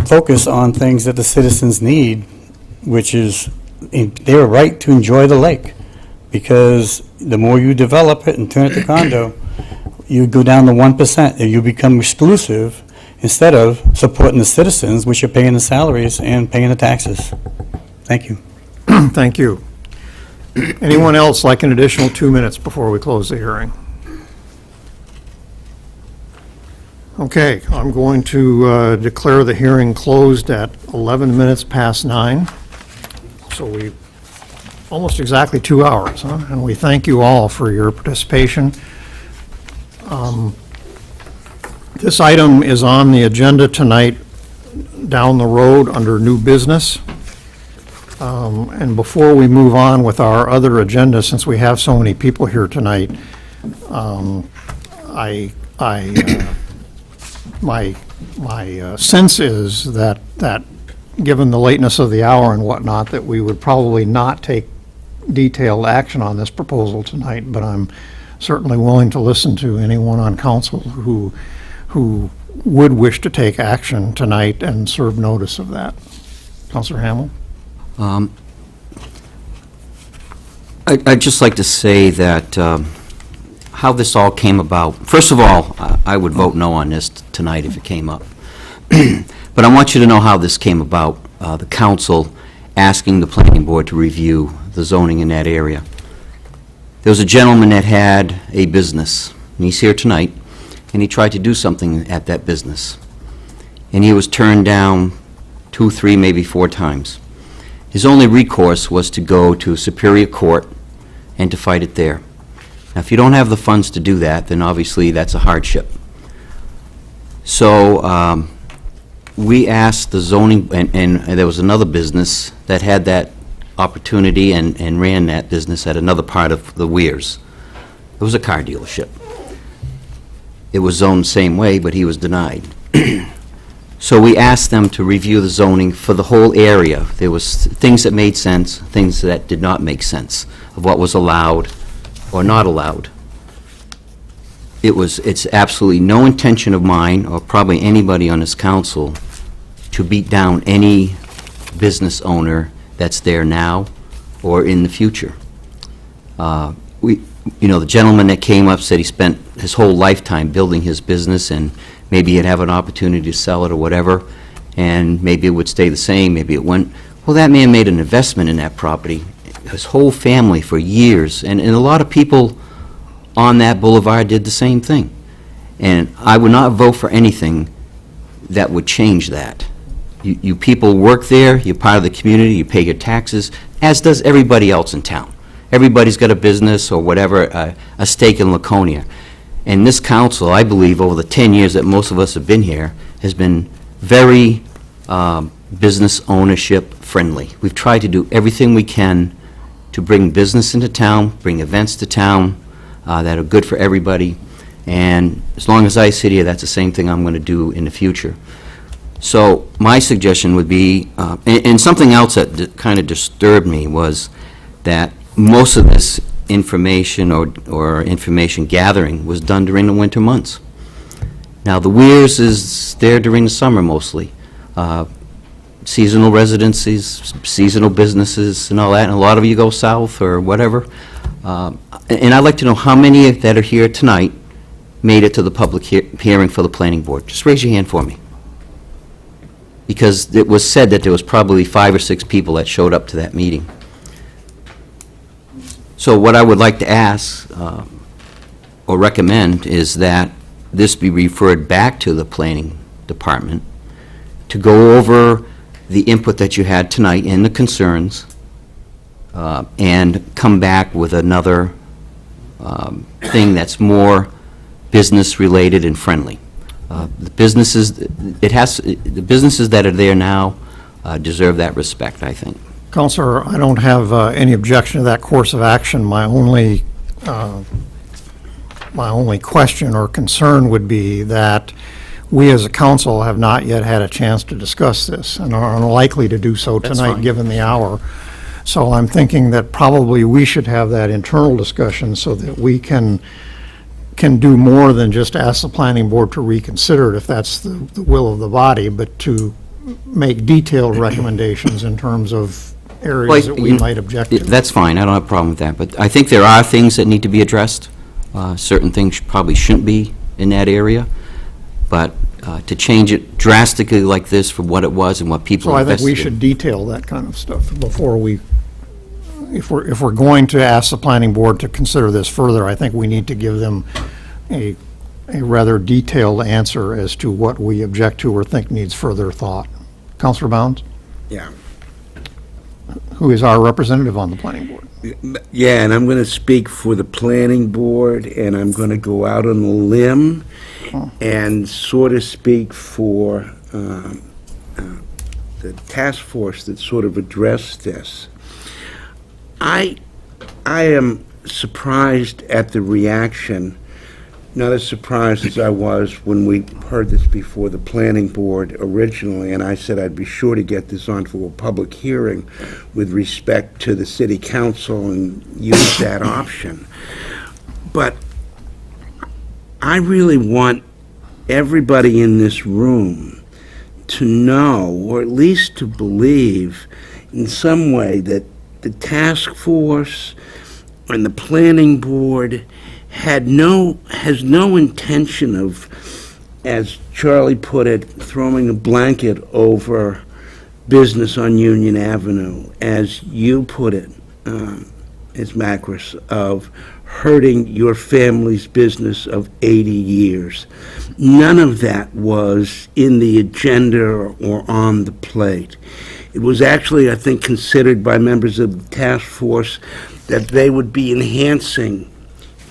focus on things that the citizens need, which is their right to enjoy the lake. Because the more you develop it and turn it to condo, you go down to 1%, and you become exclusive instead of supporting the citizens, which are paying the salaries and paying the taxes. Thank you. Thank you. Anyone else like an additional 2 minutes before we close the hearing? Okay, I'm going to declare the hearing closed at 11 minutes past 9. So we, almost exactly 2 hours, huh? And we thank you all for your participation. This item is on the agenda tonight down the road under new business. And before we move on with our other agenda, since we have so many people here tonight, my sense is that given the lateness of the hour and whatnot, that we would probably not take detailed action on this proposal tonight, but I'm certainly willing to listen to anyone on council who would wish to take action tonight and serve notice of that. Councilor Hamel? I'd just like to say that how this all came about. First of all, I would vote no on this tonight if it came up. But I want you to know how this came about. The council asking the planning board to review the zoning in that area. There was a gentleman that had a business, and he's here tonight, and he tried to do something at that business. And he was turned down 2, 3, maybe 4 times. His only recourse was to go to Superior Court and to fight it there. Now, if you don't have the funds to do that, then obviously that's a hardship. So we asked the zoning, and there was another business that had that opportunity and ran that business at another part of the Weirs. It was a car dealership. It was zoned the same way, but he was denied. So we asked them to review the zoning for the whole area. There was things that made sense, things that did not make sense, of what was allowed or not allowed. It's absolutely no intention of mine, or probably anybody on this council, to beat down any business owner that's there now or in the future. The gentleman that came up said he spent his whole lifetime building his business, and maybe he'd have an opportunity to sell it or whatever, and maybe it would stay the same, maybe it wouldn't. Well, that man made an investment in that property, his whole family for years, and a lot of people on that boulevard did the same thing. And I would not vote for anything that would change that. You people work there, you're part of the community, you pay your taxes, as does everybody else in town. Everybody's got a business or whatever, a stake in Laconia. And this council, I believe, over the 10 years that most of us have been here, has been very business ownership friendly. We've tried to do everything we can to bring business into town, bring events to town that are good for everybody. And as long as I sit here, that's the same thing I'm going to do in the future. So my suggestion would be, and something else that kind of disturbed me was that most of this information or information gathering was done during the winter months. Now, the Weirs is there during the summer mostly. Seasonal residencies, seasonal businesses and all that, and a lot of you go south or whatever. And I'd like to know how many that are here tonight made it to the public hearing for the planning board. Just raise your hand for me. Because it was said that there was probably 5 or 6 people that showed up to that meeting. So what I would like to ask or recommend is that this be referred back to the planning department to go over the input that you had tonight and the concerns and come back with another thing that's more business-related and friendly. The businesses that are there now deserve that respect, I think. Counselor, I don't have any objection to that course of action. My only question or concern would be that we as a council have not yet had a chance to discuss this and are unlikely to do so That's tonight, fine. given the hour. So I'm thinking that probably we should have that internal discussion so that we can do more than just ask the planning board to reconsider it if that's the will of the body, but to make detailed recommendations in terms of areas that we might object to. That's fine, I don't have a problem with that, but I think there are things that need to be addressed. Certain things probably shouldn't be in that area, but to change it drastically like this from what it was and what people So I think we invested in. should detail that kind of stuff before we, if we're going to ask the planning board to consider this further, I think we need to give them a a rather detailed answer as to what we object to or think needs further thought. Counselor Bounds, Yeah. who is our representative on the planning board. Yeah, and I'm going to speak for the planning board, and I'm going to go out on a limb and sort of speak for the task force that sort of addressed this. I am surprised at the reaction, not as surprised as I was when we heard this before the planning board originally, and I said I'd be sure to get this on for a public hearing with respect to the city council and use that option. But I really want everybody in this room to know, or at least to believe in some way, that the task force and the planning board has no intention of, as Charlie put it, throwing a blanket over business on Union Avenue, as you put it, as Macris, of hurting your family's business of 80 years. None of that was in the agenda or on the plate. It was actually, I think, considered by members of the task force that they would be enhancing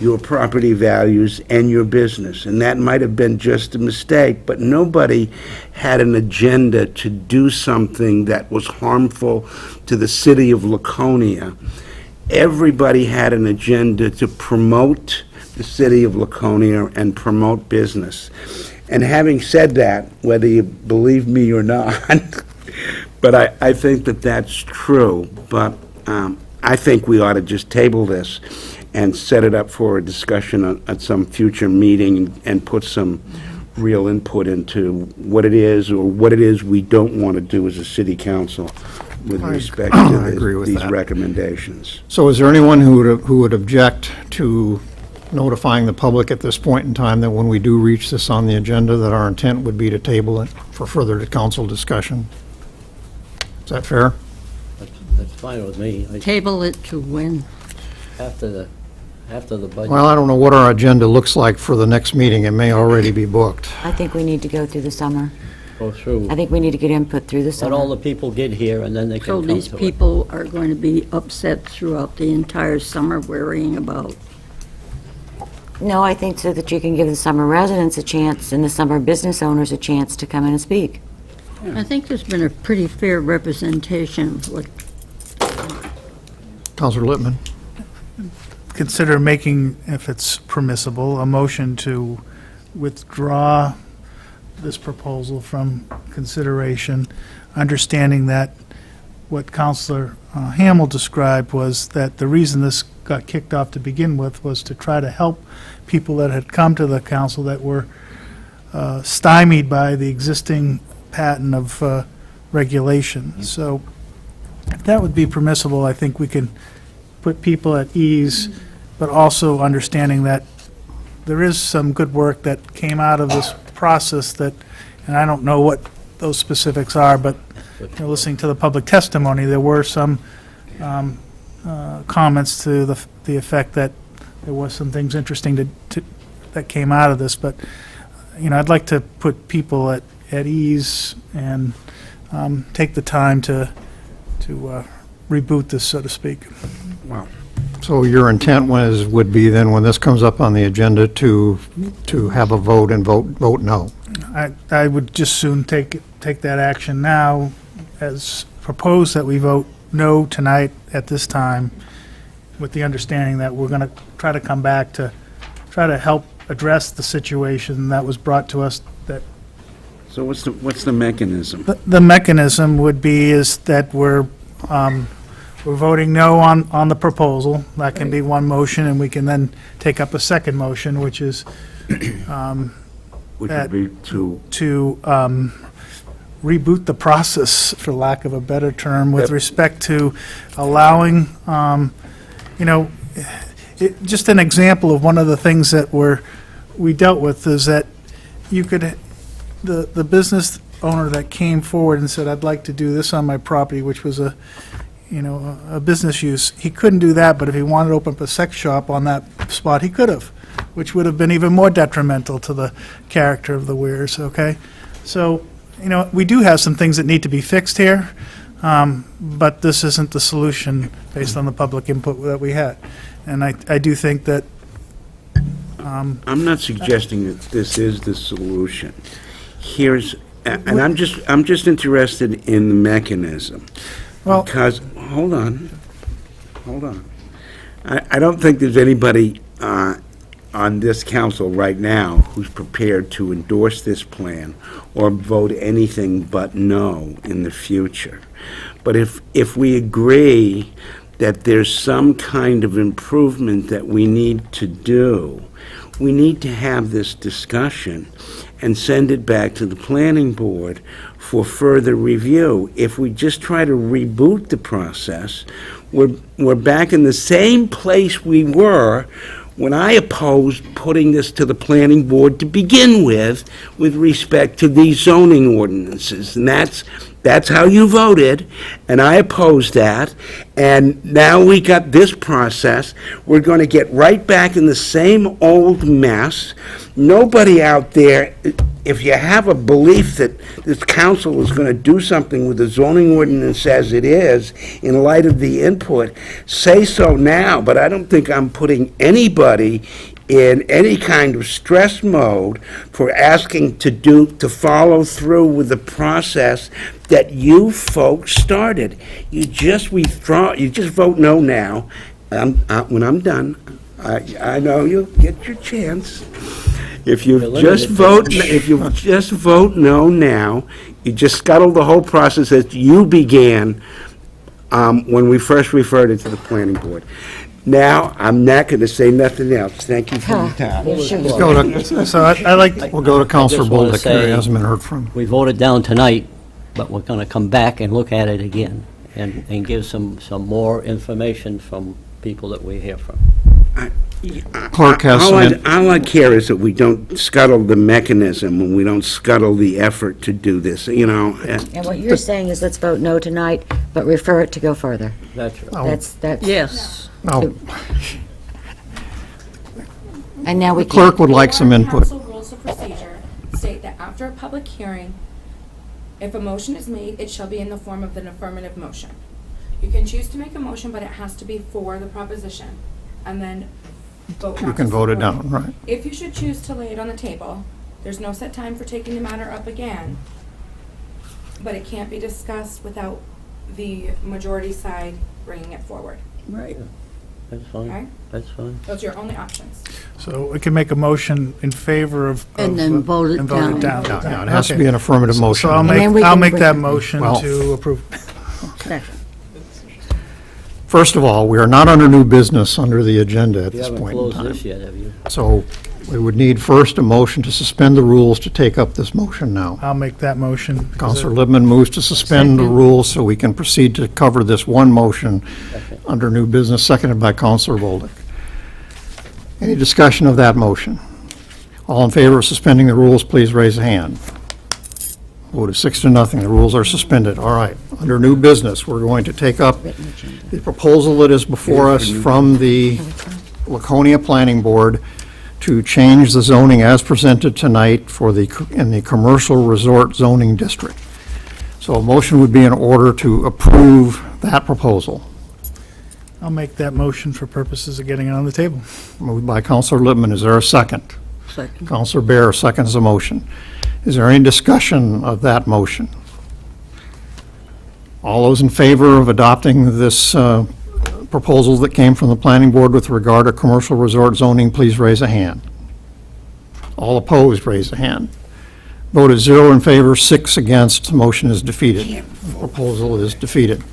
your property values and your business. And that might have been just a mistake, but nobody had an agenda to do something that was harmful to the city of Laconia. Everybody had an agenda to promote the city of Laconia and promote business. And having said that, whether you believe me or not, but I think that that's true. But I think we ought to just table this and set it up for a discussion at some future meeting and put some real input into what it is or what it is we don't want to do as a city council with respect to these recommendations. So is there anyone who would object to notifying the public at this point in time that when we do reach this on the agenda, that our intent would be to table it for further council discussion? Is that fair? That's fine with me. Table it to when? After the budget. Well, I don't know what our agenda looks like for the next meeting. It may already be booked. I think we need to go through the summer. Go through. I think we need to get input through the Let summer. all the people get here, and then they So can come these to it. people are going to be upset throughout the entire summer worrying about. No, I think so that you can give the summer residents a chance and the summer business owners a chance to come in and speak. I think there's been a pretty fair representation of what. Councilor Lippman? Consider making, if it's permissible, a motion to withdraw this proposal from consideration, understanding that what Councilor Hamel described was that the reason this got kicked off to begin with was to try to help people that had come to the council that were stymied by the existing pattern of regulation. So if that would be permissible, I think we can put people at ease, but also understanding that there is some good work that came out of this process that, and I don't know what those specifics are, but listening to the public testimony, there were some comments to the effect that there was some things interesting that came out of this. But, I'd like to put people at ease and take the time to reboot this, so to speak. Wow. So your intent would be then, when this comes up on the agenda, to have a vote and vote no? I would just soon take that action now, as proposed that we vote no tonight at this time, with the understanding that we're going to try to come back to try to help address the situation that was brought to us. That. So what's the mechanism? The mechanism would be is that we're voting no on the proposal. That can be one motion, and we can then take up a second motion, which is Which would be to reboot the process, for lack of a better term, with respect to allowing, just an example of one of the things that we dealt with is that you could, the business owner that came forward and said, I'd like to do this on my property, which was a business use, he couldn't do that, but if he wanted to open up a sex shop on that spot, he could have. which would have been even more detrimental to the character of the Weirs, okay? So, we do have some things that need to be fixed here, but this isn't the solution based on the public input that we had. And I do think that I'm not suggesting that this is the solution. And I'm just interested in the mechanism. Well, because, hold on. I don't think there's anybody on this council right now who's prepared to endorse this plan or vote anything but no in the future. But if we agree that there's some kind of improvement that we need to do, we need to have this discussion and send it back to the planning board for further review. If we just try to reboot the process, we're back in the same place we were when I opposed putting this to the planning board to begin with respect to these zoning ordinances. And that's how you voted, and I opposed that. And now we got this process. We're going to get right back in the same old mess. Nobody out there, if you have a belief that this council is going to do something with the zoning ordinance as it is, in light of the input, say so now. But I don't think I'm putting anybody in any kind of stress mode for asking to follow through with the process that you folks started. You just vote no now. When I'm done, I know you'll get your chance. If you just vote no now, you just scuttle the whole process that you began when we first referred it to the planning board. Now, I'm not going to say nothing else. Thank you for your time. We'll go to Counselor Bolduc, who hasn't been heard from. We voted down tonight, but we're going to come back and look at it again and give some more information from people that we hear from. Clerk has All I care is that we don't scuttle the mechanism and we don't scuttle the effort to do this, And what you're saying is let's vote no tonight, but refer it to go further. That's right. That's. Yes. No. And now we The clerk would like some input. Council rules of procedure state that after a public hearing, if a motion is made, it shall be in the form of an affirmative motion. You can choose to make a motion, but it has to be for the proposition, and then vote You not can to vote it support down, right. If you should choose to lay it on the table, there's no set time for taking the matter up again, but it can't be discussed without the majority side bringing it forward. Right. That's fine. Okay? That's fine. Those are your only options. So we can make a motion in favor of. And then vote it down. Yeah, it has to be an affirmative motion. So I'll make that motion Well- to approve. Second. First of all, we are not under new business under the agenda at You this haven't point in closed time. this yet, have you? So we would need first a motion to suspend the rules to take up this motion now. I'll make that motion. Counselor Lippman moves to suspend the rules so we can proceed to cover this one motion under new business, seconded by Counselor Bolduc. Any discussion of that motion? All in favor of suspending the rules, please raise a hand. Voted 6-0, the rules are suspended. All right, under new business, we're going to take up the proposal that is before us from the Laconia Planning Board to change the zoning as presented tonight in the commercial resort zoning district. So a motion would be in order to approve that proposal. I'll make that motion for purposes of getting it on the table. Moved by Counselor Lippman. Is there a second? Second. Counselor Bear seconds the motion. Is there any discussion of that motion? All those in favor of adopting this proposal that came from the planning board with regard to commercial resort zoning, please raise a hand. All opposed, raise a hand. Vote is 0 in favor, 6 against. The motion is defeated. The proposal is defeated.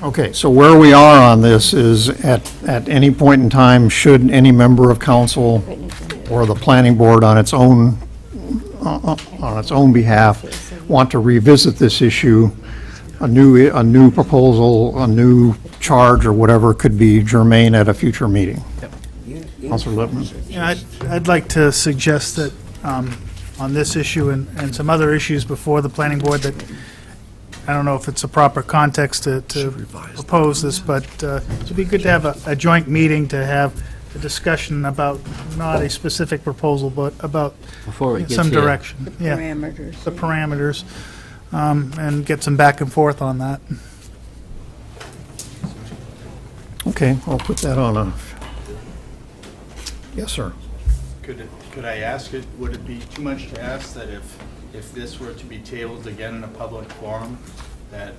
Okay, so where we are on this is at any point in time, should any member of council or the planning board on its own behalf want to revisit this issue, a new proposal, a new charge or whatever could be germane at a future meeting. Councilor Lippman. Yeah, I'd like to suggest that on this issue and some other issues before the planning board, that I don't know if it's a proper context to propose this, but it'd be good to have a joint meeting to have a discussion about not a specific proposal, but about Before it gets some here. direction. The Yeah, parameters. the parameters, and get some back and forth on that. Okay, I'll put that on a, yes, sir. Could I ask it, would it be too much to ask that if this were to be tabled again in a public forum, that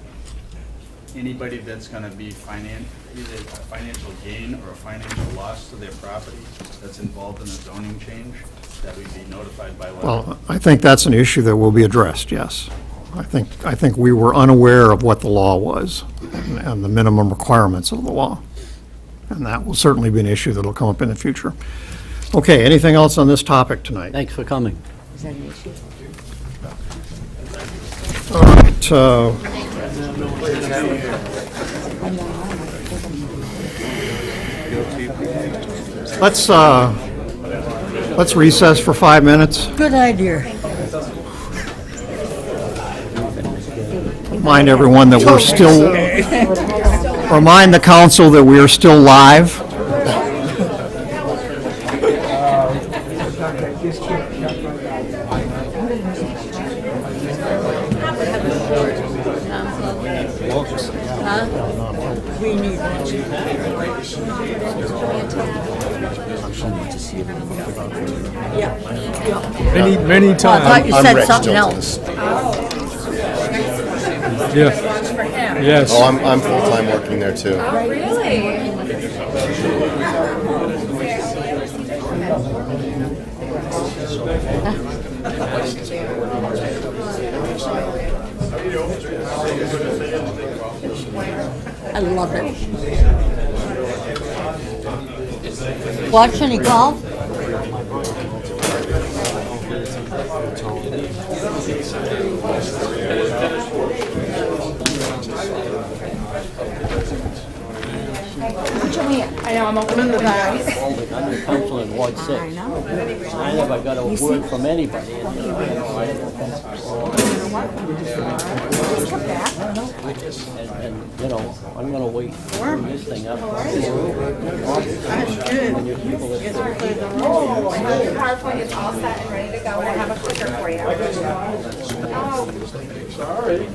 anybody that's gonna be either a financial gain or a financial loss to their property that's involved in a zoning change, that we be notified by letter? Well, I think that's an issue that will be addressed, yes. I think we were unaware of what the law was and the minimum requirements of the law. And that will certainly be an issue that'll come up in the future. Okay, anything else on this topic tonight? Thanks for coming. Is that an issue? All right, let's recess for 5 minutes. Good idea. Remind everyone that we're still, remind the council that we are still live. We need Many, many times. I thought you said something else. Yeah. Yes. Oh, I'm full-time working there too. Really? I love it. Watch any golf? I know, I'm opening the bag. I'm the council in Ward 6. I never got a word from anybody. And, you know, I'm gonna wait for this thing up. The PowerPoint is all set and ready to go, and I have a clicker for you. Sorry.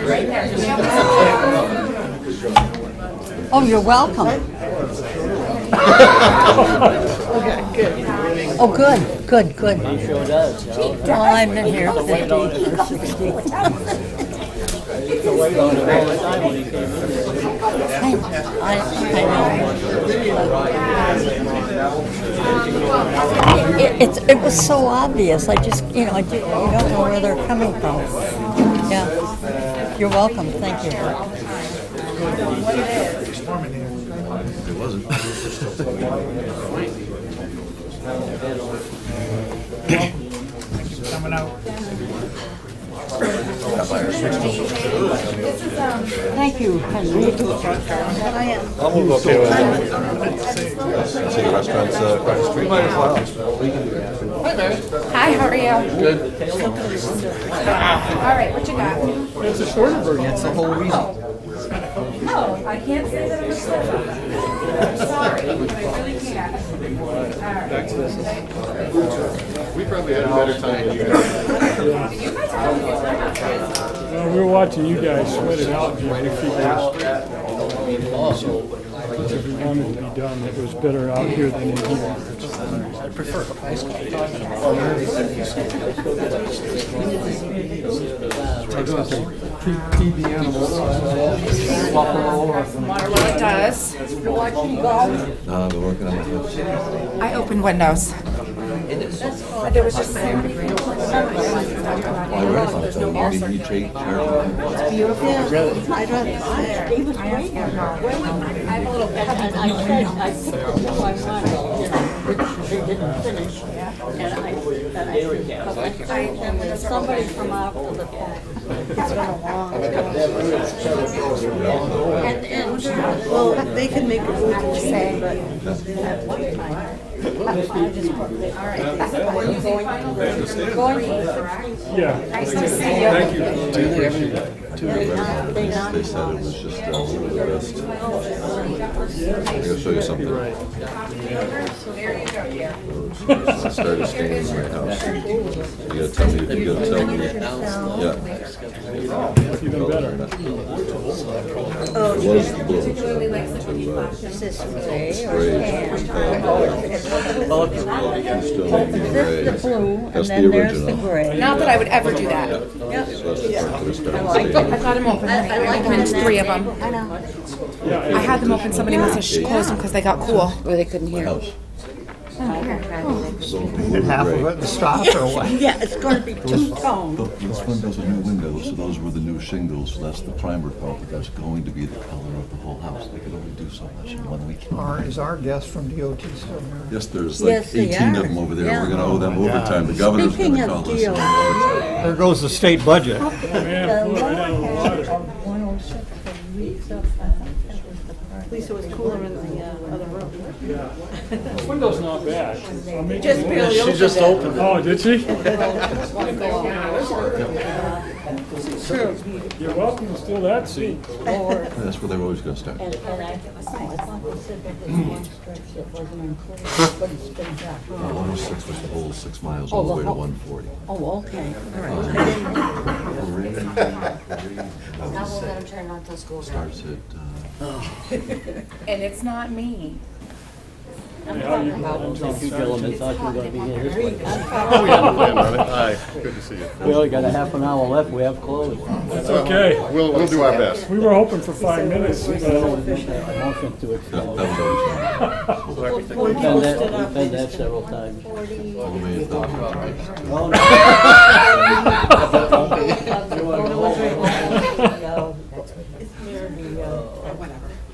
Right there. Oh, you're welcome. Oh, good. He sure does, you know. Well, I've been here 50 or 60. To wait on him all the time when he came in there. I know. It was so obvious. I just, you don't know where they're coming from. Yeah. You're welcome. Thank you. It wasn't. Coming out. Thank you, Henry. I'm gonna go okay with see the restaurants across the street. Hi, how are you? Good. All right, what you got? It's a shorter version. That's the whole reason. Oh, I can't say that I'm upset. I'm sorry, I really can't. Back to this. We probably had a better time than you guys. Well, we were watching you guys sweat it out and trying to figure it out. If we wanted to be done, it was better out here than in here. I prefer feed the animals. Swap them all over. Water what it does. Watching golf? We're working on it. I opened windows. There was just somebody. I read about that. You change. It's beautiful. I'd rather say. He was waiting. I have a little bit. I said, no, I wanted, which they didn't finish. And somebody from after the fact. It's been a long time. Well, they can make a rule to change, but Going. Yeah. Nice to see you. Thank you. to the residents. They said it was just a little bit. I'm gonna show you something. I started staying in my house. You gotta tell me, you gotta tell me. Yeah. Even better. It was the blue. Is this gray or Spray. tan? This is the blue, and That's then the there's the original. gray. Not that I would ever do that. So that's the part that I started I've staying. got them open. I opened 3 of them. I know. I had them open, somebody must have closed them because they got cool. Or they couldn't hear. House. Did half of it stop or what? Yeah, it's going to be two-tone. This windows are new windows, so those were the new shingles, so that's the primer coat, but that's going to be the color of the whole house. They could only do so much in 1 week. Is our guest from DOT still here? Yes, there's Yes, like they 18 of are. them over there. Yeah. We're gonna owe them overtime. The governor's Speaking gonna of call us. deals. There goes the state budget. At least it was cooler in the other room. This window's not bad. Just barely She just opened it. Oh, did she? True. You're welcome to steal that seat. That's where they're always gonna start. And I thought they said that there was one stretch that wasn't included, but it's been back. 106 was the whole 6 miles all the way to 140. Oh, okay, all right. Now we'll let them turn on till school starts. Starts at, And it's not me. A few gentlemen thought you were going to be here this way. Hi, good to see you. We only got a half an hour left, we have closed. It's okay. We'll do our best. We were hoping for 5 minutes. Motion to extend. That was always. We've done that several times. Only 1,000 times. No, no.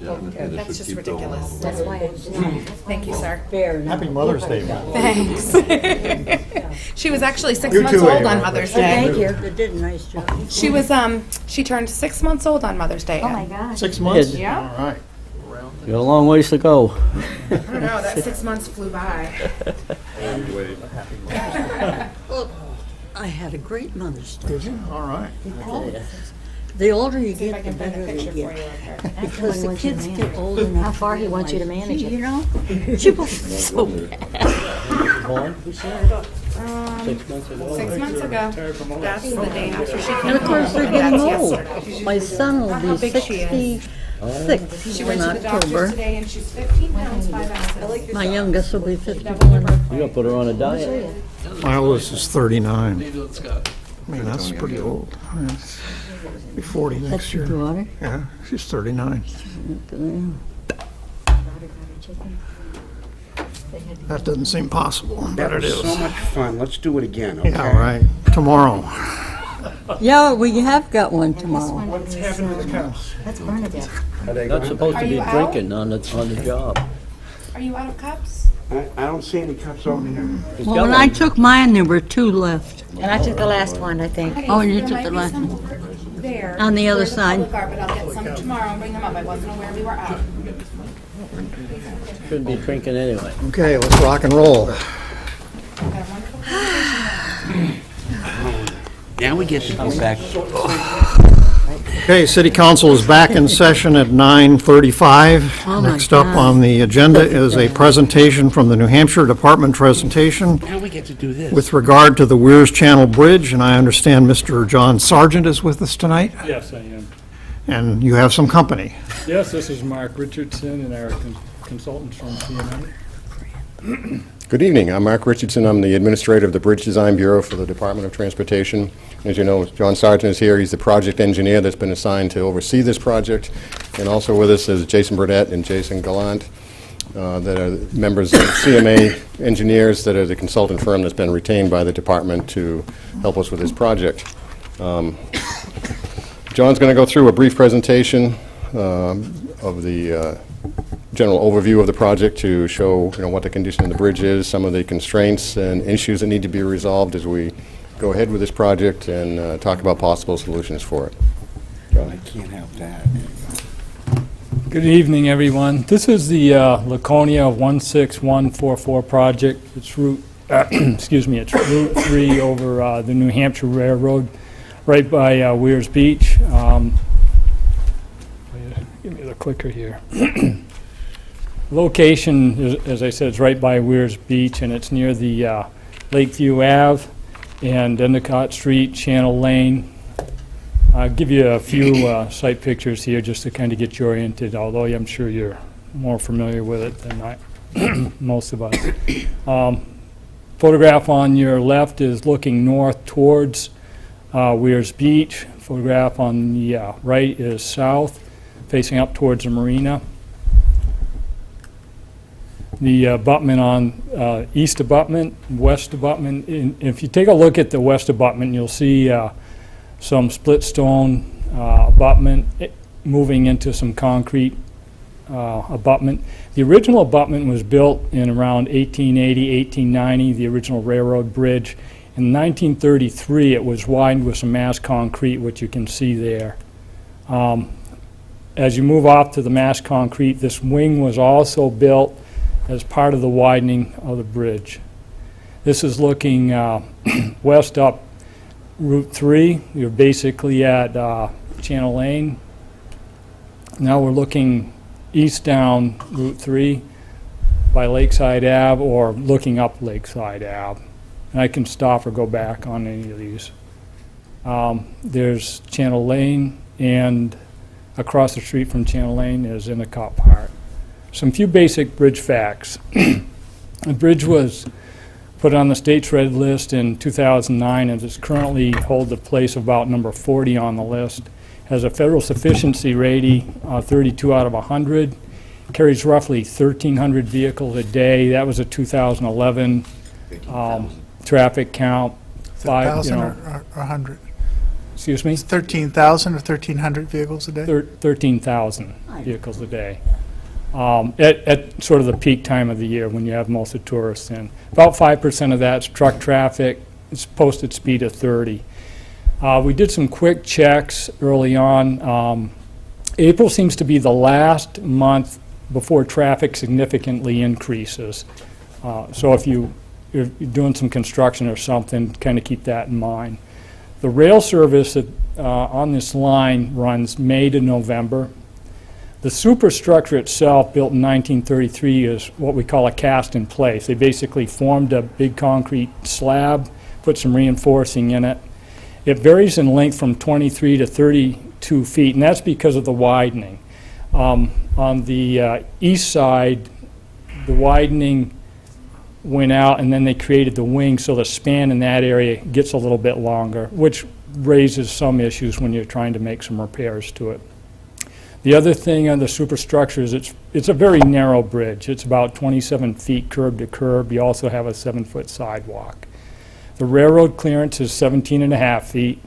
Yeah, and it should keep going all the way. That's why it's not. Thank you, sir. Happy Mother's Day, man. Thanks. She was actually 6 You months too, old Amy. on Mother's Day. Thank you, they did a nice job. She was, she turned 6 months old on Mother's Day. Oh, my God. 6 months? Yeah. All right. Got a long ways to go. I don't know, that 6 months flew by. Well, I had a great Mother's Day. Did you? All right. The older you See if I get, the can find a better they picture for you get. of her. Because the wants you to kids manage get it. old enough. How far he wants you to manage it. You know, she was so bad. Born 6 months ago. 6 months ago. That's the day after she came And of course, they're home. getting That's old. yesterday. My son will How be big she is. 66 She in went to the doctor's October. today and she's 15 pounds, 5 ounces. My youngest will be 51. You're going to put her on a diet. My oldest is 39. I mean, that's pretty old. Yeah. Be 40 That's next your year. daughter? Yeah, she's 39. That doesn't seem possible, That but it was is. so much fun. Let's do it again, okay? Yeah, right. Tomorrow. Yeah, we have got one tomorrow. What's happening with the cows? That's Bernadette. Not supposed to Are be you out? drinking on the job. Are you out of cups? I don't see any cups over here. He's Well, got when I one. took mine, there were 2 left. And I took the last one, I think. Oh, you There took might the be last some one. there. On the other where side. public are, but I'll get some tomorrow and bring them up. I wasn't aware we were out. Shouldn't be drinking anyway. Okay, let's rock and roll. Now we get to go back. Okay, City Council is back in session at 9:35. Oh, my Next up God. on the agenda is a presentation from the New Hampshire Department Transportation Now we get to do this. with regard to the Weirs Channel Bridge, and I understand Mr. John Sargent is with us tonight, Yes, I am. and you have some company. Yes, this is Mark Richardson and our consultants from CMA. Good evening. I'm Mark Richardson. I'm the administrator of the Bridge Design Bureau for the Department of Transportation. As you know, John Sargent is here. He's the project engineer that's been assigned to oversee this project. And also with us is Jason Burdette and Jason Gallant, that are members of CMA engineers that are the consultant firm that's been retained by the department to help us with this project. John's going to go through a brief presentation of the general overview of the project to show, what the condition of the bridge is, some of the constraints and issues that need to be resolved as we go ahead with this project and talk about possible solutions for it. I can't help that. Good evening, everyone. This is the Laconia 16144 project. It's route, excuse me, it's Route 3 over the New Hampshire Railroad. right by Weirs Beach. Give me the clicker here. Location, as I said, is right by Weirs Beach, and it's near the Lakeview Ave and Endicott Street, Channel Lane. I'll give you a few site pictures here just to kind of get you oriented, although I'm sure you're more familiar with it than most of us. Photograph on your left is looking north towards Weirs Beach. Photograph on the right is south, facing up towards the marina. The abutment on east abutment, west abutment. If you take a look at the west abutment, you'll see some split stone abutment moving into some concrete abutment. The original abutment was built in around 1880, 1890, the original railroad bridge. In 1933, it was widened with some mass concrete, which you can see there. As you move off to the mass concrete, this wing was also built as part of the widening of the bridge. This is looking west up Route 3. You're basically at Channel Lane. Now we're looking east down Route 3 by Lakeside Ave, or looking up Lakeside Ave. And I can stop or go back on any of these. There's Channel Lane, and across the street from Channel Lane is Endicott Park. Some few basic bridge facts. The bridge was put on the state's red list in 2009 and is currently hold the place of about number 40 on the list. Has a federal sufficiency rating 32 out of 100. Carries roughly 1,300 vehicles a day. That was a 2011 traffic count. 1,000 or 100? Excuse me? 13,000 or 1,300 vehicles a day? 13,000 vehicles a day. At sort of the peak time of the year when you have most of the tourists in. About 5% of that's truck traffic. It's posted speed of 30. We did some quick checks early on. April seems to be the last month before traffic significantly increases. So if you're doing some construction or something, kind of keep that in mind. The rail service on this line runs May to November. The superstructure itself, built in 1933, is what we call a cast in place. They basically formed a big concrete slab, put some reinforcing in it. It varies in length from 23 to 32 feet, and that's because of the widening. On the east side, the widening went out, and then they created the wing, so the span in that area gets a little bit longer, which raises some issues when you're trying to make some repairs to it. The other thing on the superstructure is it's a very narrow bridge. It's about 27 feet curb to curb. You also have a 7-foot sidewalk. The railroad clearance is 17.5 feet.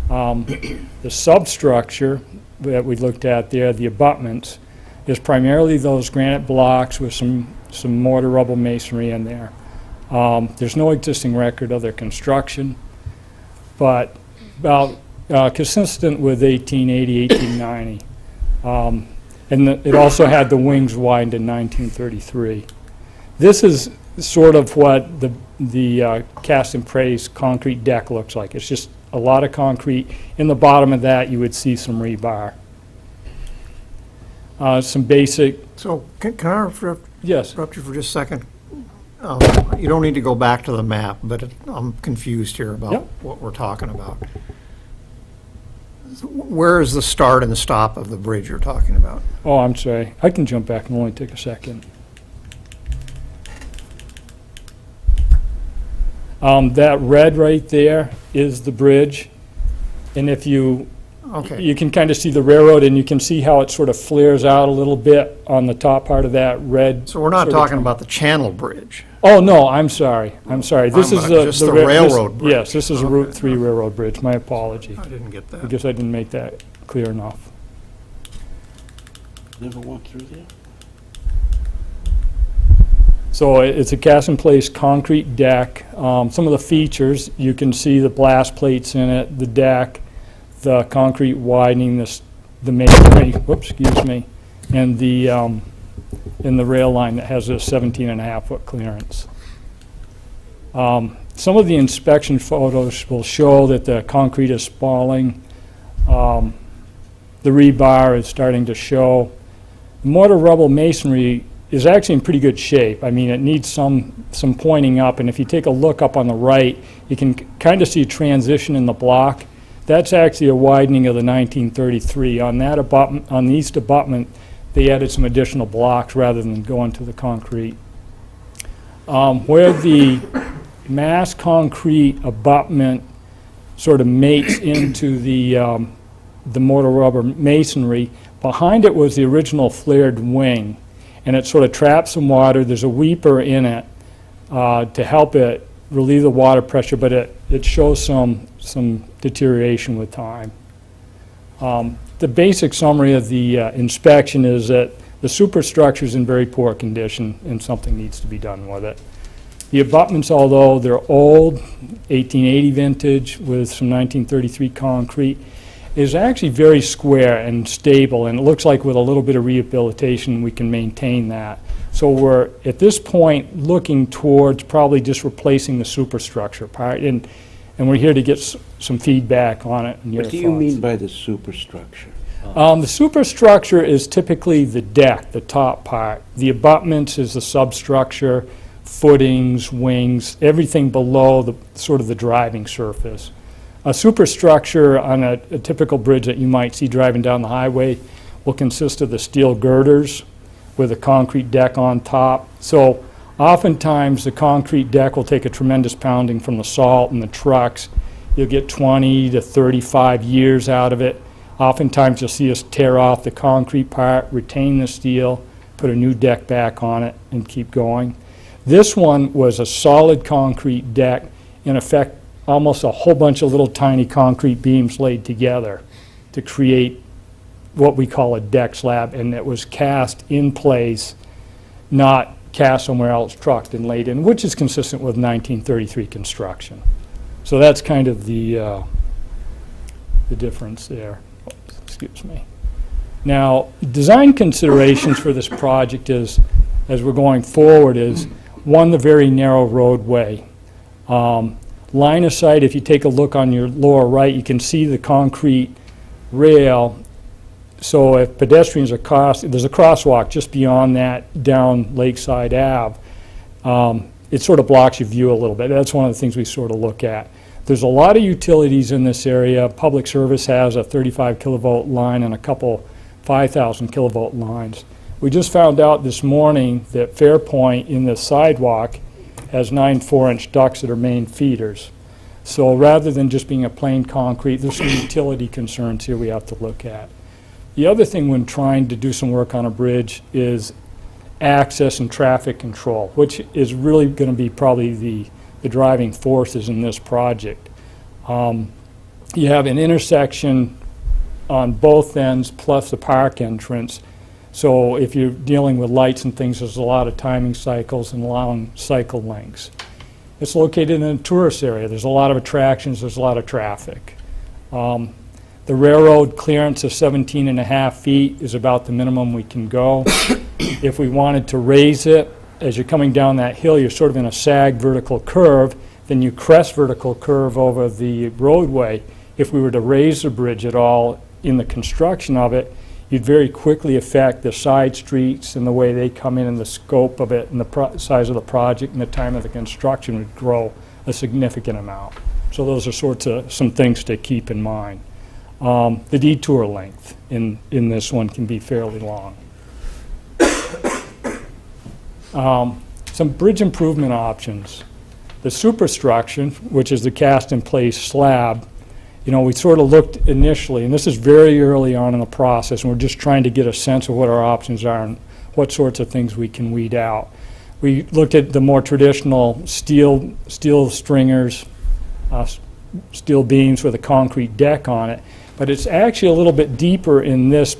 The substructure that we looked at there, the abutments, is primarily those granite blocks with some mortar rubble masonry in there. There's no existing record of their construction, but about consistent with 1880, 1890. And it also had the wings widened in 1933. This is sort of what the cast and praise concrete deck looks like. It's just a lot of concrete. In the bottom of that, you would see some rebar. Some basic. So can I interrupt you for just a second? You don't need to go back to the map, but I'm confused here about what we're talking about. Where is the start and the stop of the bridge you're talking about? Oh, I'm sorry. I can jump back and only take a second. That red right there is the bridge. And if you can kind of see the railroad, and you can see how it sort of flares out a little bit on the top part of that red. So we're not talking about the channel bridge. Oh, no, I'm sorry. I'm sorry. This is just the railroad bridge. Yes, this is a Route 3 railroad bridge. My apology. I didn't get that. I guess I didn't make that clear enough. Never went through there? So it's a cast-in-place concrete deck. Some of the features, you can see the blast plates in it, the deck, the concrete widening, the masonry, whoops, excuse me, and the rail line that has a 17.5-foot clearance. Some of the inspection photos will show that the concrete is spalling. The rebar is starting to show. Mortar rubble masonry is actually in pretty good shape. I mean, it needs some pointing up, and if you take a look up on the right, you can kind of see a transition in the block. That's actually a widening of the 1933. On that abutment, on the east abutment, they added some additional blocks rather than going to the concrete. Where the mass concrete abutment sort of mates into the mortar rubber masonry, behind it was the original flared wing, and it sort of traps some water. There's a weeper in it to help it relieve the water pressure, but it shows some deterioration with time. The basic summary of the inspection is that the superstructure is in very poor condition and something needs to be done with it. The abutments, although they're old, 1880 vintage with some 1933 concrete, is actually very square and stable, and it looks like with a little bit of rehabilitation we can maintain that. So we're, at this point, looking towards probably just replacing the superstructure part, and we're here to get some feedback on it and your What do you thoughts. mean by the superstructure? The superstructure is typically the deck, the top part. The abutments is the substructure, footings, wings, everything below the sort of the driving surface. A superstructure on a typical bridge that you might see driving down the highway will consist of the steel girders with a concrete deck on top. So oftentimes the concrete deck will take a tremendous pounding from the salt and the trucks. You'll get 20 to 35 years out of it. Oftentimes you'll see us tear off the concrete part, retain the steel, put a new deck back on it, and keep going. This one was a solid concrete deck, in effect almost a whole bunch of little tiny concrete beams laid together to create what we call a deck slab, and it was cast in place, not cast somewhere else, trucked and laid in, which is consistent with 1933 construction. So that's kind of the difference there. Excuse me. Now, design considerations for this project is, as we're going forward, is one, the very narrow roadway. Line of sight, if you take a look on your lower right, you can see the concrete rail. So if pedestrians are crossing, there's a crosswalk just beyond that down Lakeside Ave. It sort of blocks your view a little bit. That's one of the things we sort of look at. There's a lot of utilities in this area. Public Service has a 35 kilovolt line and a couple 5,000 kilovolt lines. We just found out this morning that Fairpoint in the sidewalk has 9 4-inch ducts that are main feeders. So rather than just being a plain concrete, there's some utility concerns here we have to look at. The other thing when trying to do some work on a bridge is access and traffic control, which is really going to be probably the driving forces in this project. You have an intersection on both ends plus the park entrance. So if you're dealing with lights and things, there's a lot of timing cycles and long cycle lengths. It's located in a tourist area. There's a lot of attractions. There's a lot of traffic. The railroad clearance of 17.5 feet is about the minimum we can go. If we wanted to raise it, as you're coming down that hill, you're sort of in a sag vertical curve, then you crest vertical curve over the roadway. If we were to raise the bridge at all in the construction of it, you'd very quickly affect the side streets and the way they come in and the scope of it and the size of the project and the time of the construction would grow a significant amount. So those are sorts of some things to keep in mind. The detour length in this one can be fairly long. Some bridge improvement options. The superstructure, which is the cast-in-place slab, you know, we sort of looked initially, and this is very early on in the process, and we're just trying to get a sense of what our options are and what sorts of things we can weed out. We looked at the more traditional steel stringers, steel beams with a concrete deck on it, but it's actually a little bit deeper in this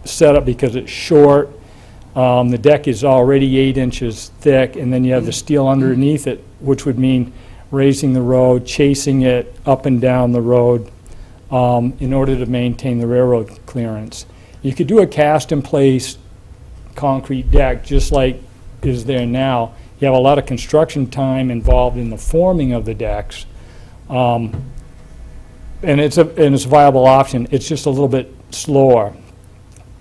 setup because it's short. The deck is already 8 inches thick, and then you have the steel underneath it, which would mean raising the road, chasing it up and down the road in order to maintain the railroad clearance. You could do a cast-in-place concrete deck just like is there now you have a lot of construction time involved in the forming of the decks. And it's a viable option. It's just a little bit slower.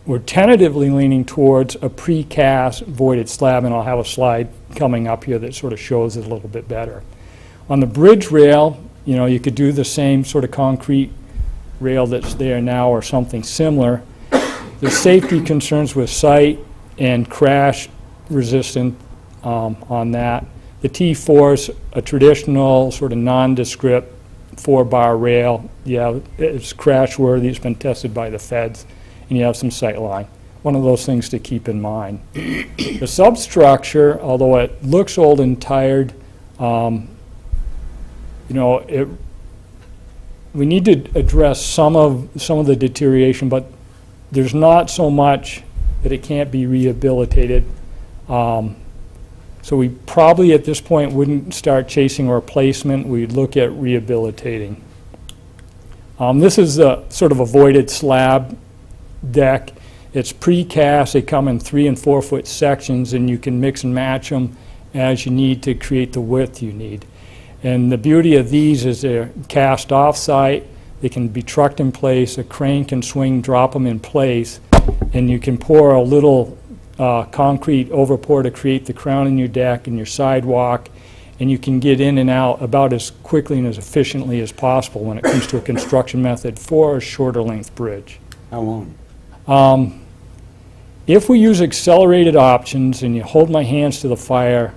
We're tentatively leaning towards a precast voided slab, and I'll have a slide coming up here that sort of shows it a little bit better. On the bridge rail, you know, you could do the same sort of concrete rail that's there now or something similar. There's safety concerns with sight and crash resistant on that. The T4 is a traditional sort of nondescript 4-bar rail. Yeah, it's crash worthy. It's been tested by the feds, and you have some sight line. One of those things to keep in mind. The substructure, although it looks old and tired, you know, we need to address some of the deterioration, but there's not so much that it can't be rehabilitated. So we probably at this point wouldn't start chasing a replacement. We'd look at rehabilitating. This is a sort of a voided slab deck. It's precast. They come in 3 and 4 foot sections, and you can mix and match them as you need to create the width you need. And the beauty of these is they're cast off-site. They can be trucked in place. A crane can swing, drop them in place, and you can pour a little concrete overpour to create the crown in your deck and your sidewalk, and you can get in and out about as quickly and as efficiently as possible when it comes to a construction method for a shorter length bridge. How long? If we use accelerated options and you hold my hands to the fire,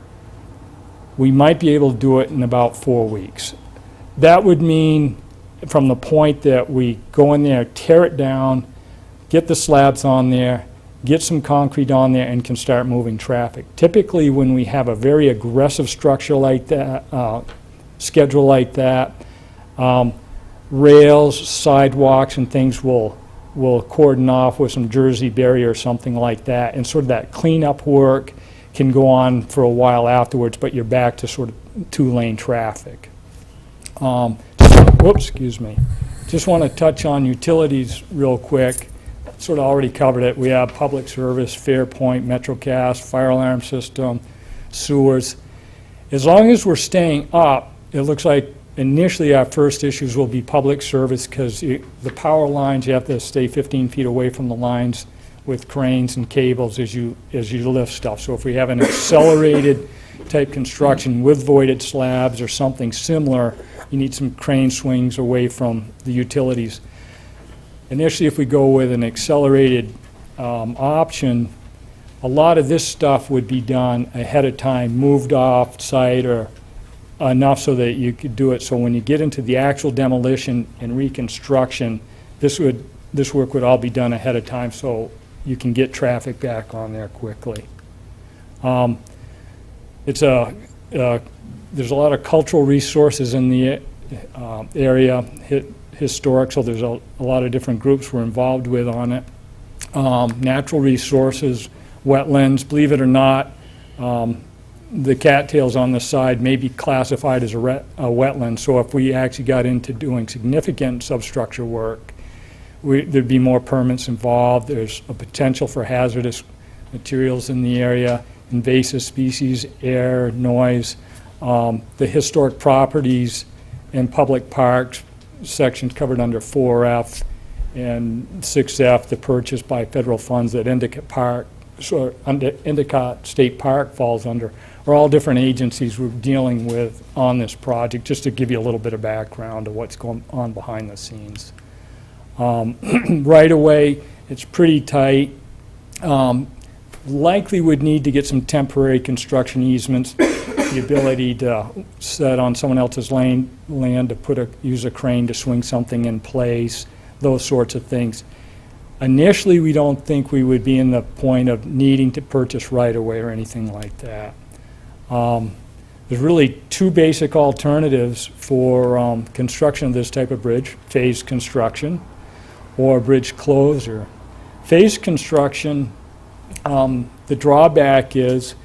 we might be able to do it in about 4 weeks. That would mean from the point that we go in there, tear it down, get the slabs on there, get some concrete on there, and can start moving traffic. Typically, when we have a very aggressive structure like that, schedule like that, rails, sidewalks, and things will cordon off with some Jersey barrier or something like that, and sort of that cleanup work can go on for a while afterwards, but you're back to sort of 2-lane traffic. Whoops, excuse me. Just want to touch on utilities real quick. Sort of already covered it. We have public service, Fairpoint, MetroCast, fire alarm system, sewers. As long as we're staying up, it looks like initially our first issues will be public service, because the power lines, you have to stay 15 feet away from the lines with cranes and cables as you lift stuff. So if we have an accelerated type construction with voided slabs or something similar, you need some crane swings away from the utilities. Initially, if we go with an accelerated option, a lot of this stuff would be done ahead of time, moved off site or enough so that you could do it. So when you get into the actual demolition and reconstruction, this work would all be done ahead of time so you can get traffic back on there quickly. There's a lot of cultural resources in the area, historic, so there's a lot of different groups we're involved with on it. Natural resources, wetlands, believe it or not, the cattails on the side may be classified as a wetland, so if we actually got into doing significant substructure work, there'd be more permits involved. There's a potential for hazardous materials in the area, invasive species, air, noise, the historic properties and public parks, sections covered under 4F and 6F, the purchase by federal funds that Endicott State Park falls under, are all different agencies we're dealing with on this project, just to give you a little bit of background of what's going on behind the scenes. Right away, it's pretty tight. Likely would need to get some temporary construction easements, the ability to set on someone else's land to use a crane to swing something in place, those sorts of things. Initially, we don't think we would be in the point of needing to purchase right away or anything like that. There's really 2 basic alternatives for construction of this type of bridge: phased construction or bridge closure. Phased construction, the drawback is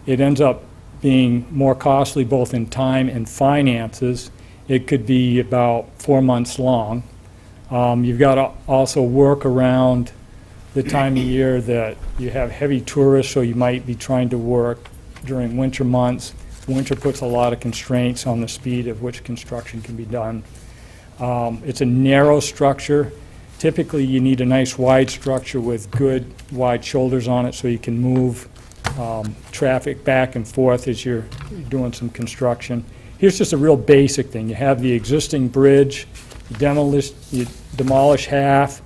it ends up being more costly both in time and finances. It could be about 4 months long. You've got to also work around the time of year that you have heavy tourists, so you might be trying to work during winter months. Winter puts a lot of constraints on the speed of which construction can be done. It's a narrow structure. Typically, you need a nice wide structure with good wide shoulders on it so you can move traffic back and forth as you're doing some construction. Here's just a real basic thing. You have the existing bridge, you demolish half,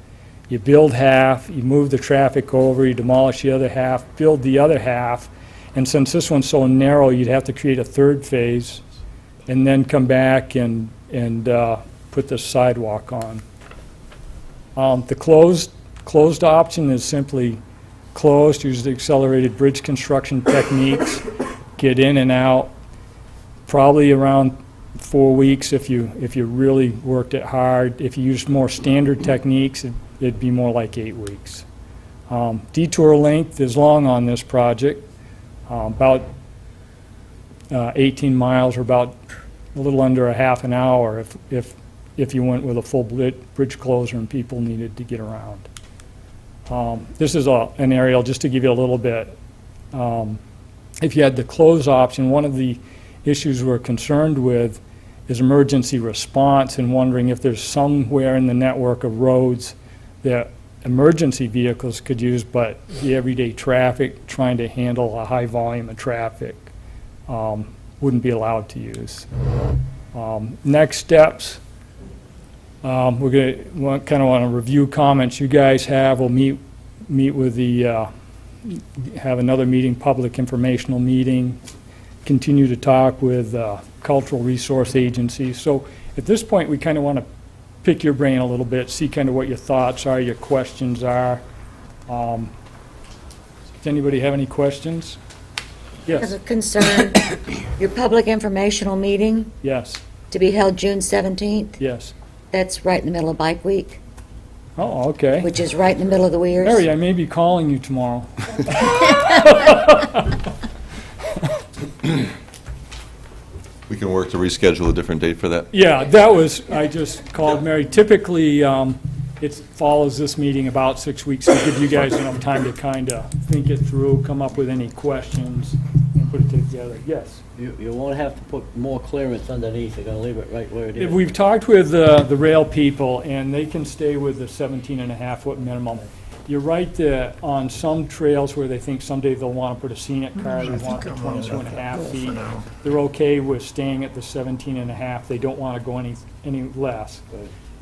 you build half, you move the traffic over, you demolish the other half, build the other half, and since this one's so narrow, you'd have to create a third phase and then come back and put the sidewalk on. The closed option is simply closed, use the accelerated bridge construction techniques, get in and out, probably around 4 weeks if you really worked it hard. If you used more standard techniques, it'd be more like 8 weeks. Detour length is long on this project, about 18 miles or about a little under a half an hour if you went with a full bridge closer and people needed to get around. This is an aerial just to give you a little bit. If you had the close option, one of the issues we're concerned with is emergency response and wondering if there's somewhere in the network of roads that emergency vehicles could use, but the everyday traffic trying to handle a high volume of traffic wouldn't be allowed to use. Next steps, we're going to kind of want to review comments you guys have. We'll meet with have another meeting, public informational meeting, continue to talk with cultural resource agencies. So at this point, we kind of want to pick your brain a little bit, see kind of what your thoughts are, your questions are. Does anybody have any questions? I have Yes. a concern. Your public informational meeting Yes. to be held June 17th, Yes. that's right in the middle of Bike Week, Oh, okay. which is right in the middle of the Weirs. Mary, I may be calling you tomorrow. We can work to reschedule a different date for that. Yeah, that was, I just called Mary. Typically, it follows this meeting about 6 weeks to give you guys enough time to kind of think it through, come up with any questions, and put it together. Yes? You won't have to put more clearance underneath, you're gonna leave it right where it is. We've talked with the rail people, and they can stay with the 17.5-foot minimum. You're right that on some trails where they think someday they'll want to put a scenic car, they want the 22.5 feet. They're okay with staying at the 17.5. They don't want to go any less.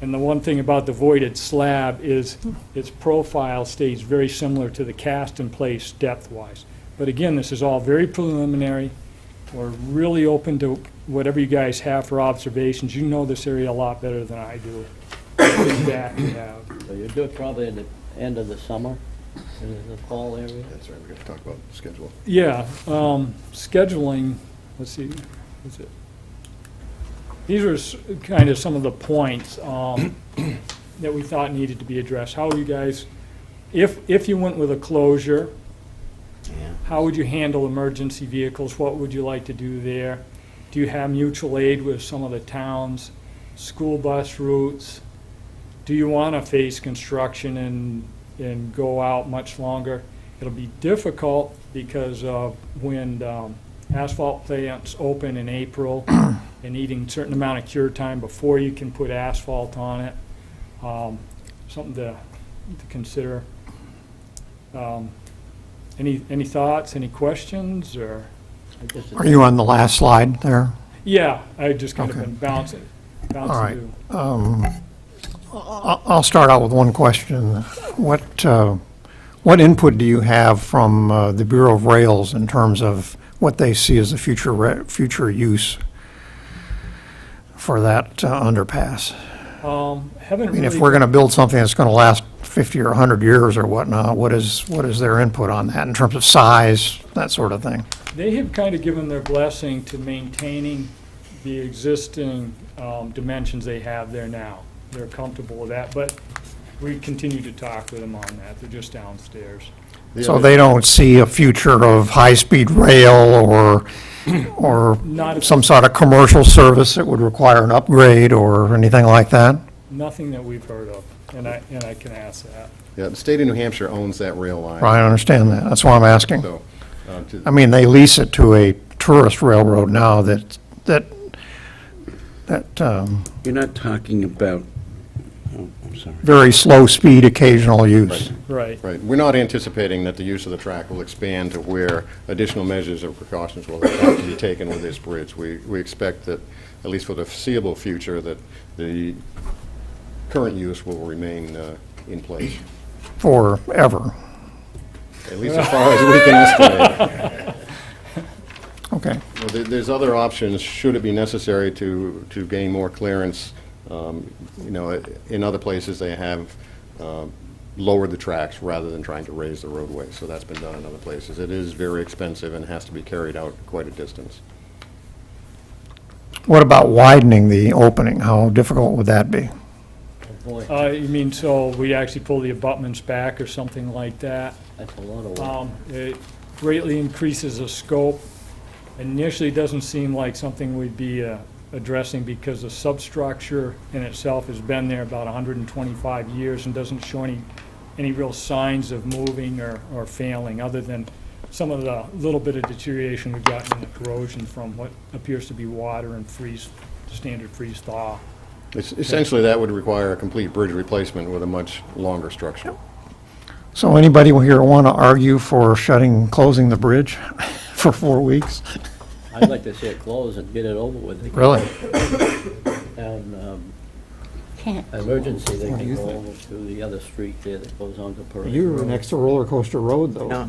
And the one thing about the voided slab is its profile stays very similar to the cast in place depth-wise. But again, this is all very preliminary. We're really open to whatever you guys have for observations. You know this area a lot better than I do. Feedback you have. So you do it probably at the end of the summer, in the fall area? That's right, we're going to talk about schedule. Yeah, scheduling, let's see, is it? These are kind of some of the points that we thought needed to be addressed. How you guys, if you went with a closure, how would you handle emergency vehicles? What would you like to do there? Do you have mutual aid with some of the towns? School bus routes? Do you want to face construction and go out much longer? It'll be difficult because of when asphalt plants open in April and needing a certain amount of cure time before you can put asphalt on it. Something to consider. Any thoughts, any questions, or? Are you on the last slide there? Yeah, I just kind of Okay. been bouncing All right. through. I'll start out with one question. What input do you have from the Bureau of Rails in terms of what they see as the future use for that underpass? Haven't I mean, if really- we're going to build something that's going to last 50 or 100 years or whatnot, what is their input on that in terms of size, that sort of thing? They have kind of given their blessing to maintaining the existing dimensions they have there now. They're comfortable with that, but we continue to talk with them on that. They're just downstairs. So they don't see a future of high-speed rail or Not at some this- sort of commercial service that would require an upgrade or anything like that? Nothing that we've heard of, and I can ask that. Yeah, the state of New Hampshire owns that rail line. I understand that. That's why I'm asking. So, I mean, they lease it to a tourist railroad now that You're not talking about, oh, I'm sorry. very slow-speed occasional use. Right. Right. We're not anticipating that the use of the track will expand to where additional measures or precautions will have to be taken with this bridge. We expect that, at least for the foreseeable future, that the current use will remain in place, Forever. at least as far as we can estimate. Okay. Well, there's other options, should it be necessary to gain more clearance. You know, in other places, they have lowered the tracks rather than trying to raise the roadway, so that's been done in other places. It is very expensive and has to be carried out quite a distance. What about widening the opening? How difficult would that be? You mean, so we actually pull the abutments back or something like that? That's a lot of work. It greatly increases the scope. Initially, it doesn't seem like something we'd be addressing because the substructure in itself has been there about 125 years and doesn't show any real signs of moving or failing, other than some of the little bit of deterioration we've gotten in the corrosion from what appears to be water and standard freeze thaw. Essentially, that would require a complete bridge replacement with a much longer structure. So anybody here want to argue for closing the bridge for 4 weeks? I'd like to see it close and get it over with. Really? And emergency, they can go over to the other street there that goes on to Parade You're Road. next to Roller Coaster Road, though.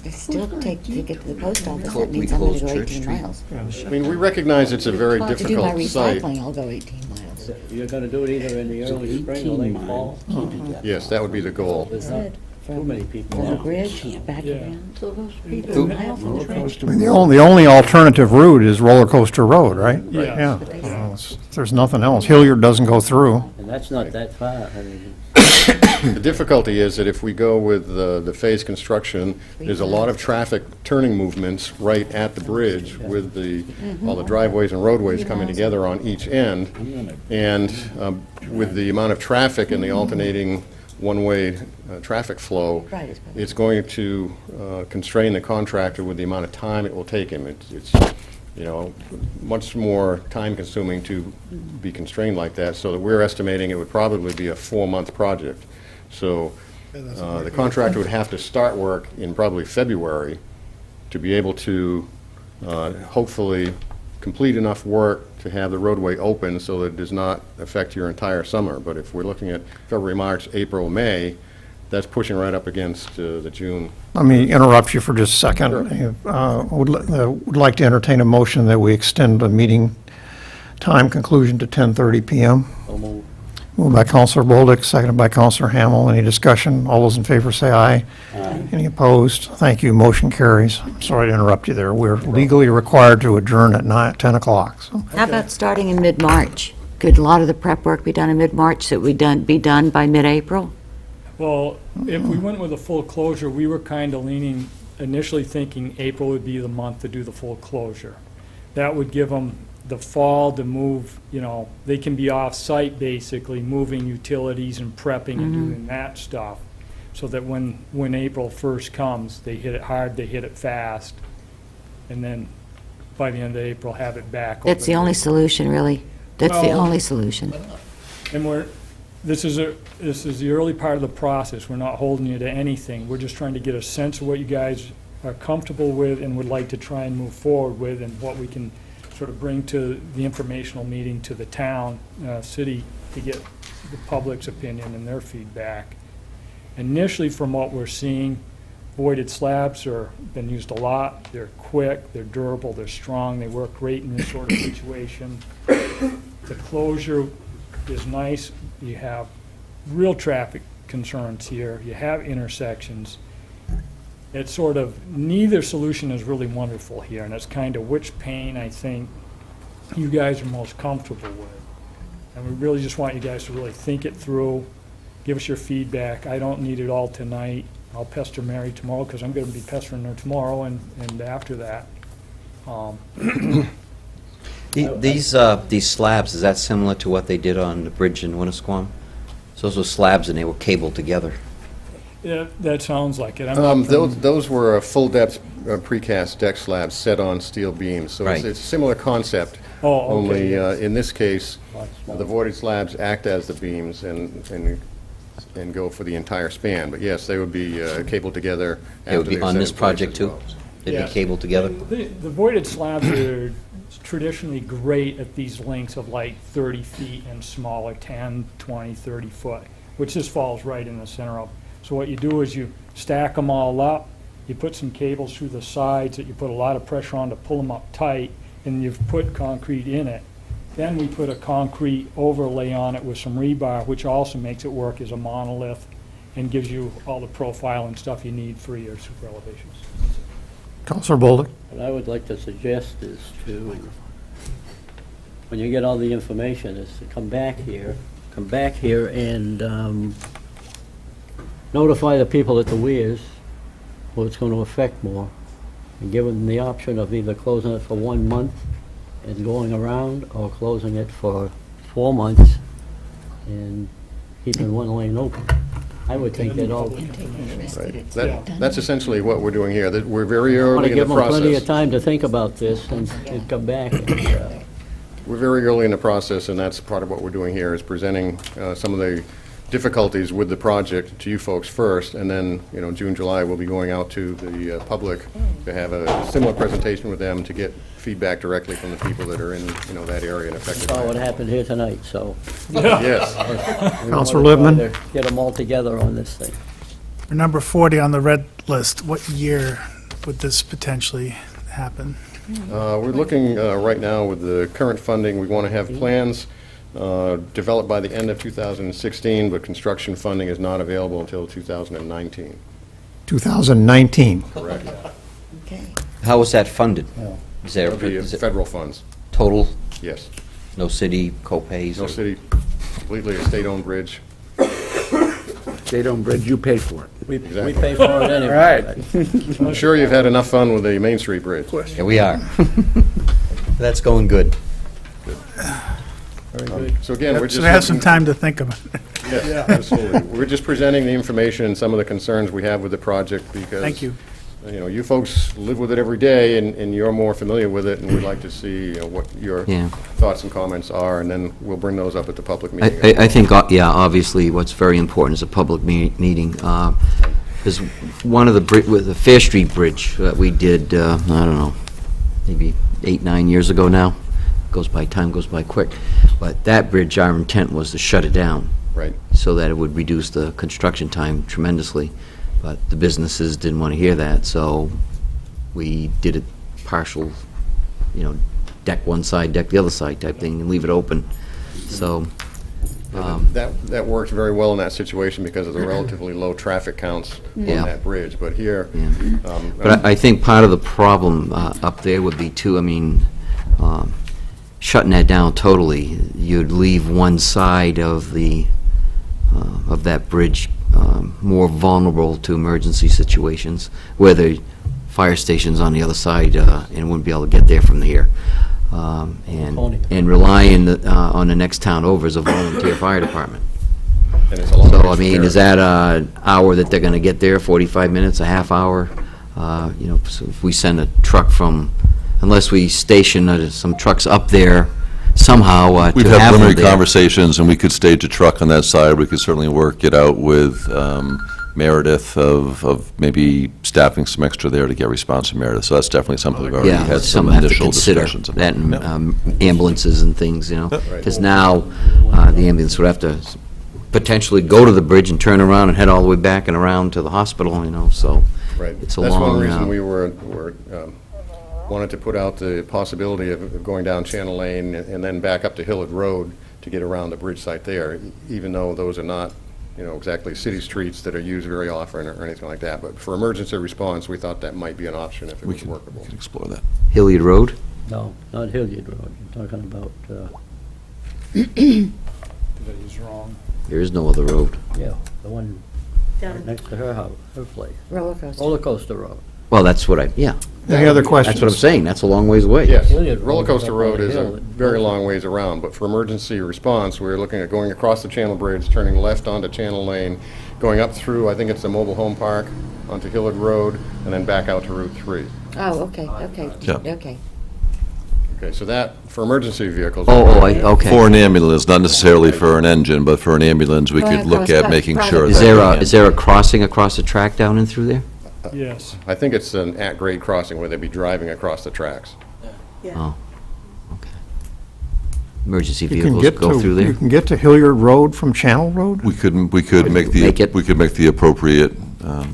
They still take to get to the post office, We that means I'm gonna closed go Church 18 Street. miles. I mean, we recognize it's a very To do my difficult site. recycling, I'll go 18 miles. You're gonna do it either in the early spring or late fall? Yes, that would be the goal. There's not too many people From the now. bridge, back Yeah. around. So those people, a mile from the train. I mean, the only alternative route is Roller Coaster Road, right? Yeah. Yeah. Well, there's nothing else. Hilliard doesn't go through. And that's not that far. I mean, The difficulty is that if we go with the phase construction, there's a lot of traffic turning movements right at the bridge with all the driveways and roadways coming together on each end. And with the amount of traffic and the alternating one-way traffic flow, Right. it's going to constrain the contractor with the amount of time it will take him. It's you know, much more time-consuming to be constrained like that, so that we're estimating it would probably be a 4-month project. So the contractor would have to start work in probably February to be able to hopefully complete enough work to have the roadway open so that it does not affect your entire summer. But if we're looking at February, March, April, May, that's pushing right up against the June. Let me interrupt you for just a second. Would like to entertain a motion that we extend the meeting time conclusion to 10:30 PM. so move. Moved by Counselor Bolduc, seconded by Counselor Hamel. Any discussion? All those in favor say aye. Aye. Any opposed? Thank you. Motion carries. I'm sorry to interrupt you there. We're legally required to adjourn at 10 o'clock. So How about starting in mid-March? Could a lot of the prep work be done in mid-March, so it would be done by mid-April? Well, if we went with a full closure, we were kind of leaning, initially thinking April would be the month to do the full closure. That would give them the fall to move, you know, they can be off-site basically, moving utilities and prepping and doing that stuff, so that when April 1st comes, they hit it hard, they hit it fast, and then by the end of April, have it back. That's the open. only solution, really. That's the Well- only solution. And this is the early part of the process. We're not holding you to anything. We're just trying to get a sense of what you guys are comfortable with and would like to try and move forward with, and what we can sort of bring to the informational meeting to the town, city, to get the public's opinion and their feedback. Initially, from what we're seeing, voided slabs been used a lot. They're quick, they're durable, they're strong, they work great in this sort of situation. The closure is nice. You have real traffic concerns here. You have intersections. It's sort of, neither solution is really wonderful here, and it's kind of which pain I think you guys are most comfortable with. And we really just want you guys to really think it through, give us your feedback. I don't need it all tonight. I'll pester Mary tomorrow, because I'm going to be pestering her tomorrow and after that. These slabs, is that similar to what they did on the bridge in Winnisquam? So those were slabs and they were cabled together. Yeah, that sounds like it. I'm not from- Those were full-depth precast deck slabs set on steel beams. So Right. it's a similar concept. Oh, okay, Only yes. in this case, the voided slabs act as the beams and go for the entire span. But yes, they would be cabled together. It would after be they're on set this in place project as too? well. They'd Yes. be cabled together? The voided slabs are traditionally great at these lengths of like 30 feet and smaller, 10, 20, 30 foot, which just falls right in the center of. So what you do is you stack them all up, you put some cables through the sides that you put a lot of pressure on to pull them up tight, and you've put concrete in it. Then we put a concrete overlay on it with some rebar, which also makes it work as a monolith and gives you all the profile and stuff you need for your super elevations. Counselor Bolduc? What I would like to suggest is to, when you get all the information, is to come back here and notify the people at the weirs who it's going to affect more, and give them the option of either closing it for 1 month and going around, or closing it for 4 months and keeping one lane open. I would think that all, Right. That's essentially what we're doing here. That we're very I want early to in the give them plenty of process. time to think about this and come back. And, We're very early in the process, and that's part of what we're doing here, is presenting some of the difficulties with the project to you folks first, and then, June, July, we'll be going out to the public to have a similar presentation with them to get feedback directly from the people that are in, that area and affected saw by what it. happened here tonight, so. Yes. Counselor Lippman? Get them all together on this thing. For number 40 on the red list, what year would this potentially happen? We're looking right now with the current funding, we want to have plans developed by the end of 2016, but construction funding is not available until 2019. 2019. Correct. How was that funded? Is there, It'll be is it federal funds, total, yes. no city co-pays? No or- city, completely a state-owned bridge. State-owned bridge, you pay for it. We Exactly. pay for it anyway. I'm sure you've had enough fun with the Main Street Bridge. Yeah, we are. That's going good. Very good. So again, we're just... So we have some looking- time to think about it. Yes, absolutely. We're just presenting the information and some of the concerns we have with the project because... Thank you. You folks live with it every day, and you're more familiar with it, and we'd like to see what your Yeah. thoughts and comments are, and then we'll bring those up at the public meeting. I think, obviously, what's very important is a public meeting. Because one of with the Fair Street Bridge that we did, I don't know, maybe 8, 9 years ago now, time goes by quick, but that bridge, our intent was to shut it down. Right. So that it would reduce the construction time tremendously. But the businesses didn't want to hear that, so we did it partial, deck one side, deck the other side type thing, and leave it open. So, That works very well in that situation because of the relatively low traffic counts on Yeah. that bridge, but here... but I think part of the problem up there would be too, shutting that down totally, you'd leave one side of that bridge more vulnerable to emergency situations, where the fire station's on the other side and wouldn't be able to get there from here. And relying on the next town over as a volunteer fire department. And it's a long So, ways from is there. that an hour that they're going to get there, 45 minutes, a half hour? So if we send a truck unless we station some trucks up there somehow We'd to have have them preliminary there. conversations, and we could stage a truck on that side. We could certainly work it out with Meredith of maybe staffing some extra there to get response from Meredith. So that's definitely something we've already Yeah, had but some some have to initial consider discussions about. that, and ambulances and things, because now the ambulance would have to potentially go to the bridge and turn around and head all the way back and around to the hospital, so Right. it's a That's long... one reason we wanted to put out the possibility of going down Channel Lane and then back up to Hillard Road to get around the bridge site there, even though those are not, exactly city streets that are used very often or anything like that. But for emergency response, we thought that might be an option if it was workable. We can explore that. Hilliard Road? No, not Hilliard Road. You're talking about, That is wrong. There is no other road. yeah, the one Down. next to her house, her place. Roller coaster. Roller Coaster Road. Well, that's what yeah. Any other questions? That's what I'm saying, that's a long ways away. Yes, Hilliard Road Roller is Coaster up on Road the is hill. a very long ways around, but for emergency response, we're looking at going across the Channel Bridge, turning left onto Channel Lane, going up through, I think it's the mobile home park, onto Hillard Road, and then back out to Route 3. Oh, okay. Yeah. Okay, so that, for emergency vehicles. Okay. For an ambulance, not necessarily for an engine, but for an ambulance, we Go could ahead, look cross- at making cross- sure that. Is there a crossing across the track down and through there? Yes. I think it's an at-grade crossing where they'd be driving across the tracks. Oh, okay. Emergency You can vehicles get go to, through you there? can get to Hilliard Road from Channel Road? We could make Make it- the appropriate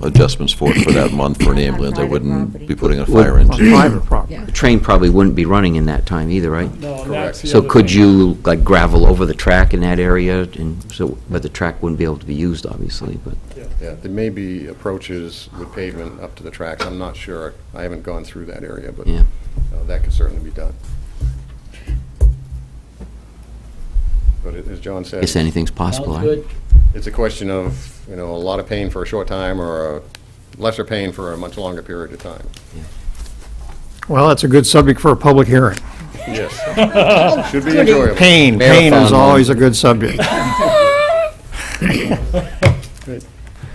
adjustments for that month for an ambulance. I private wouldn't property. be putting a fire On engine. private property. The train probably wouldn't be running in that time either, right? No, and that's the So other could thing. you, like, gravel over the track in that area, and so, but the track wouldn't be able to be used, obviously, but, Yeah, there may be approaches with pavement up to the tracks. I'm not sure. I haven't gone through that area, but yeah. that could certainly be done. But as John said, Guess anything's possible, Sounds right? good. it's a question of, a lot of pain for a short time or a lesser pain for a much longer period of time. Well, that's a good subject for a public hearing. Yes. Should be enjoyable. Pain is Marathon always a good subject.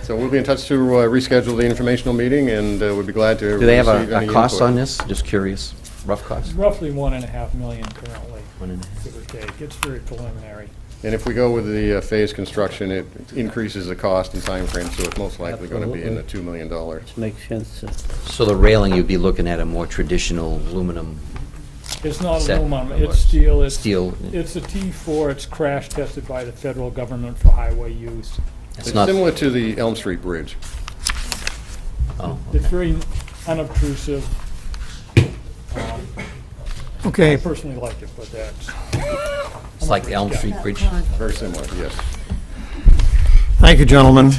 So we'll be in touch to reschedule the informational meeting, and we'd be glad to Do they have receive a any cost input. on this? Just curious, rough cost? Roughly 1.5 million currently, 1.5. give or take. It's very preliminary. And if we go with the phase construction, it increases the cost and timeframe, so it's most likely going to be in the $2 million. Makes sense. So the railing, you'd be looking at a more traditional aluminum It's not Set. aluminum, it's steel. steel. It's a T4, it's crash tested by the federal government for highway use. It's not- similar to the Elm Street Bridge. Oh, It's very unobtrusive. Okay, I personally like it, but that's. it's like the Elm Street Bridge. Very similar, yes. thank you, gentlemen.